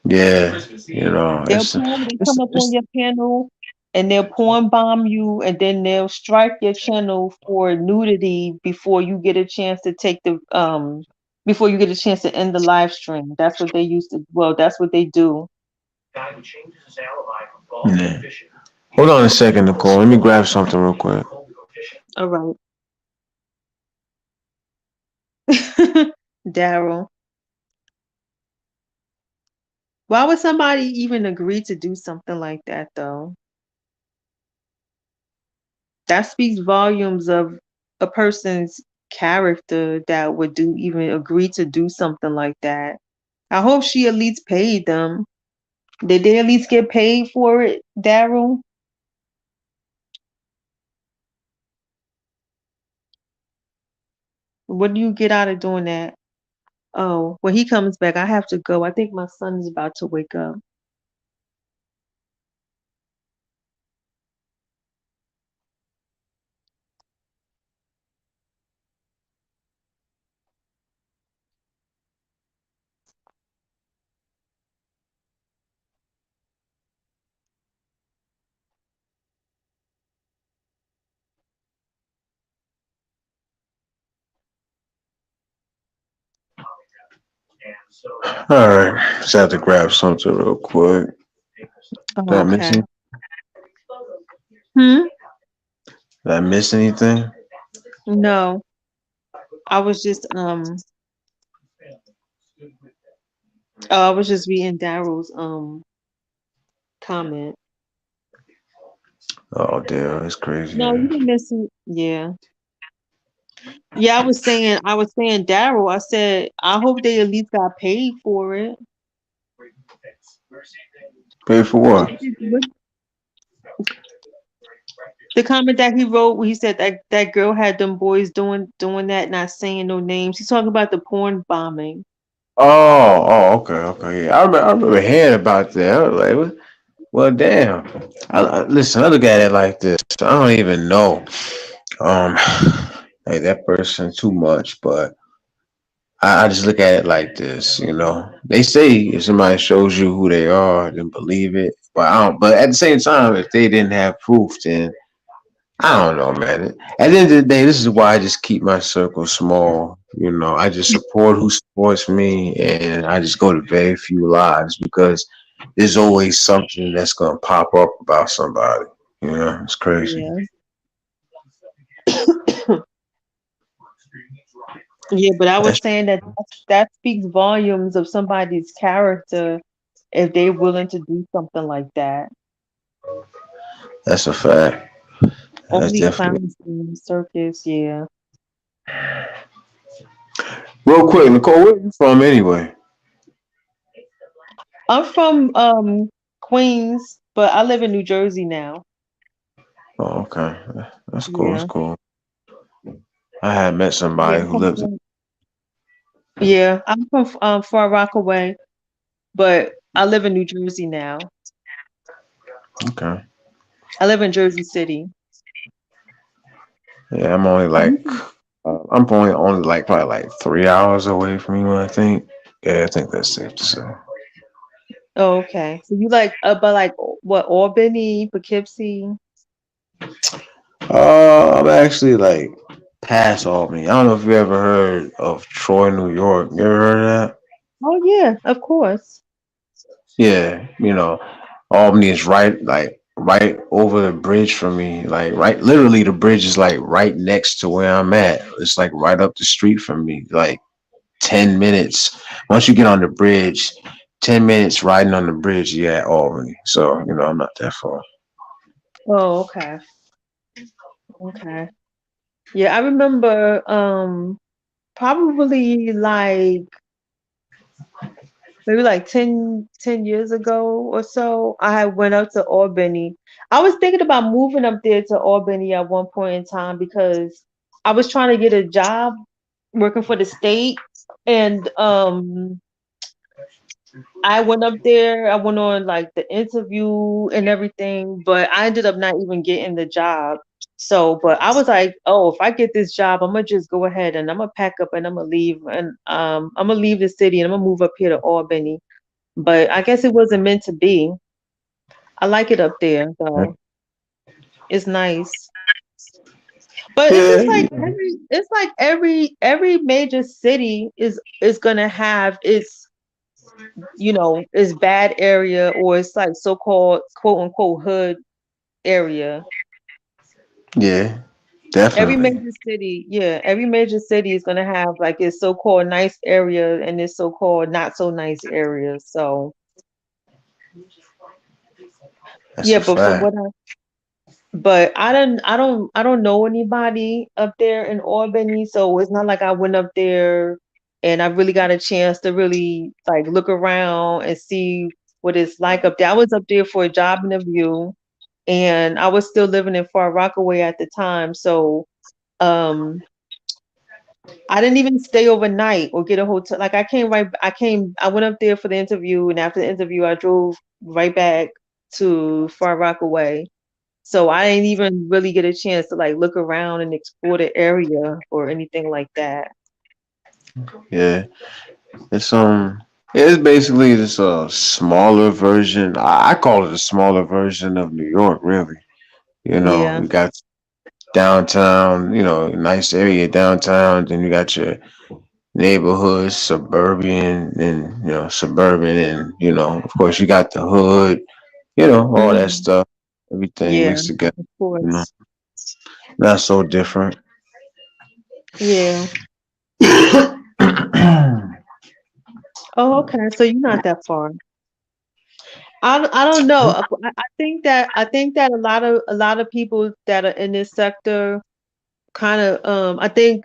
yeah, They it's come up on it's your channel and they'll porn bomb you, and then they'll strike your channel for nudity before you get a chance to end the live stream. That's what they used to, well, that's what they do. yeah. Hold on a second, Nicole. Let me grab something real quick. All right. Daryl. Why would somebody even agree to do something like that though? That speaks volumes of a person's character that would do even agree to do something like that. I hope she at least paid them. Did they at least get paid for it, Daryl? What do you get out of doing that? Oh, when he comes back, I have to go. I think my son is about to wake up. All right, just have to grab something real quick. Did Oh, I miss okay. any- Hmm? Did I miss anything? No, I was just I was just reading Daryl's comment. Oh damn, that's crazy. No, you didn't miss it. Yeah. Yeah, I was saying Daryl, I said I hope they at least got paid for it. Pay for What what? was the comment that he wrote where he said that that girl had them boys doing that, not saying no names. He's talking about the porn bombing. Okay, okay. Yeah, I remember hearing about that. I was like, what? Well, damn. Listen, I look at it like this. I don't even know, um, like that person too much, but I just look at it like this. They say if somebody shows you who they are, then believe it. But I don't. But at the same time, if they didn't have proof, then I don't know, man. At the end of the day, this is why I just keep my circle small. I just support who supports me, and I just go to very few lives because there's always something that's gonna pop up about somebody. It's crazy. Yeah. Yeah, but I That's was saying that that speaks volumes of somebody's character if they're willing to do something like that. that's a fact. That's Only definitely clowns in the circus, yeah. real quick, Nicole. Where you from anyway? I'm from Queens, but I live in New Jersey now. Oh, okay. That's cool. That's Yeah. cool. I had met Yeah, somebody I'm who from lived. yeah, I'm from Far Rockaway, but I live in New Jersey now. Okay. I live in Jersey City. Yeah, I'm only Are like you I'm only like probably like 3 hours away from you. I think. Yeah, I think that's safe to say. Oh, okay. So you like but like what Albany, Poughkeepsie? I'm actually like past Albany. I don't know if you ever heard of Troy, New York. You ever heard of that? Oh yeah, of course. Yeah, Albany is right over the bridge from me. Like right, literally the bridge is like right next to where I'm at. It's like right up the street from me. Like 10 minutes. Once you get on the bridge, 10 minutes riding on the bridge, you're at Albany. So I'm not that far. Oh, okay. Okay. Yeah, I remember probably like maybe like ten years ago or so, I went up to Albany. I was thinking about moving up there to Albany at one point in time because I was trying to get a job working for the state and I went up there, I went on like the interview and everything, but I ended up not even getting the job. So, but I was like, oh, if I get this job, I'm gonna just go ahead and I'm gonna pack up and I'm gonna leave and I'm gonna leave the city and I'm gonna move up here to Albany. But I guess it wasn't meant to be. I like it up there though. It's nice. But it's Yeah, just like yeah. every major city is gonna have its bad area or it's like so-called quote unquote hood. area. Yeah, Every definitely. major city, yeah, every major city is gonna have like its so-called nice area and its so-called not so nice areas. So That's yeah, a but from fact. what I don't know anybody up there in Albany, so it's not like I went up there and I really got a chance to really like look around and see what it's like up there. I was up there for a job interview and I was still living in Far Rockaway at the time, so um I didn't even stay overnight or get a hotel. Like I went up there for the interview and after the interview I drove right back to Far Rockaway. So I didn't even really get a chance to like look around and explore the area or anything like that. Yeah, it's it's basically this smaller version. I call it a smaller version of New York, really. You know, Yeah. you got downtown, nice area downtown. Then you got your neighborhoods, suburban, and suburban, and of course you got the hood. All that Hmm. stuff. Everything Yeah, mixed together. of You know, course. not so different. Yeah. Oh, okay. So you're not that far. I don't know. I think that a lot of people that are in this sector kind of I think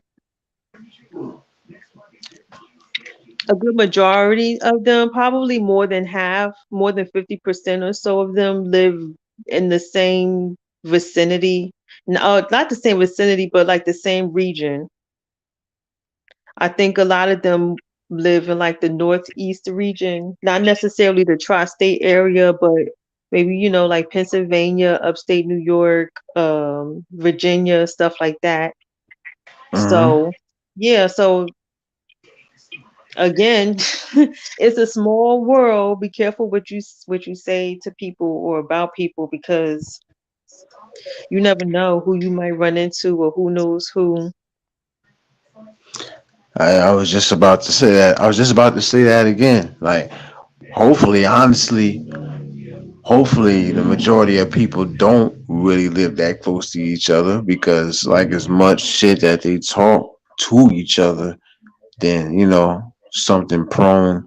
a good majority of them, probably more than half, more than 50% or so of them live in the same vicinity. No, not the same vicinity, but like the same region. I think a lot of them live in like the Northeast region, not necessarily the tri-state area, but maybe, like Pennsylvania, upstate New York, Virginia, stuff like that. Hmm. So, yeah, so again, it's a small world. Be careful what you say to people or about people because you never know who you might run into or who knows who. I was just about to say that. I was just about to say that again. Like, hopefully, honestly, hopefully, the majority of people don't really live that close to each other because, like, as much shit that they talk to each other, then something prone.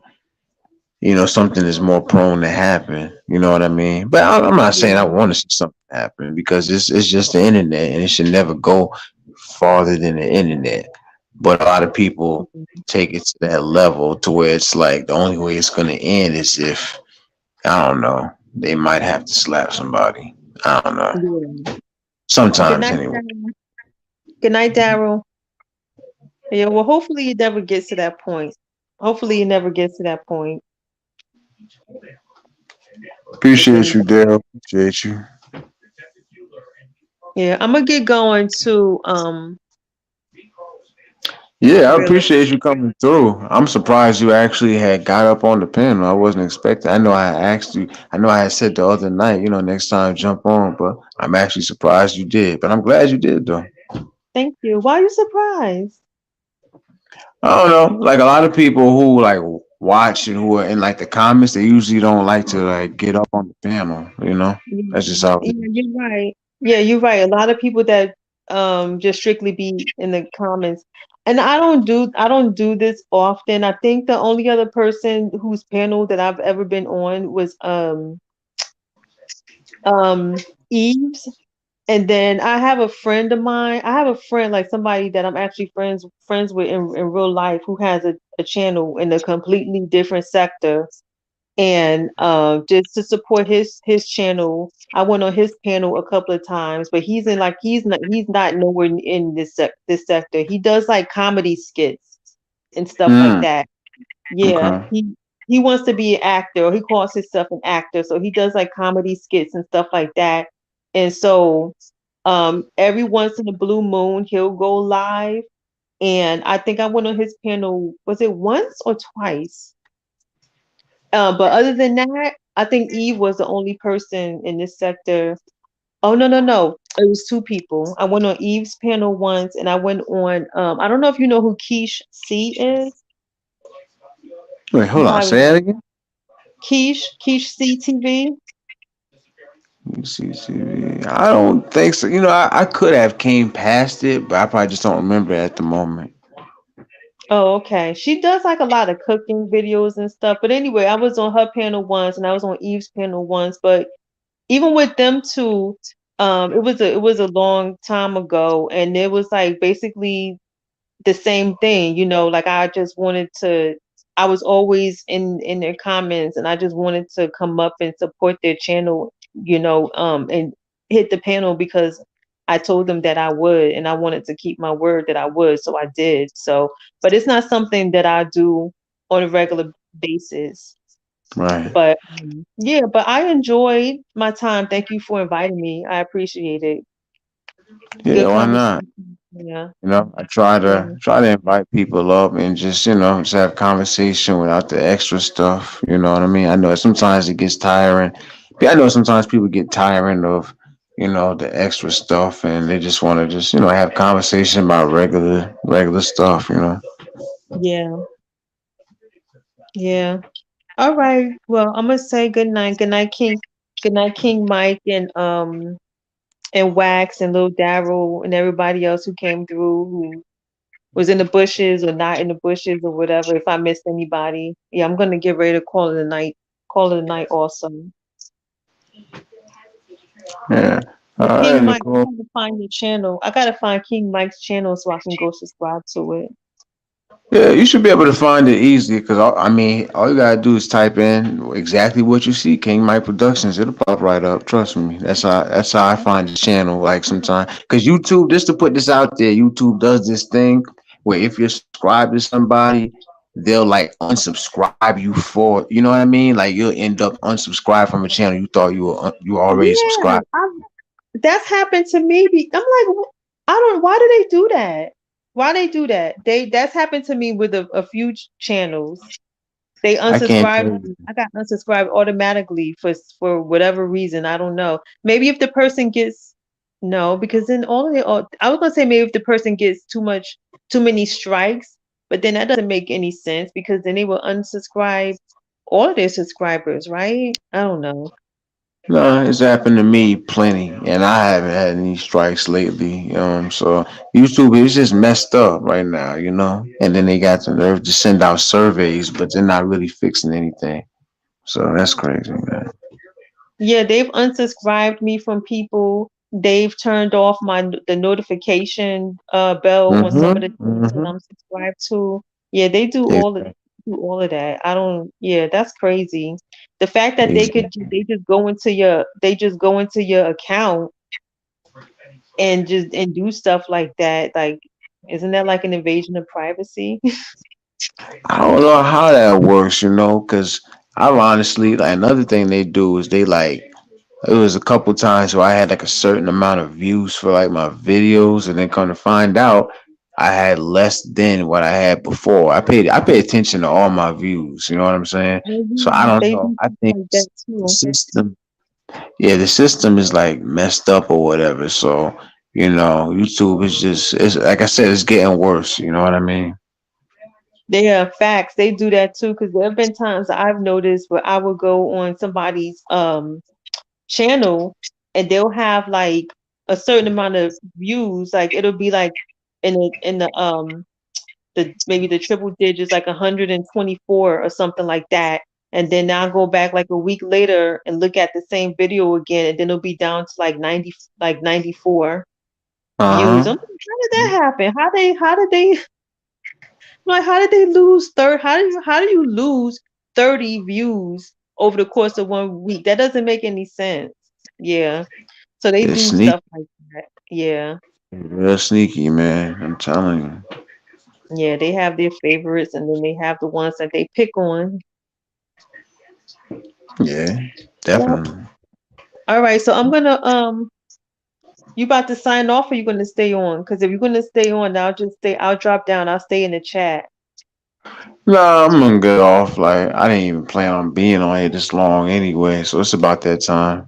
Something is more prone to happen. You know what I mean? But I'm not saying I Yeah. want to see something happen because it's just the internet and it should never go farther than the internet. But a lot of people take it to that level to where it's like the only way it's gonna end is if I don't know they might have to slap somebody. I don't know. Yeah. Good Sometimes night, anyway. Daryl. Good night, Daryl. Yeah, well, hopefully it never gets to that point. Hopefully it never gets to that point. Appreciate And you, Dale. Appreciate you. yeah, I'm gonna get going to Yeah, I really. appreciate you coming through. I'm surprised you actually had got up on the panel. I wasn't expecting. I know I asked you. I know I had said the other night, next time jump on, but I'm actually surprised you did. But I'm glad you did though. Thank you. Why are you surprised? I don't know. Like a lot of people who like watch and who are in like the comments, they usually don't like to like get up on the panel. Yeah, That's just how it yeah, is. you're right. Yeah, you're right. A lot of people that just strictly be in the comments. And I don't do this often. I think the only other person whose panel that I've ever been on was um Eve's. And then I have a friend of mine. I have a friend, like somebody that I'm actually friends with in real life, who has a channel in a completely different sector. And just to support his channel, I went on his panel a couple of times. But he's not nowhere in this sector. He does like comedy skits and stuff like Mm, that. Yeah, okay. he wants to be an actor, or he calls himself an actor. So he does like comedy skits and stuff like that. And so every once in a blue moon he'll go live. And I think I went on his panel, was it once or twice? But other than that, I think Eve was the only person in this sector. Oh, no, no, no. It was two people. I went on Eve's panel once and I went on I don't know if you know who Keish C is. Wait, You hold on. probably Say that again. Keish C TV. CCTV. I don't think so. You know, I could have came past it, but I probably just don't remember at the moment. Oh, okay. She does like a lot of cooking videos and stuff. But anyway, I was on her panel once and I was on Eve's panel once. But even with them two, it was a long time ago, and it was like basically the same thing, like I was always in their comments and I just wanted to come up and support their channel, and hit the panel because I told them that I would and I wanted to keep my word that I would, so I did. So, but it's not something that I do on a regular basis. Right. But yeah, but I enjoyed my time. Thank you for inviting me. I appreciate it. Yeah, Good why not? conversation. Yeah. You know, I try Yeah. to try to invite people up and just, just have conversation without the extra stuff. You know what I mean? I know sometimes it gets tiring. Yeah, I know sometimes people get tiring of, the extra stuff and they just want to just, have conversation about regular stuff, Yeah. Yeah. All right. Well, I'm gonna say good night. Good night, King. Good night, King Mike and Wax and Lil Daryl and everybody else who came through who was in the bushes or not in the bushes or whatever. If I missed anybody, yeah, I'm gonna get ready to call it a night. Call it a night also. Yeah. All But right, King Mike, I Nicole. gotta find your channel. I gotta find King Mike's channel so I can go subscribe to it. Yeah, you should be able to find it easily because I mean, all you gotta do is type in exactly what you see, King Mike Productions. It'll pop right up. Trust me. That's how I find the channel. Like sometimes, because YouTube, just to put this out there, YouTube does this thing where if you're subscribed to somebody, they'll like unsubscribe you for. You know what I mean? Like you'll end up unsubscribed from a channel you thought you were already Yeah, subscribed. that's happened to me. I'm like, I don't. Why do they do that? Why they do that? That's happened to me with a few channels. They I can't tell unsubscribed you. me. I got unsubscribed automatically for whatever reason. I don't know. Maybe if the person gets no, because then I was gonna say maybe if the person gets too many strikes, but then that doesn't make any sense because then they will unsubscribe all of their subscribers, right? I don't know. No, it's happened to me plenty, and I haven't had any strikes lately. So YouTube is just messed up right now, And then they got the nerve to send out surveys, but they're not really fixing anything. So that's crazy, man. Yeah, they've unsubscribed me from people. They've turned off the notification bell on some of the Mhm. things that Mhm. I'm subscribed to. Yeah, they Exactly. do all of that. I don't. Yeah, that's crazy. The fact that Exactly. they just go into your account and do stuff like that. Like, isn't that like an invasion of privacy? I don't know how that works, because I honestly like another thing they do is they like it was a couple times where I had like a certain amount of views for like my videos, and then come to find out I had less than what I had before. I pay attention to all my views. You know what I'm saying? So I don't They know. do I stuff think like that the too. system, yeah, the system is like messed up or whatever. So YouTube is just it's like I said, it's getting worse. You know what I mean? They have facts. They do that too. Because there have been times I've noticed where I would go on somebody's channel and they'll have like a certain amount of views. Like it'll be like in the maybe the triple digits, like 124 or something like that. And then I'll go back like a week later and look at the same video again, and then it'll be down to like 90, like 94 views. Uh I'm like, how did that happen? How did they lose how do you lose 30 views over the course of 1 week? That doesn't make any sense. Yeah. So they It's do sneaky, stuff like that. Yeah. real sneaky, man. I'm telling you. Yeah, they have their favorites and then they have the ones that they pick on. Yeah, Yep. definitely. All right. So I'm gonna you about to sign off or you gonna stay on? Because if you're gonna stay on, I'll drop down. I'll stay in the chat. No, I'm gonna get off. Like I didn't even plan on being on here this long anyway, so it's about that time.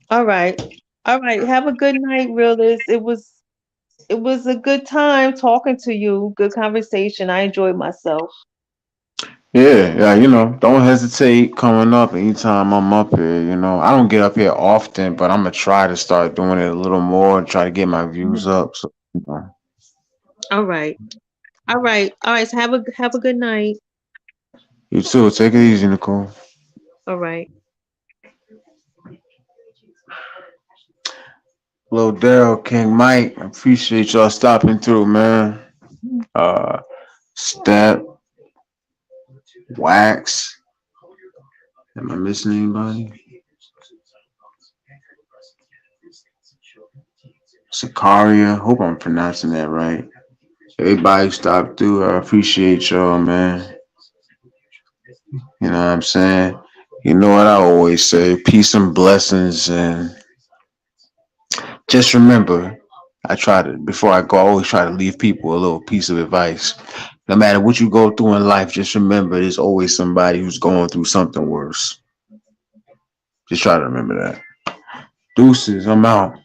All right. All right. Have a good night, Realist. It was a good time talking to you. Good conversation. I enjoyed myself. Yeah, yeah, don't hesitate coming up anytime I'm up here. I don't get up here often, but I'm gonna try to start doing it a little more, try to get my views Mhm. up. So. All right. All right. All right. So have a good night. You too. Take it easy, Nicole. All right. Lil Daryl, King Mike, I appreciate y'all stopping through, man. Uh, Step, Wax. Am I missing anybody? Sicaria. Hope I'm pronouncing that right. Everybody stopped through. I appreciate y'all, man. You know what I'm saying? You know what I always say? Peace and blessings. And just remember, before I go, I always try to leave people a little piece of advice. No matter what you go through in life, just remember there's always somebody who's going through something worse. Just try to remember that. Deuces, I'm out.